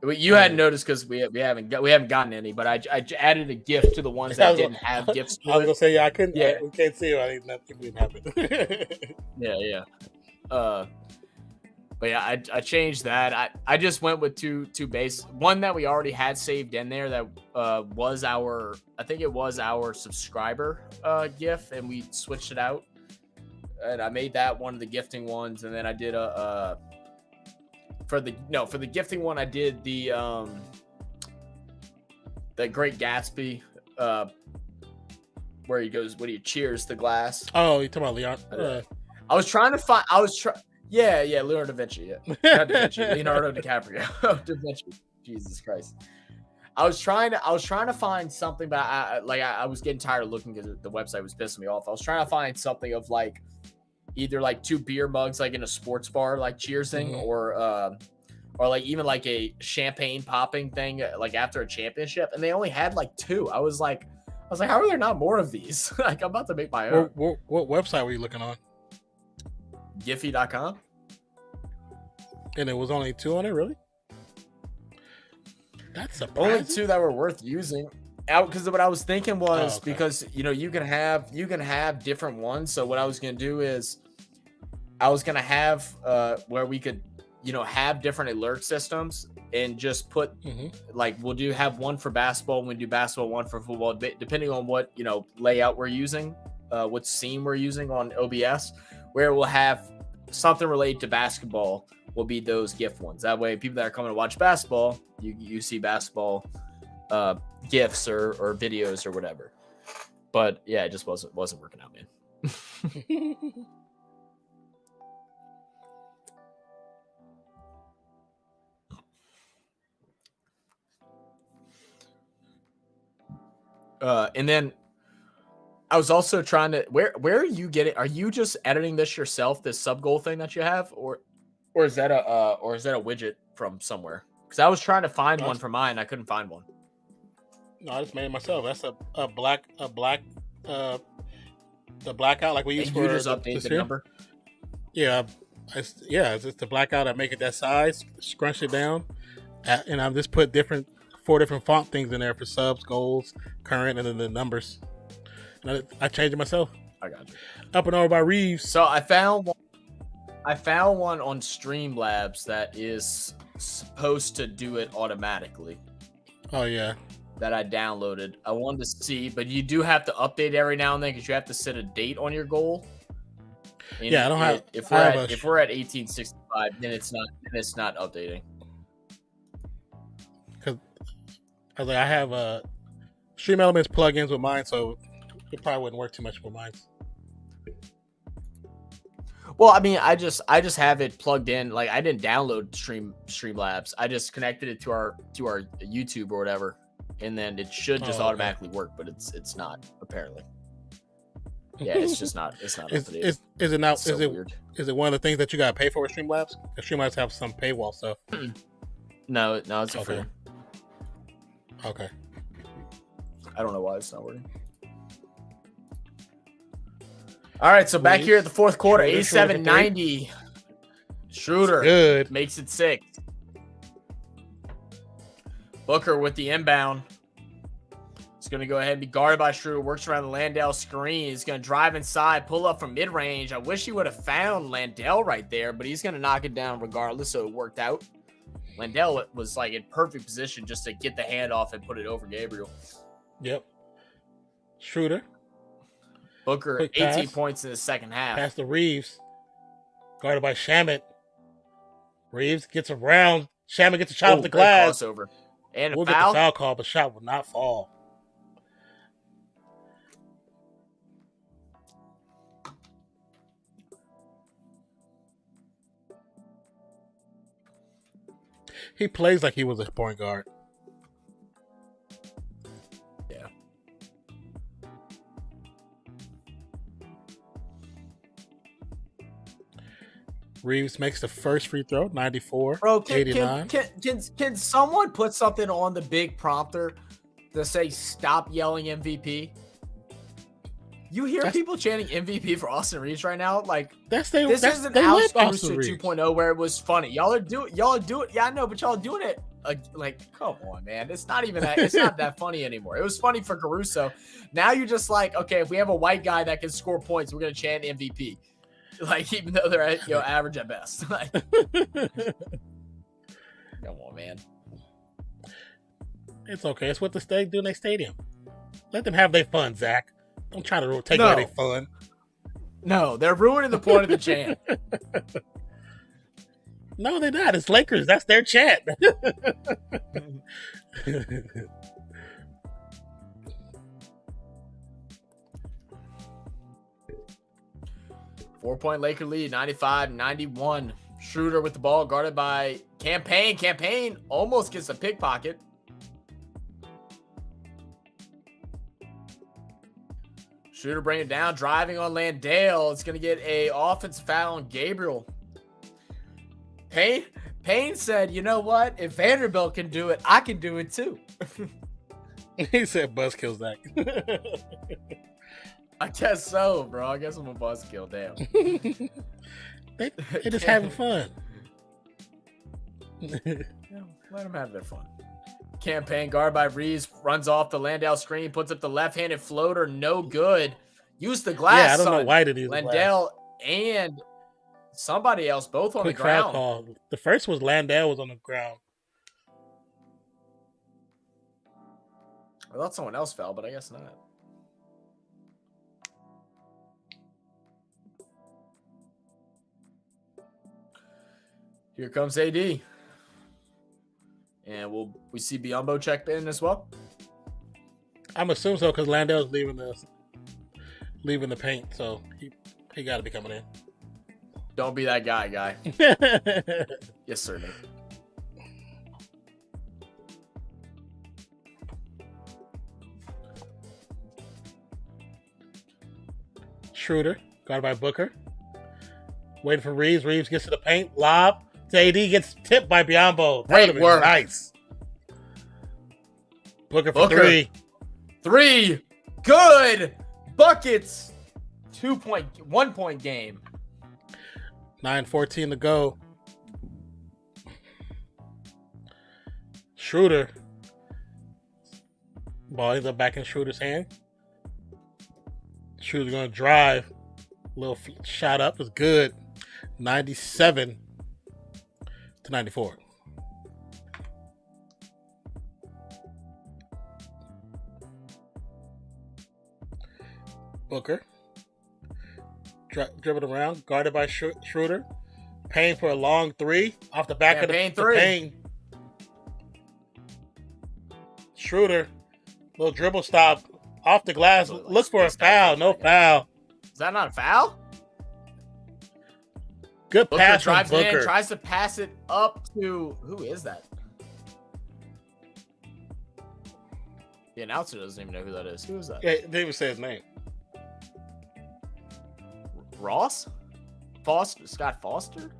You hadn't noticed because we haven't gotten any, but I added a GIF to the ones that didn't have GIFs. I was gonna say I couldn't. Yeah, we can't see it. I didn't have it. Yeah. But yeah, I changed that. I just went with two base. One that we already had saved in there that was our subscriber GIF, and we switched it out. And I made that one of the gifting ones, and then I did for the gifting one I did the Great Gatsby where he cheers the glass. Oh, you're talking about Leon? Leonardo da Vinci. Yeah. Not da Vinci, Leonardo DiCaprio. Da Vinci. Jesus Christ. I was trying to find something, but I was getting tired of looking because the website was pissing me off. I was trying to find something of like either like 2 beer mugs like in a sports bar like cheersing, or like even like a champagne popping thing like after a championship, and they only had like 2. I was like, how are there not more of these? Like, I'm about to make my own. What website were you looking on? Giphy.com. And it was only 2 on it, really? That's surprising. Only 2 that were worth using. Because what I was thinking was because you can have different ones. So what I was gonna do is I was gonna have where we could have different alert systems and just put like we'll have one for basketball when we do basketball, one for football, depending on what layout we're using, what scene we're using on OBS, where we'll have something related to basketball will be those GIF ones. That way, people that are coming to watch basketball, you see basketball GIFs or videos or whatever. But yeah, it just wasn't working out, man. And then I was also trying to where are you getting? Are you just editing this yourself? This sub goal thing that you have, or is that a widget from somewhere? Because I was trying to find one for mine, I couldn't find one. No, I just made it myself. That's the blackout like we use for you just update the number. Yeah, it's just the blackout. I make it that size, scrunch it down, and I just put 4 different font things in there for subs, goals, current, and then the numbers. And I changed it myself. I got you. Up and over by Reeves. So I found one on Streamlabs that is supposed to do it automatically. Oh yeah. That I downloaded. I wanted to see, but you do have to update every now and then because you have to set a date on your goal. And yeah, I don't have. If we're at 1865, then it's not updating. Because I have Stream Elements plugins with mine, so it probably wouldn't work too much for mine. Well, I mean, I just have it plugged in. Like I didn't download Streamlabs. I just connected it to our YouTube or whatever, and then it should just automatically work. But it's not apparently. Yeah, it's just not. It's not. Is it now? So weird. Is it one of the things that you gotta pay for with Streamlabs? Because Streamlabs have some paywall stuff. No, it's free. Okay. I don't know why it's not working. All right, so back here at the fourth quarter, 87-90. Schroeder good. Makes it 6. Booker with the inbound. He's going to go ahead and be guarded by Schroeder. Works around the Landale screen. He's going to drive inside, pull up from mid-range. I wish he would have found Landale right there, but he's going to knock it down regardless, so it worked out. Landale was like in perfect position just to get the handoff and put it over Gabriel. Yep. Schroeder. Booker, 18 points in the second half. Pass to Reeves. Guarded by Shamet. Reeves gets around. Shamet gets a shot off the glass. Crossover. And we'll a foul. Get the foul call, but shot will not fall. He plays like he was a point guard. Yeah. Reeves makes the first free throw, 94, Bro, 89. Can someone put something on the big prompter to say stop yelling MVP? You hear people chanting MVP for Austin Reeves right now? Like this isn't Alex Caruso 2.0 where it was funny. Y'all are doing it. Yeah, I know, but y'all are doing it. Like, come on, man. It's not even that. It's not that funny anymore. It was funny for Caruso. Now you're just like, okay, if we have a white guy that can score points, we're gonna chant MVP. Like, even though they're at, average at best. Like, come on, man. It's okay. It's what the state do in their stadium. Let them have their fun, Zach. Don't try to take away their fun. No, they're ruining the point of the chant. No, they're not. It's Lakers. That's their chant. 4-point Laker lead, 95-91. Schroeder with the ball, guarded by Campaign. Campaign almost gets a pickpocket. Schroeder bringing it down, driving on Landale. It's going to get a offensive foul on Gabriel. Payne said, you know what? If Vanderbilt can do it, I can do it too. He said buzzkill Zach. I guess so, bro. I guess I'm a buzzkill. Damn. They're just having fun. Yeah, let them have their fun. Campaign guard by Reeves, runs off the Landale screen, puts up the left-handed floater, no good. Use the glass. Yeah, I don't know why did he use Landale and somebody else both on Quick the ground. Foul call. The first was Landale was on the ground. I thought someone else fell, but I guess not. Here comes AD. And we see Biyombo check in as well. I'm assuming so because Landale's leaving the paint, so he got to be coming in. Don't be that guy. Yes, sir, Nick. Schroeder, guarded by Booker. Waiting for Reeves. Reeves gets to the paint. Lob. AD gets tipped by Biyombo. Great work. Nice. Booker for three. 3. Good. Buckets. 1 point game. 9:14 to go. Schroeder. Ball ends up back in Schroeder's hand. Schroeder's going to drive. Little shot up is good. 97 to 94. Booker. Dribbled around. Guarded by Schroeder. Payne for a long three. Off the back of the Payne. Schroeder. Little dribble stop. Off the glass. Looks for a foul. No foul. Is that not a foul? Good pass from drives Booker. in, tries to pass it up to... Who is that? The announcer doesn't even know who that is. Who is that? Yeah, they didn't even say his name. Ross? Foster? Scott Foster?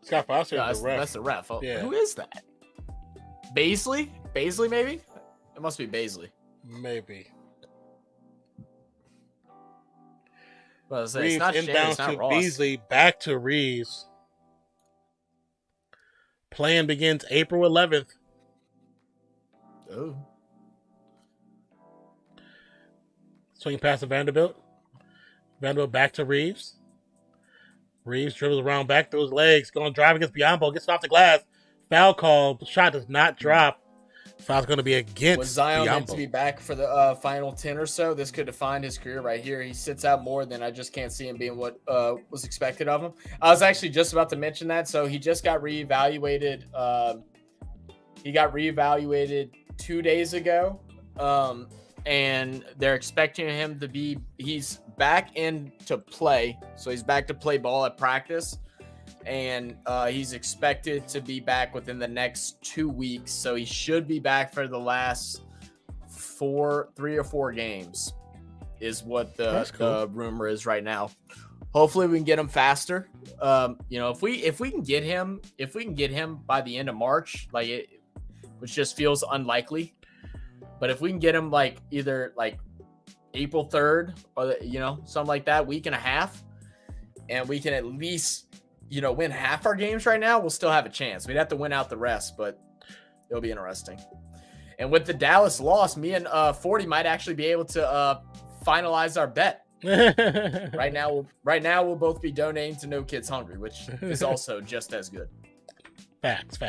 Scott Foster No, is the ref. that's the ref. Oh, Yeah. Who is that? Baisley? Baisley, maybe? It must be Baisley. Maybe. Well, it's Reeves not Shane, inbounds it's not to Ross. Beasley. Back to Reeves. Playing begins April 11th. Oh. Swing pass to Vanderbilt. Vanderbilt back to Reeves. Reeves dribbles around back through his legs. Going to drive against Biyombo. Gets it off the glass. Foul call. Shot does not drop. Foul's going to be against Was Zion meant Biyombo. to be back for the final 10 or so? This could define his career right here. He sits out more than I just can't see him being what was expected of him. I was actually just about to mention that. So he just got reevaluated. He got reevaluated 2 days ago. And they're expecting him to be, he's back in to play. So he's back to play ball at practice. And he's expected to be back within the next 2 weeks. So he should be back for the last 3 or 4 games is what the rumor is right now. Hopefully we can get him faster. If we can get him by the end of March, which just feels unlikely. But if we can get him either April 3rd or something like that, week and a half, and we can at least win half our games right now, we'll still have a chance. We'd have to win out the rest, but it'll be interesting. And with the Dallas loss, me and 40 might actually be able to finalize our bet. Right now we'll both be donating to No Kids Hungry, which is also just as good. Facts.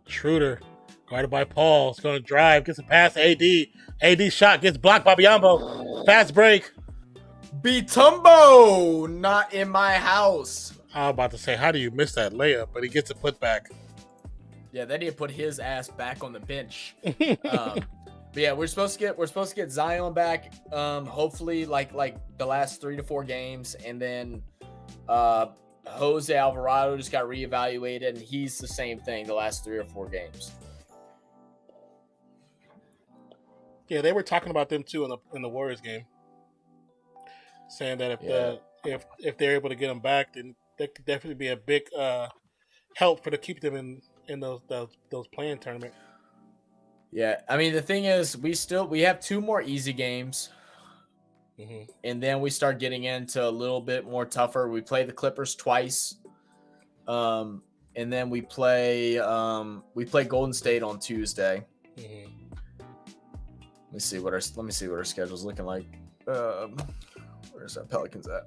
Schroeder, guarded by Paul, is going to drive, gets a pass to AD. AD shot gets blocked by Biyombo. Fast break. Bitumbo, not in my house. I was about to say, how do you miss that layup? But he gets a putback. Yeah, then he put his ass back on the bench. But yeah, we're supposed to get Zion back. Hopefully, like the last 3 to 4 games, and then Jose Alvarado just got reevaluated, and he's the same thing the last 3 or 4 games. Yeah, they were talking about them too in the Warriors game, saying that if they're able to get them back, then that could definitely be a big help to keep them in those playing tournament. Yeah, I mean the thing is, we have 2 more easy games, and then we start getting into a little bit more tougher. We play the Clippers twice, and then we play Golden State on Tuesday. Let me see what our schedule's looking like. Where's our Pelicans at?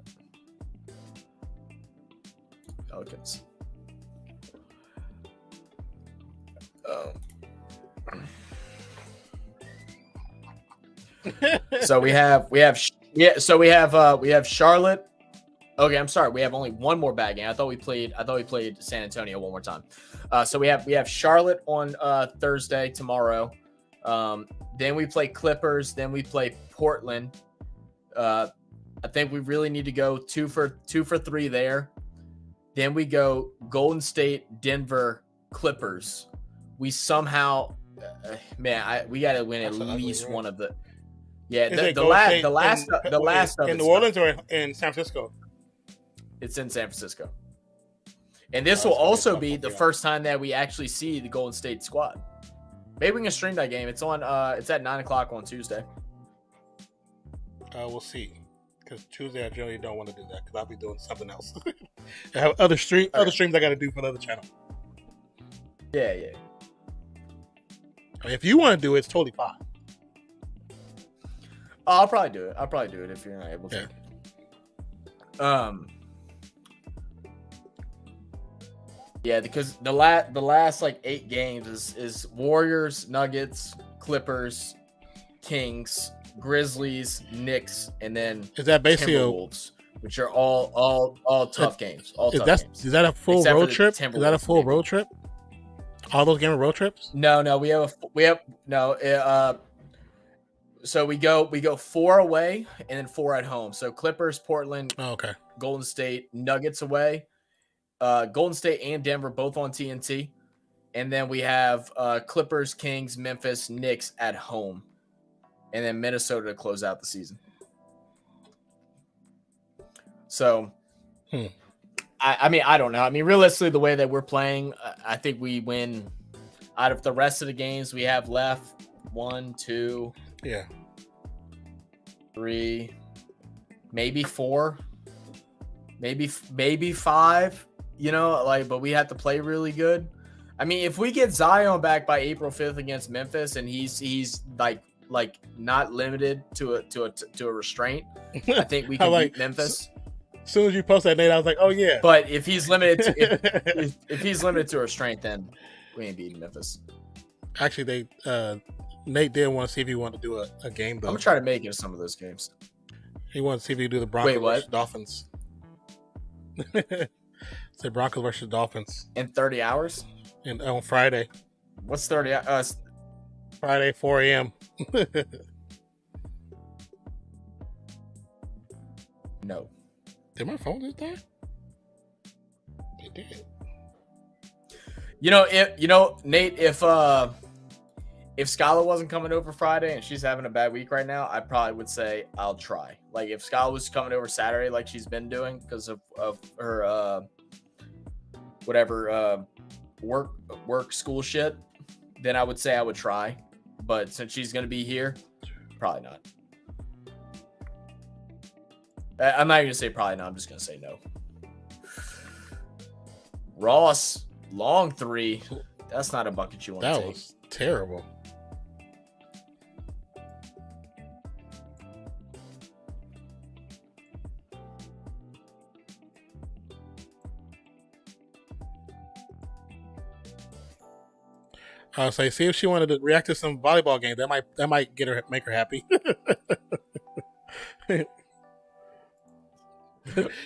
Pelicans. So we have Charlotte, Okay, I'm sorry. We have only one more bad game. I thought we played San Antonio one more time. So we have Charlotte on Thursday tomorrow. Then we play Clippers. Then we play Portland. I think we really need to go 2 for 3 there. Then we go Golden State, Denver, Clippers. We somehow, we got to win at least one of the. Yeah, the last of in New Orleans or in San Francisco. It's in San Francisco. And this will also be the first time that we actually see the Golden State squad. Maybe we can stream that game. It's on. It's at 9:00 on Tuesday. We'll see. Because Tuesday I generally don't want to do that because I'll be doing something else. I have other streams I got to do for the other channel. Yeah. I mean, if you want to do it, it's totally fine. I'll probably do it. If you're not able to. Yeah. Yeah, because the last like 8 games is Warriors, Nuggets, Clippers, Kings, Grizzlies, Knicks, and then is that basically Timberwolves, which are all tough games. Is that a full road trip? Is that a full road trip? All those games are road trips? No, so we go 4 away and then 4 at home. So Clippers, Portland, Golden State, Nuggets away. Golden State and Denver both on TNT. And then we have Clippers, Kings, Memphis, Knicks at home. And then Minnesota to close out the season. So, I don't know. I mean, realistically, the way that we're playing, I think we win out of the rest of the games we have left. 1, 2, 3, maybe 4, maybe 5. But we have to play really good. I mean, if we get Zion back by April 5th against Memphis, and he's like not limited to a restraint, I think we can beat Memphis. As soon as you post that, Nate, I was like, oh yeah. But if he's limited to if he's limited to a restraint, then we ain't beating Memphis. Actually, Nate did want to see if he wanted to do a game though. I'm gonna try to make it to some of those games. He wanted to see if he could do the Broncos versus Dolphins. Say Broncos versus Dolphins in 30 hours. And on Friday. What's 30 hours? Friday, 4 a.m. No. Did my phone just die? It did. Nate, if Skylar wasn't coming over Friday and she's having a bad week right now, I probably would say I'll try. Like if Skylar was coming over Saturday like she's been doing because of her work school shit, then I would say I would try. But since she's gonna be here, probably not. I'm not gonna say probably not. I'm just gonna say no. Ross, long 3. That's not a bucket you want to take. That was terrible. I was like, see if she wanted to react to some volleyball game. That might make her happy.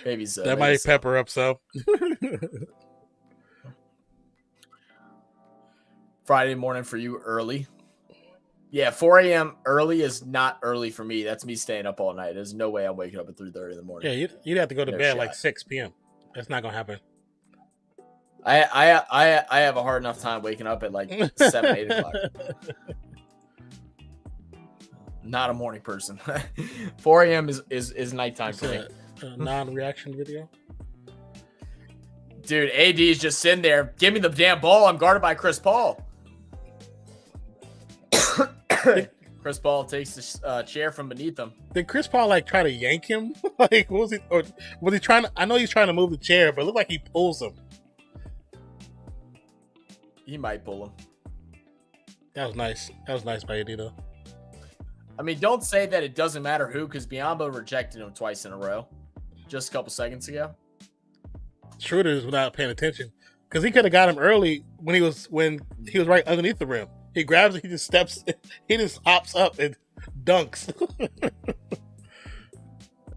Maybe so. That might pep her up some. Friday morning for you early. Yeah, 4 a.m. early is not early for me. That's me staying up all night. There's no way I'm waking up at 3:30 in the morning. Yeah, you'd have to go to bed like 6 p.m. That's not gonna happen. I have a hard enough time waking up at like 7, 8 o'clock. Not a morning person. 4 a.m. is nighttime for me. A non-reaction video. Dude, AD is just sitting there. Give me the damn ball. I'm guarded by Chris Paul. Chris Paul takes the chair from beneath him. Did Chris Paul try to yank him? What was he? Or was he trying to? I know he's trying to move the chair, but it looked like he pulls him. He might pull him. That was nice. That was nice by AD though. I mean, don't say that it doesn't matter who, because Biyombo rejected him twice in a row, just a couple seconds ago. Schroeder is without paying attention because he could have got him early when he was right underneath the rim. He grabs it, he just steps, he just hops up and dunks.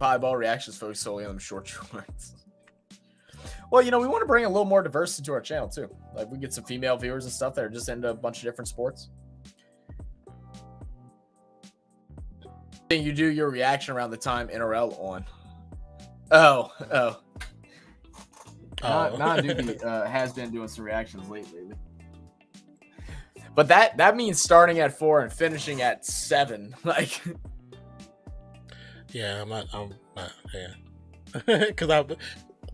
Pieball reactions focus solely on the short shorts. Well, we want to bring a little more diversity to our channel too. Like we get some female viewers and stuff that are just into a bunch of different sports. You do your reaction around the time NRL on. Oh. Doobie has been doing some reactions lately. But that means starting at 4 and finishing at 7. Like, yeah, I'm not. Yeah, because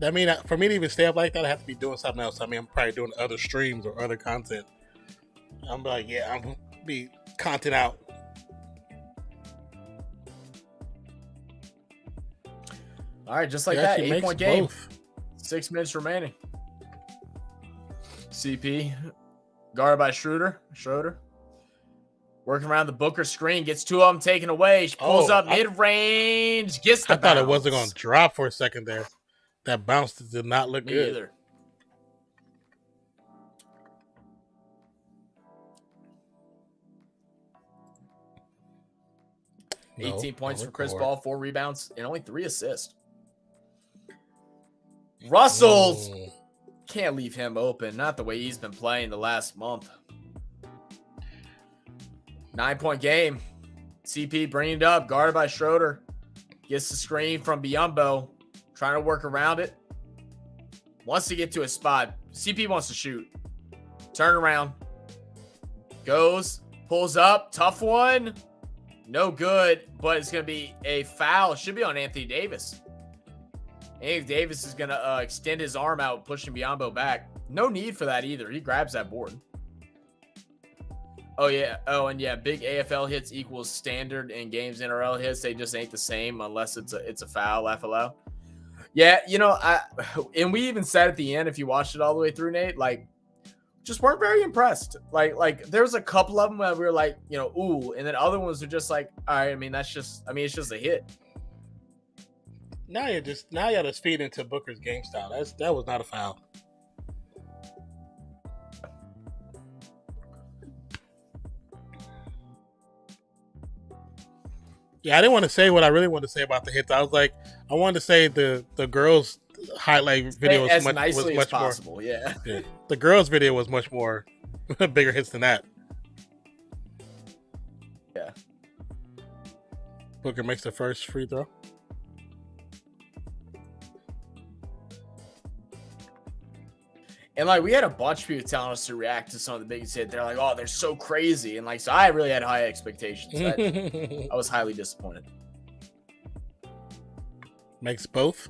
that mean for me to even stay up like that, I have to be doing something else. I mean, I'm probably doing other streams or other content. I'm like, yeah, I'm gonna be content out. All right, just like that, 8-point game. Both. 6 minutes remaining. CP, guarded by Schroeder. Working around the Booker screen, gets 2 of them taken away. She pulls up mid-range, gets the bounce. I thought it wasn't going to drop for a second there. That bounce did not look good. Either. No, 18 points for Chris Paul, 4 rebounds, and only 3 assists. Russell's can't leave him open. Not the way he's been playing the last month. 9-point game. CP bringing it up. Guarded by Schroeder. Gets the screen from Biyombo. Trying to work around it. Wants to get to a spot. CP wants to shoot. Turn around. Goes. Pulls up. Tough one. No good. But it's going to be a foul. Should be on Anthony Davis. Anthony Davis is going to extend his arm out, pushing Biyombo back. No need for that either. He grabs that board. Oh, yeah. Oh, and yeah, big AFL hits equals standard in games NRL hits. They just ain't the same unless it's a foul, laugh aloud. Yeah, and we even said at the end, if you watched it all the way through, Nate, like, just weren't very impressed. Like there was a couple of them where we were like, ooh, and then other ones are just like, all right, it's just a hit. Now you're just feeding into Booker's game style. That was not a foul. Yeah, I didn't want to say what I really wanted to say about the hits. I was like, I wanted to say the girls' highlight video was much possible, more. Yeah. The girls' video was much more bigger hits than that. Yeah. Booker makes the first free throw. And like we had a bunch of people telling us to react to some of the biggest hits. They're like, "Oh, they're so crazy," and like so, I really had high expectations. I was highly disappointed. Makes both.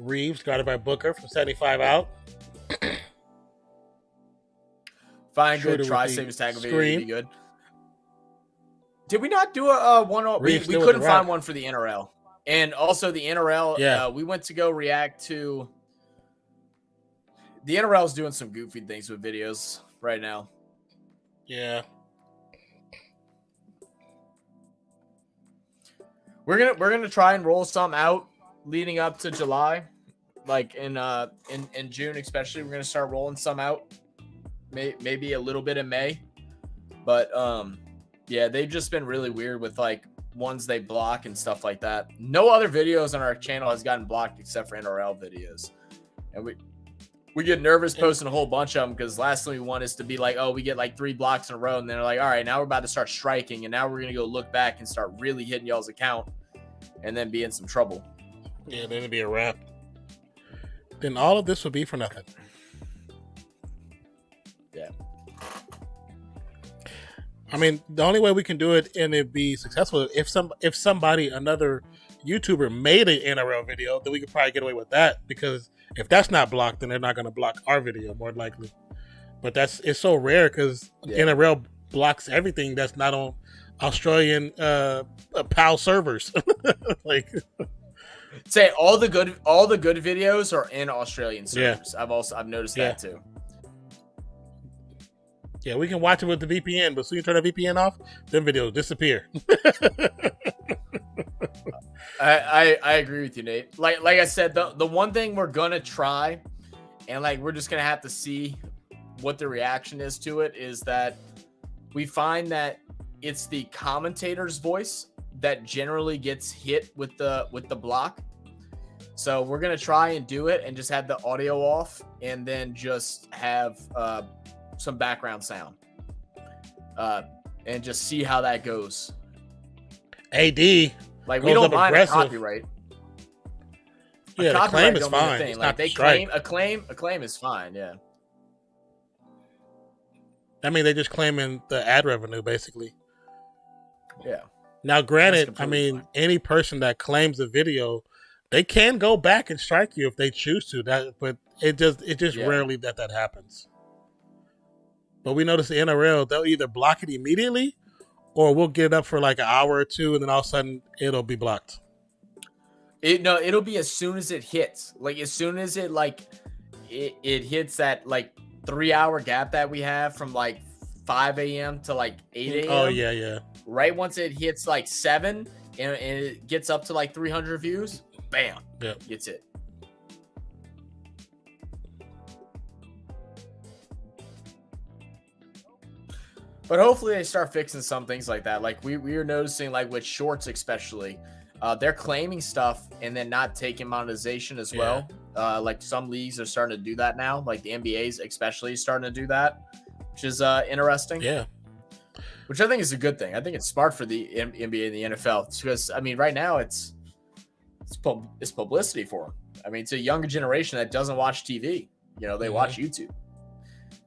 Reeves guarded by Booker from 75 out. Fine, good try. Save his tag video. Be good. Did we not do a one? We couldn't find one for the NRL, and also the NRL. Yeah, we went to go react to. The NRL is doing some goofy things with videos right now. Yeah. We're gonna try and roll some out leading up to July, like in June especially. We're gonna start rolling some out, maybe a little bit in May, but yeah, they've just been really weird with like ones they block and stuff like that. No other videos on our channel has gotten blocked except for NRL videos, and we get nervous posting a whole bunch of them because last thing we want is to be like, oh, we get like 3 blocks in a row. And then they're like, all right, now we're about to start striking. And now we're going to go look back and start really hitting y'all's account and then be in some trouble. Yeah, then it'd be a wrap. Then all of this would be for nothing. Yeah. I mean, the only way we can do it and it be successful if somebody, another YouTuber made an NRL video, then we could probably get away with that because if that's not blocked, then they're not going to block our video more likely. But it's so rare because NRL blocks everything that's not on Australian PAL servers. Like, say all the good videos are in Australian servers. Yeah. I've noticed that too. Yeah, we can watch it with the VPN, but as soon as you turn the VPN off, them videos disappear. I agree with you, Nate. Like I said, the one thing we're gonna try, and like we're just gonna have to see what the reaction is to it, is that we find that it's the commentator's voice that generally gets hit with the block. So we're gonna try and do it and just have the audio off, and then just have some background sound, and just see how that goes. AD, like, we don't mind a copyright. Yeah, the claim is fine. It's like, they claim a claim is fine. Yeah. I mean, they just claiming the ad revenue, basically. Yeah. Now, granted, I mean, fine. Any person that claims a video, they can go back and strike you if they choose to. But it just rarely that happens. But we notice the NRL, they'll either block it immediately, or we'll get it up for like an hour or two, and then all of a sudden it'll be blocked. It'll be as soon as it hits. Like, as soon as it it hits that like 3-hour gap that we have from like 5 a.m. to like 8 a.m. Oh yeah. Right once it hits like 7 and it gets up to like 300 views, bam, gets it. But hopefully they start fixing some things like that. Like we are noticing, like with shorts especially, they're claiming stuff and then not taking monetization as well. Like some leagues are starting to do that now. Like the NBA's especially starting to do that, which is interesting. Yeah. Which I think is a good thing. I think it's smart for the NBA and the NFL, because I mean, right now it's publicity for them. I mean, it's a younger generation that doesn't watch TV. You know, they watch YouTube.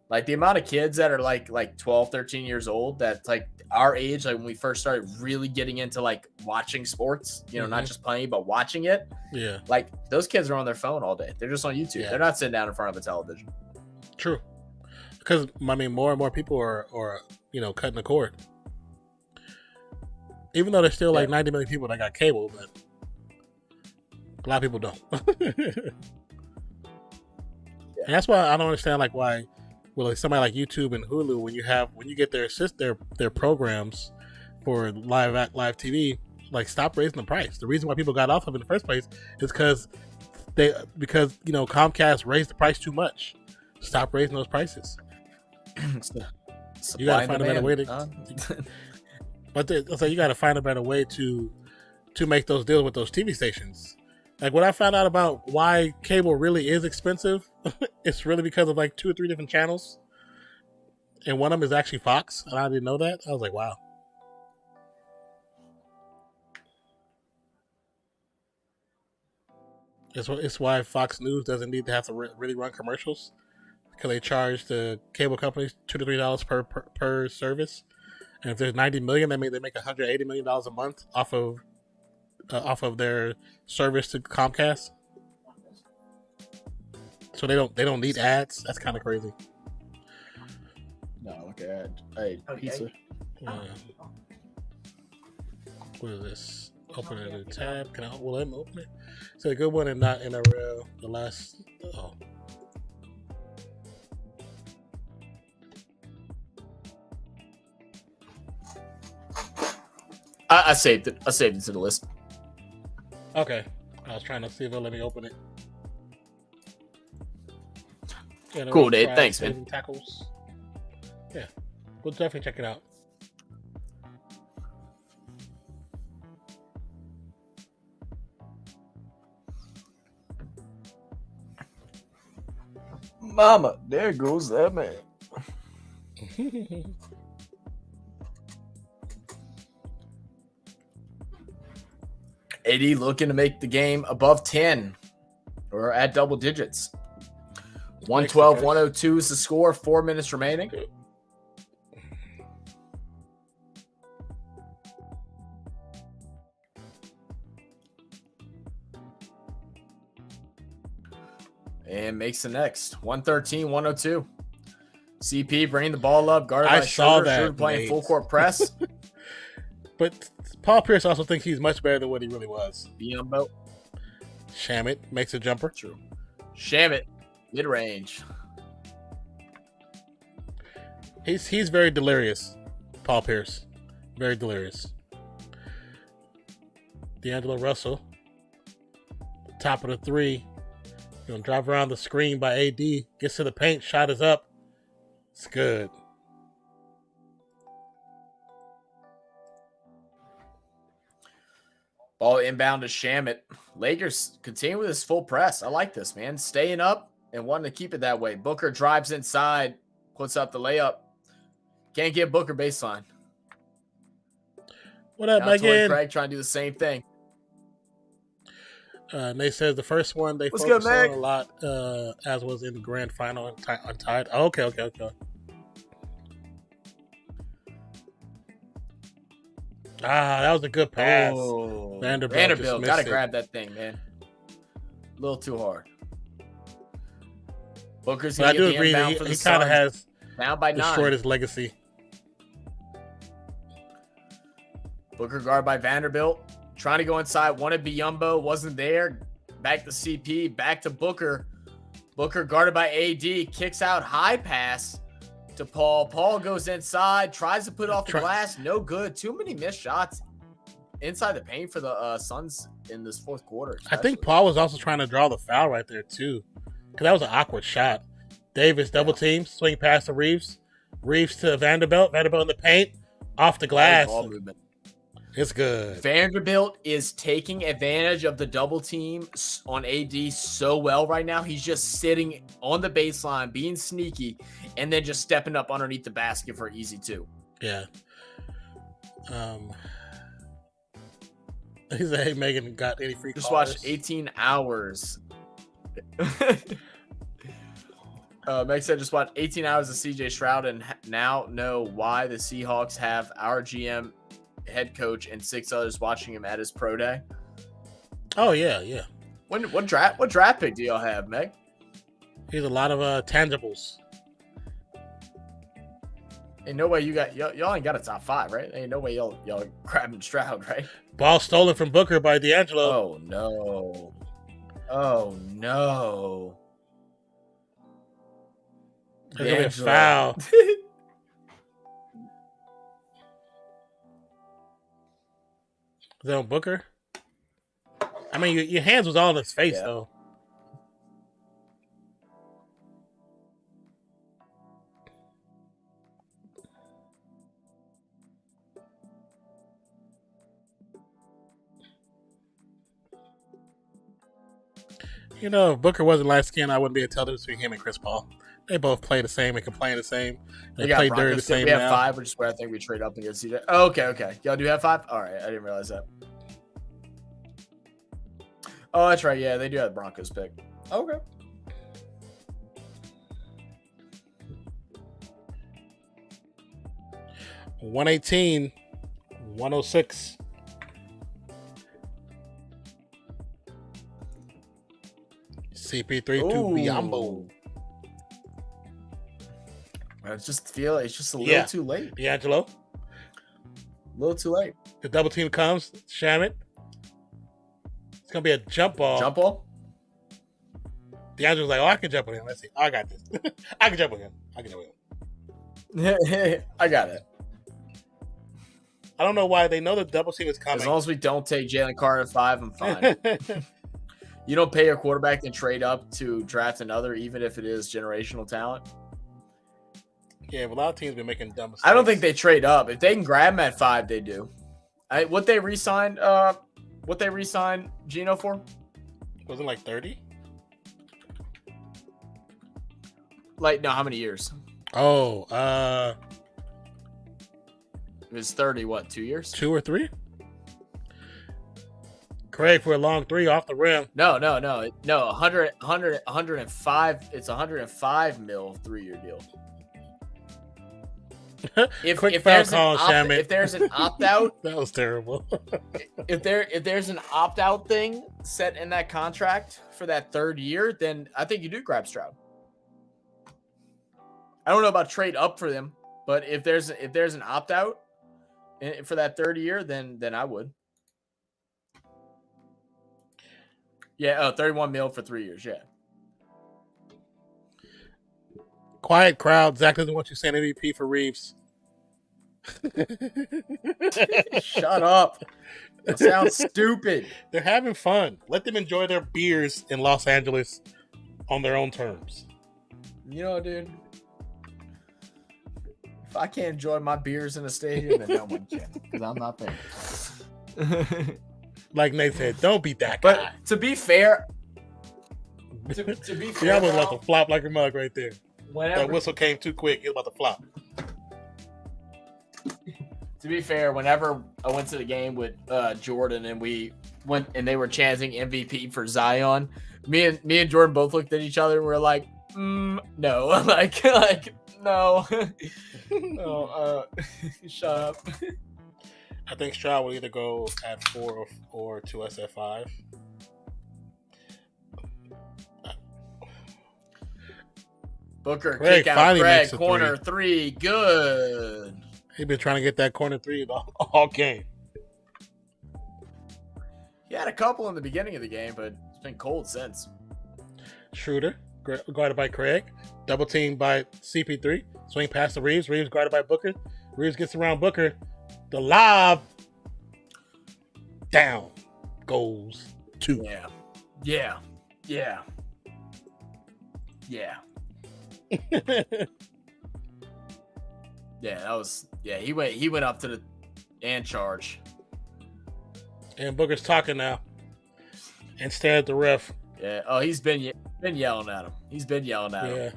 Like the amount of kids that are like 12, 13 years old, that's like our age, like when we first started really getting into like watching sports, you know, not just playing, but watching it. Yeah. Like those kids are on their phone all day. They're just on YouTube. Yeah. They're not sitting down in front of a television. True. Because, I mean, more and more people are you know, cutting the cord. Even though there's still like 90 million people that got cable, but a lot of people don't. And that's why I don't understand, like, why, well, like somebody like YouTube and Hulu, when you get their programs for live TV, like, stop raising the price. The reason why people got off of it in the first place is because you know, Comcast raised the price too much. Stop raising those prices. You gotta find a better way to. But so you gotta find a better way to make those deals with those TV stations. Like, when I found out about why cable really is expensive, it's really because of like 2 or 3 different channels, and one of them is actually Fox, and I didn't know that. I was like, wow. It's why Fox News doesn't need to have to really run commercials, because they charge the cable companies $2 to $3 per service, and if there's 90 million, they make $180 million a month off of their service to Comcast. So they don't need ads. That's kind of crazy. No, like a pizza. Yeah. What is this? Open a new tab. Will let me open it? It's a good one and not NRL. The last. Oh. I saved it. I saved it to the list. Okay. I was trying to see if it'll let me open it. Yeah, cool, Dave. Thanks, man. Tackles. Yeah. We'll definitely check it out. Mama, there goes that man. AD looking to make the game above 10 or at double digits. 112-102 is the score. 4 minutes remaining. And makes the next. 113-102. CP bringing the ball up. Guarded by Schroeder playing full court press. But Paul Pierce also thinks he's much better than what he really was. Beyond boat. Shamit makes a jumper. True. Shamit, mid range. He's very delirious. Paul Pierce, very delirious. D'Angelo Russell, top of the 3. Gonna drive around the screen by AD. Gets to the paint. Shot is up. It's good. Ball inbound to Shamit. Lakers continue with his full press. I like this, man. Staying up and wanting to keep it that way. Booker drives inside, puts up the layup. Can't get Booker baseline. What up, Now Torrey Megan? Craig trying to do the same thing. Nate says the first one they What's focused good, Meg? on a lot, as was in the grand final untied. Oh, okay. That was a good pass. Oh, Vanderbilt just missed gotta it. grab that thing, man. A little too hard. Booker's But I gonna do get the agree that inbound for the he kind of Suns. has Down by 9. destroyed his legacy. Booker guard by Vanderbilt. Trying to go inside. Wanted Biyombo. Wasn't there. Back to CP. Back to Booker. Booker guarded by AD. Kicks out. High pass to Paul. Paul goes inside. Tries to put it off the glass. No good. Too many missed shots inside the paint for the Suns in this fourth quarter. I think Paul was also trying to draw the foul right there, too. Because that was an awkward shot. Davis double team. Swing past to Reeves. Reeves to Vanderbilt. Vanderbilt in the paint. Off the glass. Ball movement. It's good. Vanderbilt is taking advantage of the double team on AD so well right now. He's just sitting on the baseline, being sneaky, and then just stepping up underneath the basket for easy 2. Yeah. He said, hey, Megan, got any free Just callers? watched 18 hours. Meg said, just watched 18 hours of CJ Stroud and now know why the Seahawks have our GM, head coach, and 6 others watching him at his pro day. Oh, yeah. What draft pick do y'all have, Meg? He's a lot of tangibles. Ain't no way you got y'all ain't got a top 5, right? Ain't no way y'all grabbing Stroud, right? Ball stolen from Booker by D'Angelo. Oh no. Oh no. There's gonna be a D'Angelo. foul. Is that on Booker? I mean, your hands was all in his face, Yeah. though. You know, if Booker wasn't light skinned, I wouldn't be able to tell the difference between him and Chris Paul. They both play the same and can play the same. They play dirty the Broncos. same We have now. 5, which is where I think we trade up and get CJ. Oh, okay. Y'all do have 5? All right, I didn't realize that. Oh, that's right. Yeah, they do have the Broncos pick. Okay. $118, $106. CP3 to Biyombo. I just feel it's just a little too late. D'Angelo. A little too late. The double team comes. Shamit. It's going to be a jump ball. Jump ball? D'Angelo's like, oh, I can jump with him. Let's see. I got this. I can jump with him. I got it. I don't know why. They know the double team is coming. As long as we don't take Jalen Carter at 5, I'm fine. You don't pay your quarterback to trade up to draft another, even if it is generational talent. Yeah, but a lot of teams been making dumb mistakes. I don't think they trade up. If they can grab him at 5, they do. What they re-signed Geno for? Wasn't it like 30? Like, no, how many years? Oh, It was 30, 2 years? 2 or 3? Craig for a long 3 off the rim. No. 105. It's $105 million 3-year deal. Quick foul call, Shamit. If there's an opt-out, That was terrible. if there's an opt-out thing set in that contract for that 3rd year, then I think you do grab Stroud. I don't know about trade up for them, but if there's an opt-out for that 3rd year, then I would. Yeah, 31 mil for 3 years. Yeah. Quiet crowd. Zach doesn't want you saying MVP for Reeves. Shut up. That sounds stupid. They're having fun. Let them enjoy their beers in Los Angeles on their own terms. You know, dude. If I can't enjoy my beers in a stadium, then no one can. Because I'm not there. Like Nate said, don't be that guy. But to be fair, to be fair, Yeah, I was about to flop like a mug right there. whenever, That whistle came too quick. It was about to flop. to be fair, whenever I went to the game with Jordan and we went and they were chanting MVP for Zion, me and Jordan both looked at each other and we were like, no, like no, no, shut up. I think Stroud will either go at 4 or to SF5. Booker Craig kick out finally Craig, makes a corner three, good. He's been trying to get that corner 3 all game. He had a couple in the beginning of the game, but it's been cold since. Schroeder, guarded by Craig. Double team by CP3. Swing past to Reeves. Reeves guarded by Booker. Reeves gets around Booker. The lob down goes 2. Yeah. Yeah, that was he went up to the and charge. And Booker's talking now. And stared at the ref. Yeah. Oh, he's been yelling at him. He's been yelling at him. Yeah.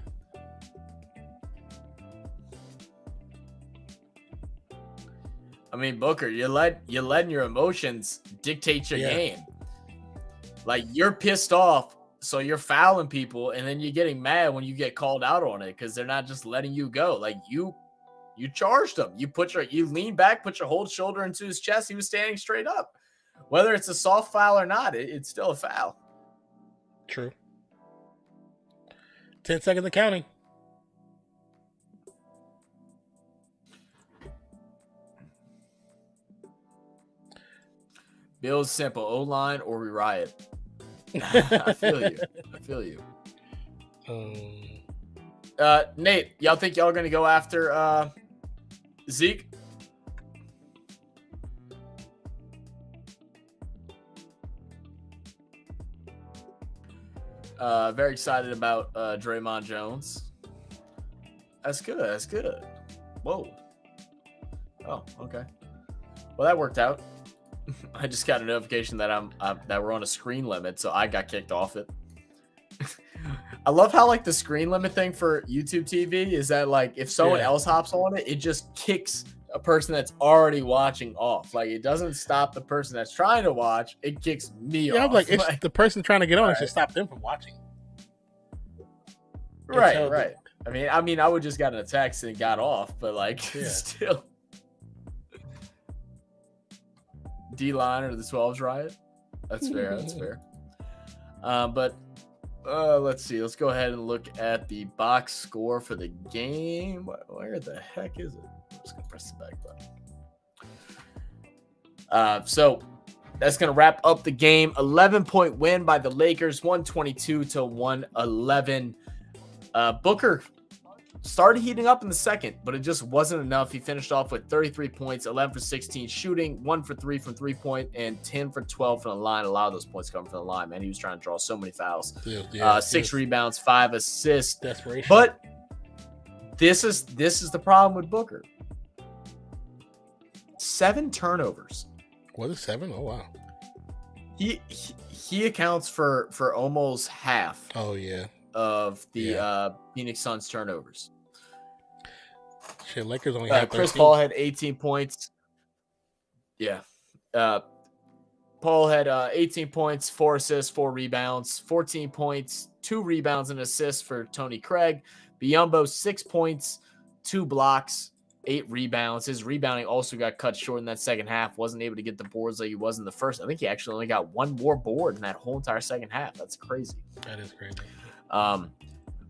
I mean, Booker, you're letting your emotions dictate your game. Like, you're pissed off, so you're fouling people, and then you're getting mad when you get called out on it because they're not just letting you go. Like, you charged him. You lean back, put your whole shoulder into his chest. He was standing straight up. Whether it's a soft foul or not, it's still a foul. True. 10 seconds of counting. Bill's simple. O-line or we riot. I feel you. Nate, y'all think y'all are going to go after Zeke? Very excited about Draymond Jones. That's good. Whoa. Oh, okay. Well, that worked out. I just got a notification that that we're on a screen limit, so I got kicked off it. I love how like the screen limit thing for YouTube TV is that like if someone else hops on it, it just kicks a person that's already watching off. Like it doesn't stop the person that's trying to watch; it kicks me off. Yeah, like it's the person trying to get on. It should stop them from watching. Right. I mean, I would just got a text and got off, but like still. D-line or the 12s riot. That's fair. But let's see. Let's go ahead and look at the box score for the game. Where the heck is it? I'm just gonna press the back button. So that's gonna wrap up the game. 11-point win by the Lakers, 122-111. Booker started heating up in the second, but it just wasn't enough. He finished off with 33 points, 11 for 16 shooting, 1 for 3 from 3-point, and 10 for 12 from the line. A lot of those points coming from the line, man. He was trying to draw so many fouls. 6 rebounds, 5 assists. Desperation. But this is the problem with Booker. 7 turnovers. Was it 7? Oh wow. He accounts for almost half. Oh yeah. Of the Phoenix Suns turnovers. Shit, Lakers only had Chris Paul had 18 points. Yeah. Paul had 18 points, 4 assists, 4 rebounds, 14 points, 2 rebounds and assists for Tony Craig. Biyombo, 6 points, 2 blocks, 8 rebounds. His rebounding also got cut short in that second half. Wasn't able to get the boards like he was in the first. I think he actually only got 1 more board in that whole entire second half. That's crazy. That is crazy.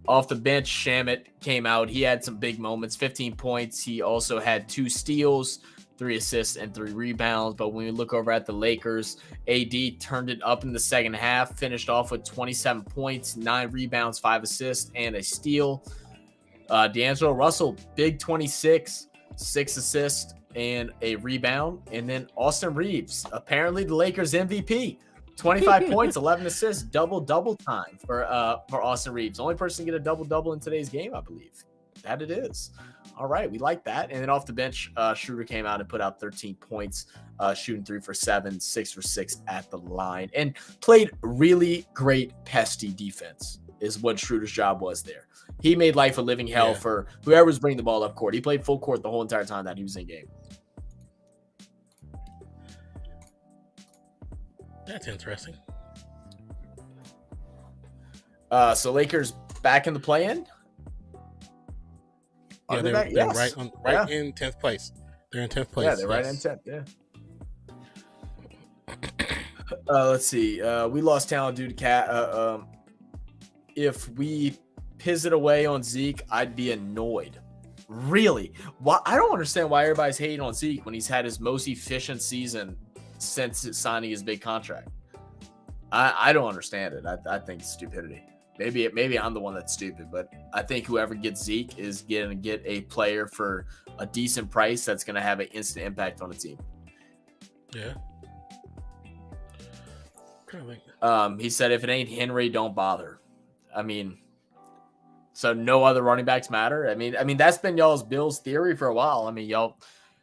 Off the bench, Shamet came out. He had some big moments, 15 points. He also had 2 steals, 3 assists, and 3 rebounds. But when we look over at the Lakers, AD turned it up in the second half, finished off with 27 points, 9 rebounds, 5 assists, and a steal. D'Angelo Russell, big 26, 6 assists, and a rebound. And then Austin Reeves, apparently the Lakers MVP. 25 points, 11 assists, double time for Austin Reeves. Only person to get a double in today's game, I believe. That it is. All right, we like that. And then off the bench, Schroeder came out and put out 13 points, shooting 3 for 7, 6 for 6 at the line, and played really great pesty defense is what Schroeder's job was there. He made life a living hell for whoever was bringing the ball up court. He played full court the whole entire time that he was in game. That's interesting. So Lakers back in the play-in? Yeah, they're right in 10th place. They're in 10th place. Yeah, they're right in 10th. Yeah. Let's see. We lost talent due to Cat. If we pivot away on Zeke, I'd be annoyed. Really? Why? I don't understand why everybody's hating on Zeke when he's had his most efficient season since signing his big contract. I don't understand it. I think it's stupidity. Maybe I'm the one that's stupid, but I think whoever gets Zeke is going to get a player for a decent price that's going to have an instant impact on the team. Yeah. He said, if it ain't Henry, don't bother. I mean, so no other running backs matter. I mean that's been y'all's Bills theory for a while. I mean, y'all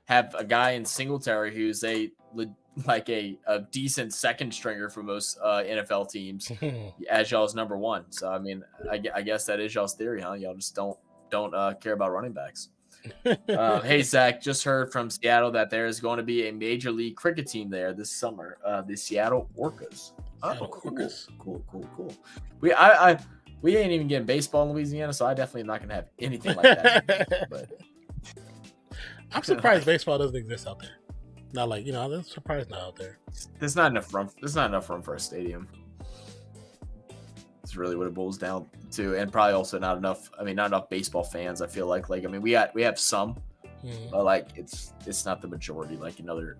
have a guy in Singletary who's a decent second stringer for most NFL teams as y'all's number one. So I mean, I guess that is y'all's theory, huh? Y'all just don't care about running backs. Hey Zach, just heard from Seattle that there is going to be a major league cricket team there this summer. The Seattle Orcas. Oh, cool. We ain't even getting baseball in Louisiana, so I definitely am not going to have anything like that. But I'm surprised baseball doesn't exist out there. Not like, I'm surprised not out there. There's not enough room. There's not enough room for a stadium. It's really what it boils down to, and probably also not enough. I mean, not enough baseball fans. I feel like I mean, we have some, but like it's not the majority like in other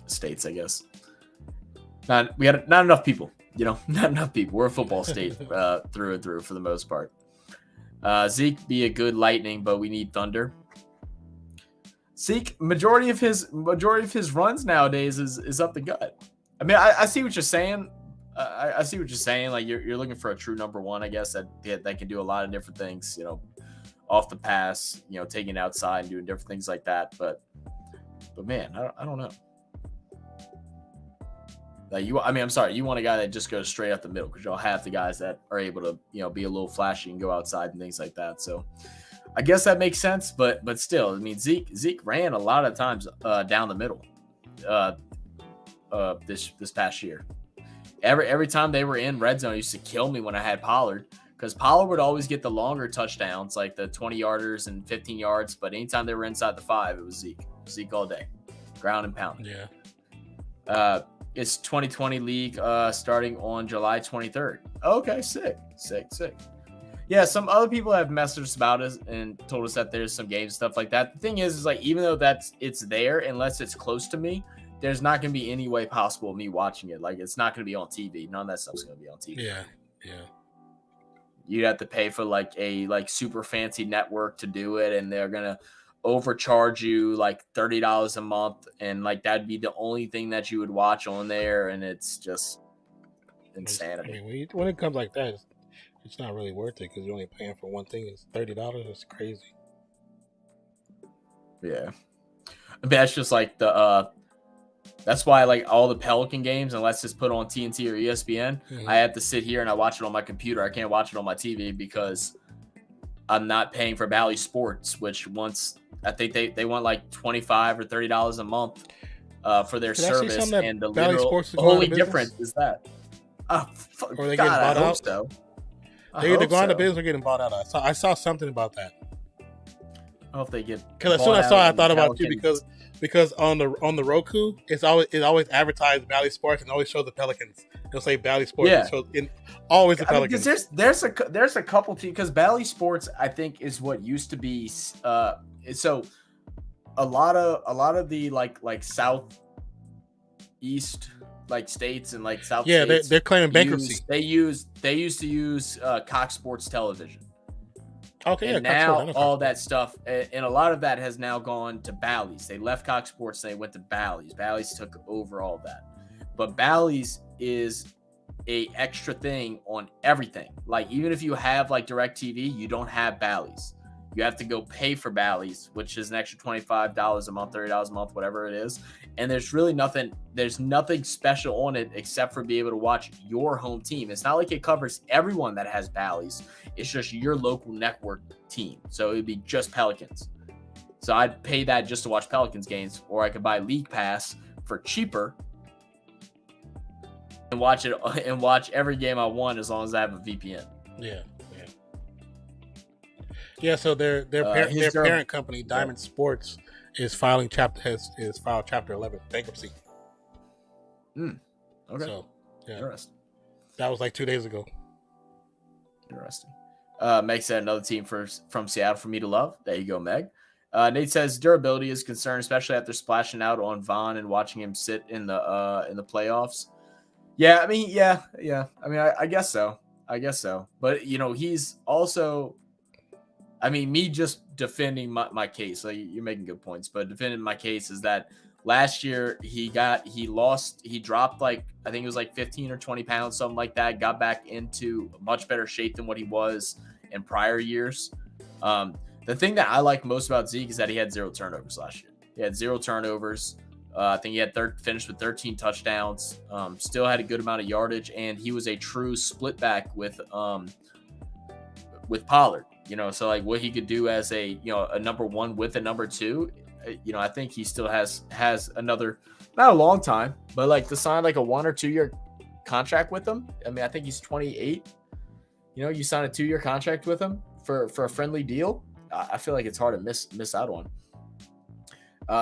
states, I guess. Not enough people. Not enough people. We're a football state through and through for the most part. Zeke be a good lightning, but we need thunder. Zeke, majority of his runs nowadays is up the gut. I mean, I see what you're saying. I see what you're saying. Like you're looking for a true number one, I guess that can do a lot of different things. Off the pass, taking outside and doing different things like that. But man, I don't know. Like I'm sorry. You want a guy that just goes straight up the middle because y'all have the guys that are able to be a little flashy and go outside and things like that. So. I guess that makes sense, but still, I mean, Zeke ran a lot of times down the middle this past year. Every time they were in red zone, it used to kill me when I had Pollard because Pollard would always get the longer touchdowns, like the 20-yarders and 15 yards. But anytime they were inside the 5, it was Zeke all day, ground and pound. Yeah. It's 2020 league starting on July 23rd. Okay, sick. Yeah, some other people have messaged us about us and told us that there's some games and stuff like that. The thing is like even though it's there, unless it's close to me, there's not going to be any way possible of me watching it. Like it's not going to be on TV. None of that stuff's going to be on TV. Yeah. You'd have to pay for like a super fancy network to do it, and they're going to overcharge you like $30 a month, and like that'd be the only thing that you would watch on there, and it's just insanity. I mean, when it comes like that. It's not really worth it because you're only paying for one thing. It's $30. It's crazy. Yeah, I mean, that's just like that's why like all the Pelican games, unless it's put on TNT or ESPN, I have to sit here and I watch it on my computer. I can't watch it on my TV because I'm not paying for Bally Sports, which I think they want like $25 or $30 a month for their service, and the literal only difference is that. Oh, or they God, get bought I hope out. So. They either go out of business or getting bought out. I saw something about that. I don't know if they get because as soon as I saw it, I thought about you because on the Roku, it always advertised Bally Sports and always shows the Pelicans. It'll say Bally Sports. Yeah. Always the Pelicans. There's a couple teams because Bally Sports I think is what used to be. So a lot of the like southeast. Like states and like South. Yeah, states they're claiming bankruptcy. They used to use Cox Sports Television. Okay, and now all that stuff and a lot of that has now gone to Bally's. They left Cox Sports and they went to Bally's. Bally's took over all that, but Bally's is a extra thing on everything. Like, even if you have like DirecTV, you don't have Bally's. You have to go pay for Bally's, which is an extra $25 a month, $30 a month, whatever it is. And there's nothing special on it except for being able to watch your home team. It's not like it covers everyone that has Bally's. It's just your local network team. So it'd be just Pelicans. So I'd pay that just to watch Pelicans games, or I could buy League Pass for cheaper and watch every game I want as long as I have a VPN. Yeah. So their parent company, Diamond Sports, is filed Chapter 11 bankruptcy. Okay. So yeah, Interesting. that was like 2 days ago. Interesting. Meg said another team from Seattle for me to love. There you go, Meg. Nate says durability is concerned, especially after splashing out on Vaughn and watching him sit in the playoffs. Yeah, I mean, yeah. I mean, I guess so. But he's also, I mean, me just defending my case. Like, you're making good points, but defending my case is that last year he dropped like, I think it was like 15 or 20 pounds, something like that. Got back into much better shape than what he was in prior years. The thing that I like most about Zeke is that he had 0 turnovers last year. He had 0 turnovers. I think he had finished with 13 touchdowns. Still had a good amount of yardage, and he was a true split back with Pollard. So like what he could do as a number 1 with a number 2. I think he still has another, not a long time, but like to sign like a 1 or 2 year contract with him. I mean, I think he's 28. You sign a 2-year contract with him for a friendly deal. I feel like it's hard to miss out on.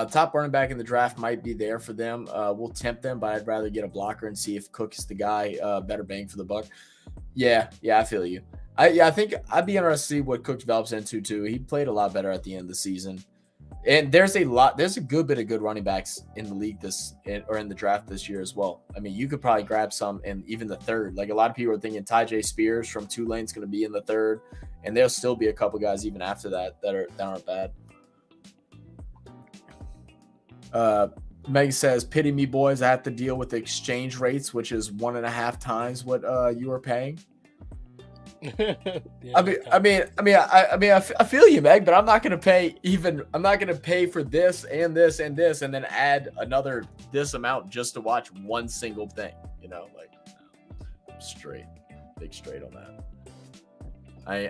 Top running back in the draft might be there for them. We'll tempt them, but I'd rather get a blocker and see if Cook is the guy. Better bang for the buck. Yeah, I feel you. I think I'd be interested to see what Cook develops into too. He played a lot better at the end of the season. And there's a good bit of good running backs in the league or in the draft this year as well. I mean, you could probably grab some in even the 3rd. Like, a lot of people are thinking Tyjae Spears from Tulane's going to be in the 3rd, and there'll still be a couple guys even after that aren't bad. Meg says, "Pity me, boys. I have to deal with exchange rates, which is 1.5 times what you are paying." Yeah, I feel you, Meg, but I'm not going to pay for this and this and this and then add another this amount just to watch one single thing. Like, I'm big straight on that. I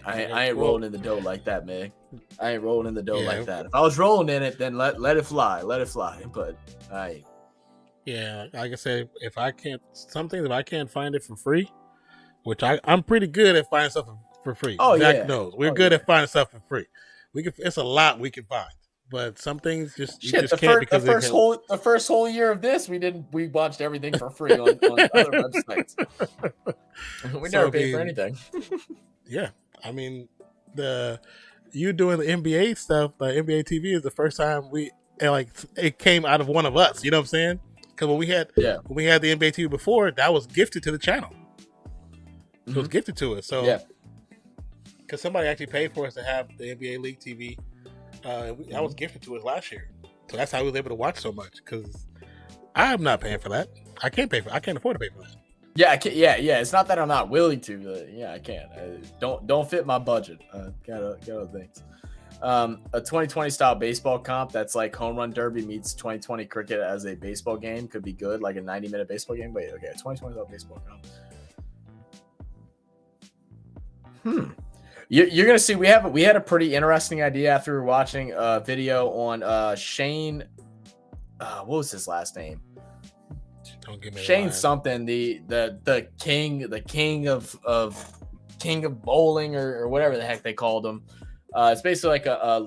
ain't rolling in the dough like that, Meg. I ain't rolling in the dough like that. If I was rolling in it, then let it fly. But yeah, like I said, if I can't find it for free, which I'm pretty good at finding stuff for free. Oh, Zach knows. We're good at finding stuff for free. It's a lot we can find, but some things just can't because the first whole year of this, we watched everything for free on other websites. We never paid for anything. Yeah, I mean, you doing the NBA stuff, NBA TV is the first time it came out of one of us. You know what I'm saying? Because when we had the NBA TV before, that was gifted to the channel. It was gifted to us. So, because somebody actually paid for us to have the NBA League TV, that was gifted to us last year. So that's how we was able to watch so much. Because I'm not paying for that. I can't afford to pay for that. Yeah, I can't, yeah. It's not that I'm not willing to. I can't. Don't fit my budget. Got other things. A 2020 style baseball comp that's like home run derby meets 2020 cricket as a baseball game could be good, like a 90-minute baseball game. But okay, 2020 style baseball comp. You're gonna see we had a pretty interesting idea after we were watching a video on Shane. What was his last name? Don't give me Shane something. The king of bowling or whatever the heck they called him. It's basically like a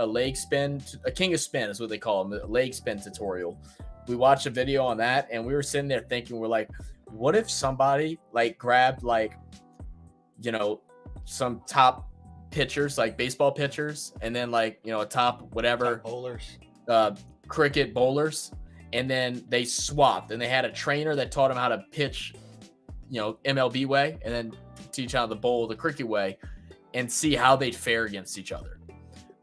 leg spin, a king of spin is what they call him, a leg spin tutorial. We watched a video on that, and we were sitting there thinking, we're like, what if somebody like grabbed some top pitchers, like baseball pitchers, and then a top whatever bowlers, cricket bowlers, and then they swapped, and they had a trainer that taught them how to pitch, MLB way, and then teach how to bowl the cricket way, and see how they'd fare against each other.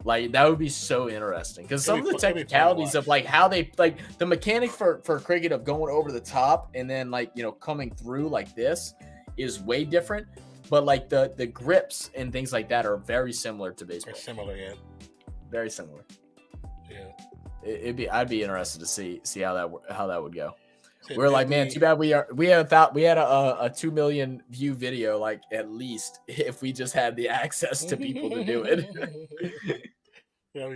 Like that would be so interesting because some of the it'd be fun to technicalities of watch. like how they like the mechanic for cricket of going over the top and then like coming through like this is way different. But like the grips and things like that are very similar to baseball. They're similar, yeah. Very similar. Yeah. I'd be interested to see how that would go. So We're like, man, too bad we had a 2 million view video, like at least if we just had the access to people to do it. Yeah,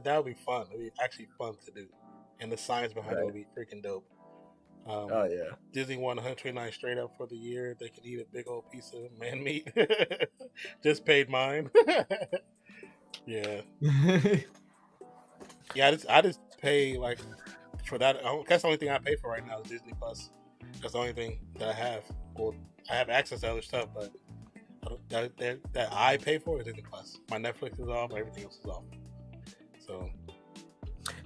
that would be fun. It'd be actually fun to do, and the science behind it would be freaking dope. Oh yeah, Disney won 129 straight up for the year. They could eat a big old piece of man meat. Just paid mine. Yeah. Yeah, I just pay like for that. That's the only thing I pay for right now is Disney Plus. That's the only thing that I have. Well, I have access to other stuff, but that I pay for is Disney Plus. My Netflix is off, everything else is off. So,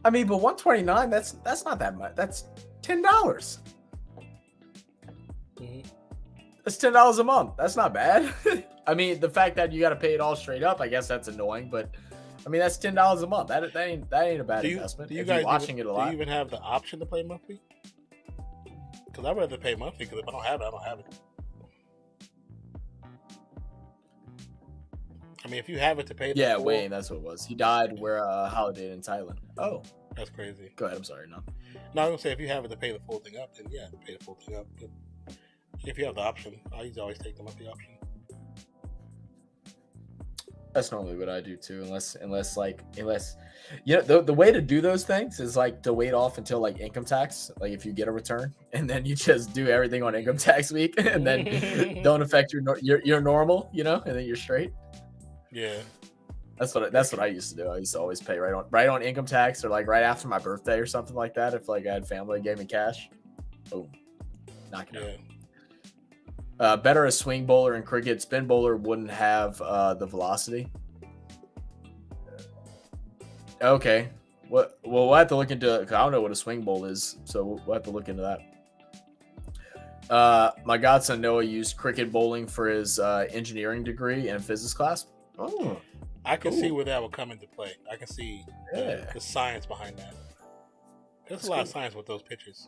I mean, but 129, that's not that much. That's $10. mm-hmm. That's $10 a month. That's not bad. I mean, the fact that you got to pay it all straight up, I guess that's annoying, but I mean, that's $10 a month. That ain't a bad investment. Do you if guys you're watching it a lot. Do you even have the option to pay monthly? Because I'd rather pay monthly. Because if I don't have it, I don't have it. I mean, if you have it to pay, Yeah, Wayne, that's what it was. He died where holiday in Thailand. Oh, that's crazy. Go ahead. I'm sorry. No, I was gonna say if you have it to pay the full thing up, then yeah, pay the full thing up. But if you have the option, I always take the monthly option. that's normally what I do too, unless the way to do those things is like to wait off until like income tax, like if you get a return, and then you just do everything on income tax week, and then don't affect your normal, and then you're straight. Yeah, that's what I used to do. I used to always pay right on income tax or like right after my birthday or something like that. If like I had family that gave me cash, boom, knock it out. Better a swing bowler in cricket. Spin bowler wouldn't have the velocity. Okay. We'll have to look into. I don't know what a swing bowl is, so we'll have to look into that. My godson Noah used cricket bowling for his engineering degree in physics class. Oh, I can see where that will come into play. I can see Yeah. the science behind that. There's a lot of science with those pitches.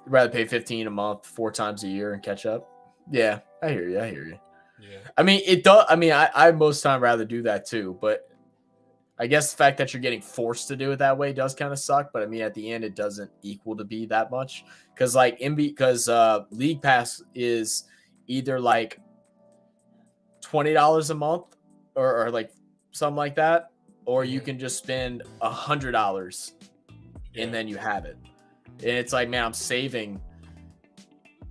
You'd rather pay $15 a month 4 times a year and catch up. Yeah, I hear you. Yeah. I mean, it does. I mean, I most time rather do that too, but I guess the fact that you're getting forced to do it that way does kind of suck. But I mean, at the end, it doesn't equal to be that much because League Pass is either like $20 a month or like something like that, or you can just spend $100 and then you have it. And it's like, man, I'm saving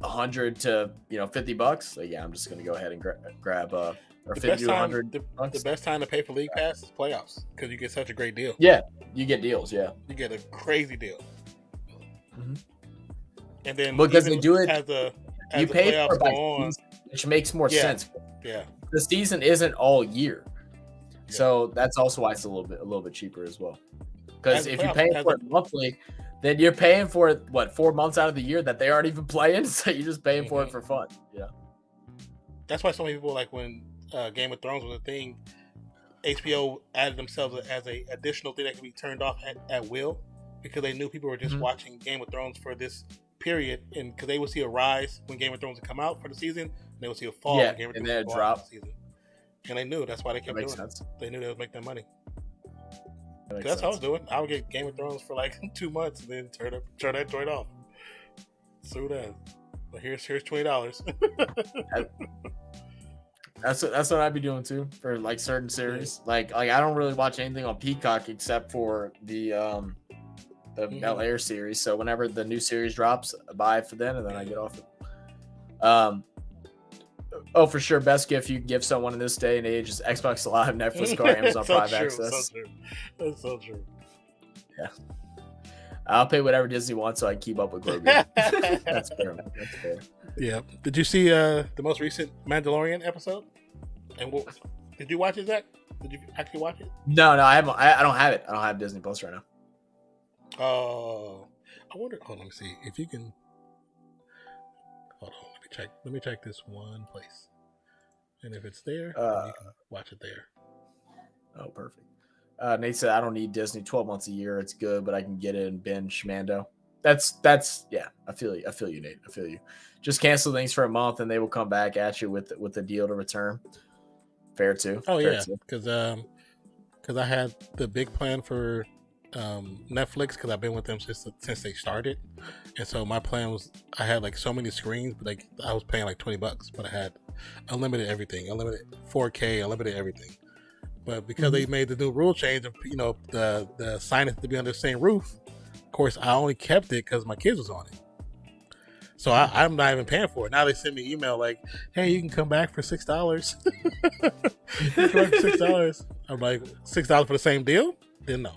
$100 to $50. Like, yeah, I'm just gonna go ahead and grab or $50 to $100. The best time to pay for League Pass is playoffs because you get such a great deal. Yeah, you get deals. Yeah, you get a crazy deal. Mm-hmm. And then because they do it, you pay for it by season, which makes more sense. Yeah, the season isn't all year, so that's also why it's a little bit cheaper as well. Because if you're paying for it monthly, then you're paying for it 4 months out of the year that they aren't even playing, so you're just paying for it for fun. Yeah, that's why so many people like when Game of Thrones was a thing. HBO added themselves as a additional thing that could be turned off at will because they knew people were just watching Game of Thrones for this period, and because they would see a rise when Game of Thrones would come out for the season, and they would see a fall when Game of Thrones would go out for the season. And they knew that's why they kept doing it. They knew they would make that money. That's what I was doing. I would get Game of Thrones for like 2 months and then turn that joint off. So that. But here's $20. That's what I'd be doing too for like certain series. Like I don't really watch anything on Peacock except for the LAKERS series. So whenever the new series drops, I buy it for then, and then I get off it. Oh, for sure. Best gift you can give someone in this day and age is Xbox Live, Netflix, or Amazon Prime Access. So true. That's so true. Yeah. I'll pay whatever Disney wants so I can keep up with Grogu. That's fair. That's fair. Yeah. Did you see the most recent Mandalorian episode? And did you watch it, Zach? Did you actually watch it? No, I haven't. I don't have it. I don't have Disney Plus right now. Oh, I wonder. Hold on, let me see if you can. Hold on, let me check. Let me check this one place, and if it's there, you can watch it there. Oh, perfect. Nate said, I don't need Disney 12 months a year. It's good, but I can get it and binge Mando. That's yeah. I feel you. I feel you, Nate. I feel you. Just cancel things for a month and they will come back at you with the deal to return. Fair too. Oh Fair yeah, too. because I had the big plan for Netflix because I've been with them since they started, and so my plan was I had like so many screens, but like I was paying like $20, but I had unlimited everything, unlimited 4K, unlimited everything. But because they made the new rule change of the signage to be under the same roof, of course I only kept it because my kids was on it. So I'm not even paying for it. Now they send me an email like, "Hey, you can come back for $6." You can come back for $6. I'm like, $6 for the same deal? Then no.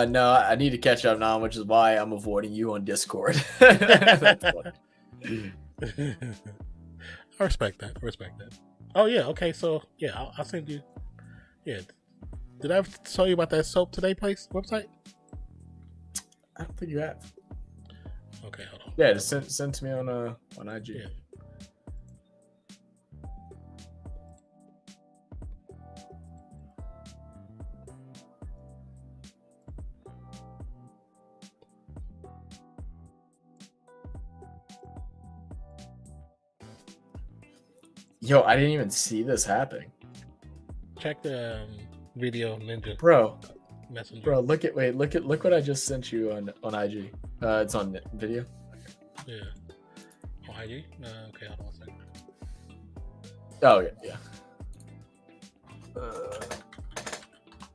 No, I need to catch up now, which is why I'm avoiding you on Discord. That's funny. I respect that. Oh yeah, okay. So yeah, I'll send you. Yeah, did I tell you about that Soap Today website? I don't think you have. Okay, hold on. Yeah, just send to me on IG. Yeah. Yo, I didn't even see this happening. Check the video ninja Bro, messenger. Bro, look what I just sent you on IG. It's on video. Yeah. On IG? Okay, hold on a second. Oh yeah.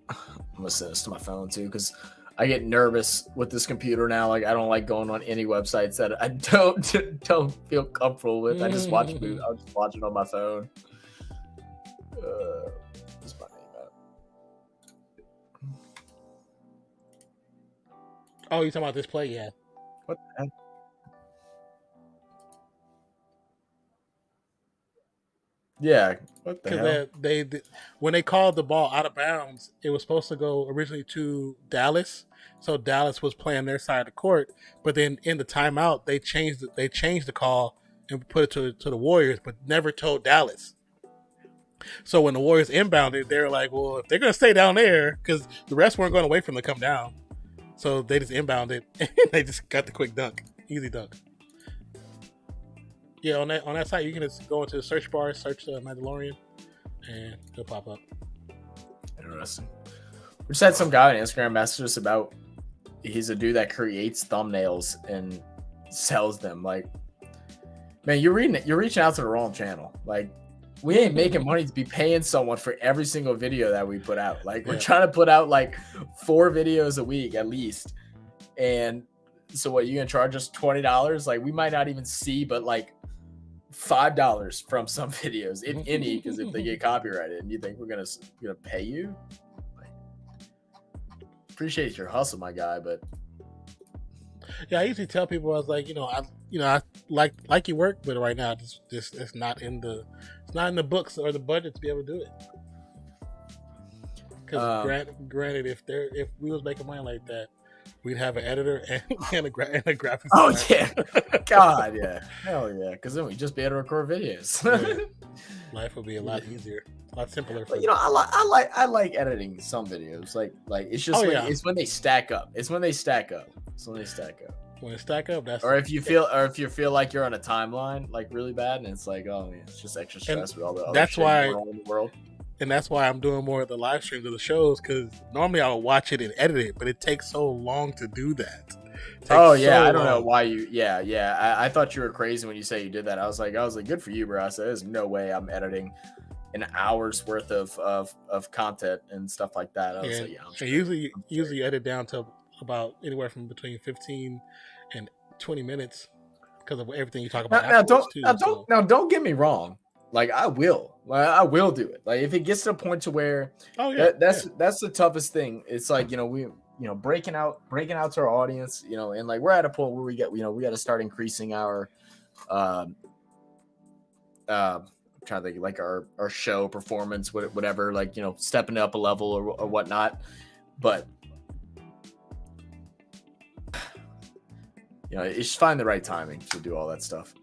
I'm gonna send this to my phone too because I get nervous with this computer now. Like I don't like going on any websites that I don't feel comfortable with. I just watch movies. I'll just watch it on my phone. What's my name at? Oh, you talking about this play? Yeah. What the heck? Yeah. What the hell? Because they when they called the ball out of bounds, it was supposed to go originally to Dallas. So Dallas was playing their side of the court, but then in the timeout they changed the call and put it to the Warriors, but never told Dallas. So when the Warriors inbounded, they were like, "Well, if they're gonna stay down there, because the refs weren't going to wait for them to come down, so they just inbounded and they just got the quick dunk, easy dunk." Yeah, on that site, you can just go into the search bar, search Mandalorian, and it'll pop up. Interesting. We just had some guy on Instagram message us about he's a dude that creates thumbnails and sells them. Like, man, you're reaching out to the wrong channel. Like, we ain't making money to be paying someone for every single video that we put out. Like, we're trying to put out like 4 videos a week at least. And so what, you gonna charge us $20? Like, we might not even see, but like $5 from some videos, if any, because if they get copyrighted, and you think we're gonna pay you? Like, appreciate your hustle, my guy, but yeah, I usually tell people I was like, I like your work, but right now it's not in the books or the budget to be able to do it. Because granted, if we was making money like that, we'd have an editor and a graphics. Oh designer. Yeah, God, yeah, hell yeah, because then we just be able to record videos. Yeah. Life would be a lot eeasier, a lot simpler. But I like editing some videos. Like it's just it's when they stack up. When they stack up, that's or if you feel like you're on a timeline like really bad, and it's like, oh man, it's just extra stress with all the other shit going on in the world. And that's why I'm doing more of the live streams of the shows, because normally I'll watch it and edit it, but it takes so long to do that. Oh yeah, I don't know why you. Yeah. I thought you were crazy when you say you did that. I was like, good for you, bro. I said, there's no way I'm editing an hour's worth of content and stuff like that. I was like, yeah. I usually edit down to about anywhere from between 15 and 20 minutes because of everything you talk about. Now don't get me wrong. Like I will do it. Like if it gets to a point to where, that's the toughest thing. It's like, we breaking out to our audience, and like we're at a point where we got to start increasing our, I'm trying to think, like our show performance, whatever, like, stepping up a level or whatnot. But it's just find the right timing to do all that stuff.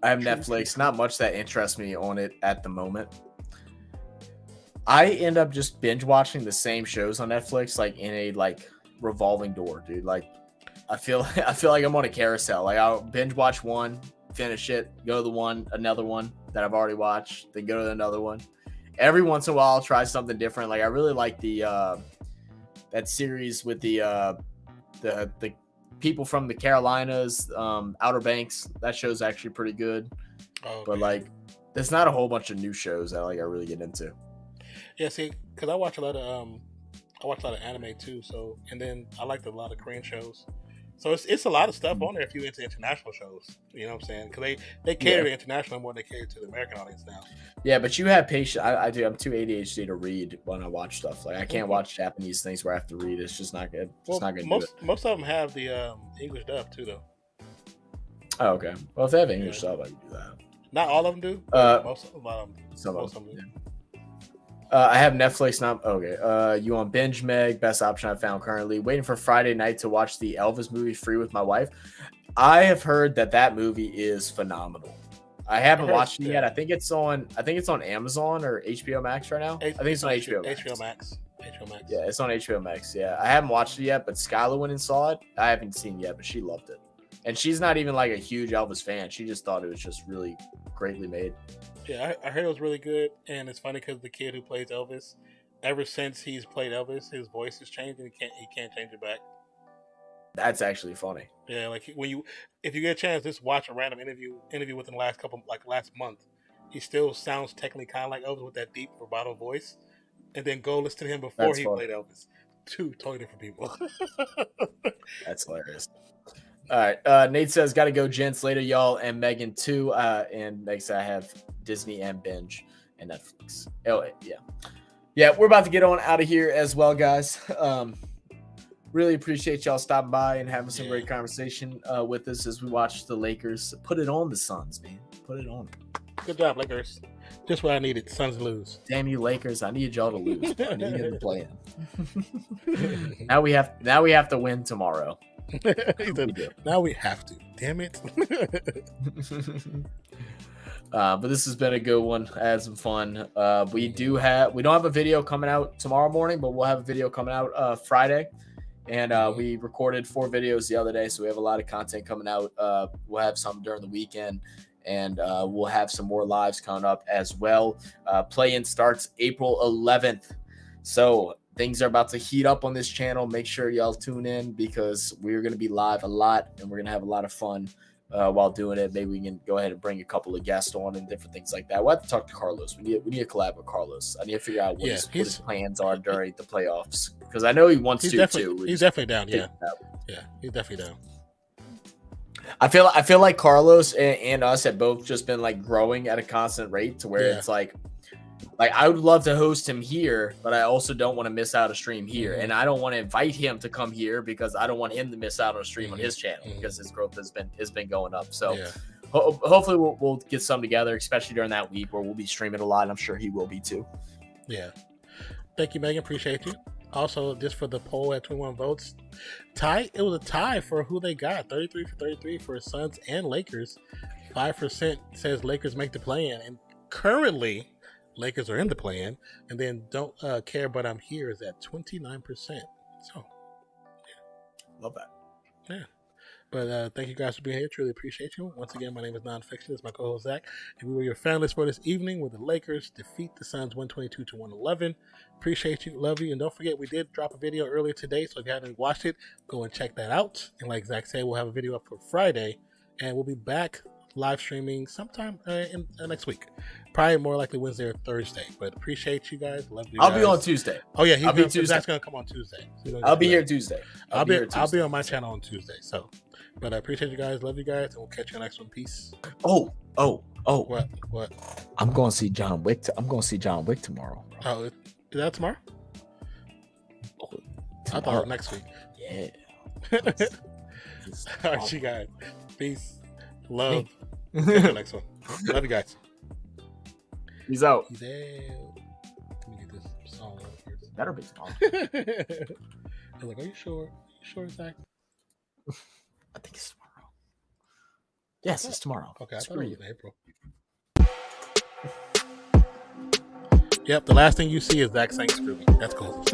I have True, Netflix. true. Not much that interests me on it at the moment. I end up just binge watching the same shows on Netflix, like in a like revolving door, dude. Like I feel like I'm on a carousel. Like I'll binge watch one, finish it, go to the one, another one that I've already watched, then go to another one. Every once in a while, I'll try something different. Like I really like the that series with the people from the Carolinas, Outer Banks. That show's actually pretty good. Oh, okay. But like, there's not a whole bunch of new shows that like I really get into. Yeah, see, because I watch a lot of anime too. So, and then I like a lot of Korean shows. So it's a lot of stuff on there if you into international shows. You know what I'm saying? Because they cater to international more than they cater to the American audience now. Yeah, but you have patience. I do. I'm too ADHD to read when I watch stuff. Like I can't watch Japanese things where I have to read. It's just not good. It's not good. Most of them have the English dub too, though. Oh, okay. Well, if they have English stuff, I can do that. Not all of them do. Most of them. Some most of them. do. Yeah. I have Netflix now. Okay. You on Binge Meg? Best option I found currently. Waiting for Friday night to watch the Elvis movie free with my wife. I have heard that movie is phenomenal. I haven't watched it yet. I think it's on Amazon or HBO Max right now. I think it's on HBO Max. HBO Max. HBO Max. Yeah, it's on HBO Max. Yeah, I haven't watched it yet, but Skylar went and saw it. I haven't seen it yet, but she loved it. And she's not even like a huge Elvis fan. She just thought it was just really greatly made. Yeah, I heard it was really good, and it's funny because the kid who plays Elvis, ever since he's played Elvis, his voice has changed, and he can't change it back. That's actually funny. Yeah, like if you get a chance, just watch a random interview within the last month. He still sounds technically kind of like Elvis with that deep vibrato voice, and then go listen to him before he played Elvis. Two totally different people. That's hilarious. All right. Nate says, "Got to go, gents. Later, y'all." And Megan too. And Meg said, "I have Disney and Binge and Netflix." Oh yeah. We're about to get on out of here as well, guys. Really appreciate y'all stopping by and having some great conversation with us as we watch the Lakers put it on the Suns, man. Put it on. Good job, Lakers. Just what I needed. Suns lose. Damn you, Lakers! I need y'all to lose. I need you to play in. Now we have to win tomorrow. Now we have to. Damn it. But this has been a good one. I had some fun. We don't have a video coming out tomorrow morning, but we'll have a video coming out Friday. And we recorded 4 videos the other day, so we have a lot of content coming out. We'll have some during the weekend, and we'll have some more lives coming up as well. Play-in starts April 11th. So things are about to heat up on this channel. Make sure y'all tune in because we're going to be live a lot, and we're going to have a lot of fun while doing it. Maybe we can go ahead and bring a couple of guests on and different things like that. We'll have to talk to Carlos. We need to collab with Carlos. I need to figure out what his plans are during the playoffs because I know he wants to too. He's definitely down. Yeah, he's definitely down. I feel like Carlos and us have both just been like growing at a constant rate to where it's like I would love to host him here, but I also don't want to miss out a stream here. And I don't want to invite him to come here because I don't want him to miss out on a stream on his channel because his growth has been going up. So hopefully we'll get some together, especially during that week where we'll be streaming a lot. And I'm sure he will be too. Yeah. Thank you, Megan. Appreciate you. Also, just for the poll at 21 votes, it was a tie for who they got. 33 for 33 for Suns and Lakers. 5% says Lakers make the play-in. And currently, Lakers are in the play-in. And then don't care, but I'm here is at 29%. So, love that. Yeah. But thank you guys for being here. Truly appreciate you. Once again, my name is Nonpfixion. It's my co-host, Zach. And we were your finalists for this evening where the Lakers defeat the Suns 122-111. Appreciate you. Love you. And don't forget, we did drop a video earlier today. So if you haven't watched it, go and check that out. And like Zach said, we'll have a video up for Friday. And we'll be back live streaming sometime in next week. Probably more likely Wednesday or Thursday. But appreciate you guys. Love you guys. I'll be on Tuesday. Oh, yeah. I'll be Tuesday. Zach's going to come on Tuesday. So I'll be here Tuesday. I'll be on my channel on Tuesday. So. But I appreciate you guys. Love you guys. And we'll catch you in the next one. Peace. Oh. What? I'm going to see John Wick. I'm going to see John Wick tomorrow. Oh, is that tomorrow? I thought it was next week. Yeah. All right, you guys. Peace. Love. Catch you in the next one. Love you guys. He's out. He's out. Let me get this song out first. Better be tomorrow. I was like, are you sure? Are you sure, Zach? I think it's tomorrow. Yes, it's tomorrow. Okay, I thought Screw it you. was in April. Yep, the last thing you see is Zach saying screw me. That's cool.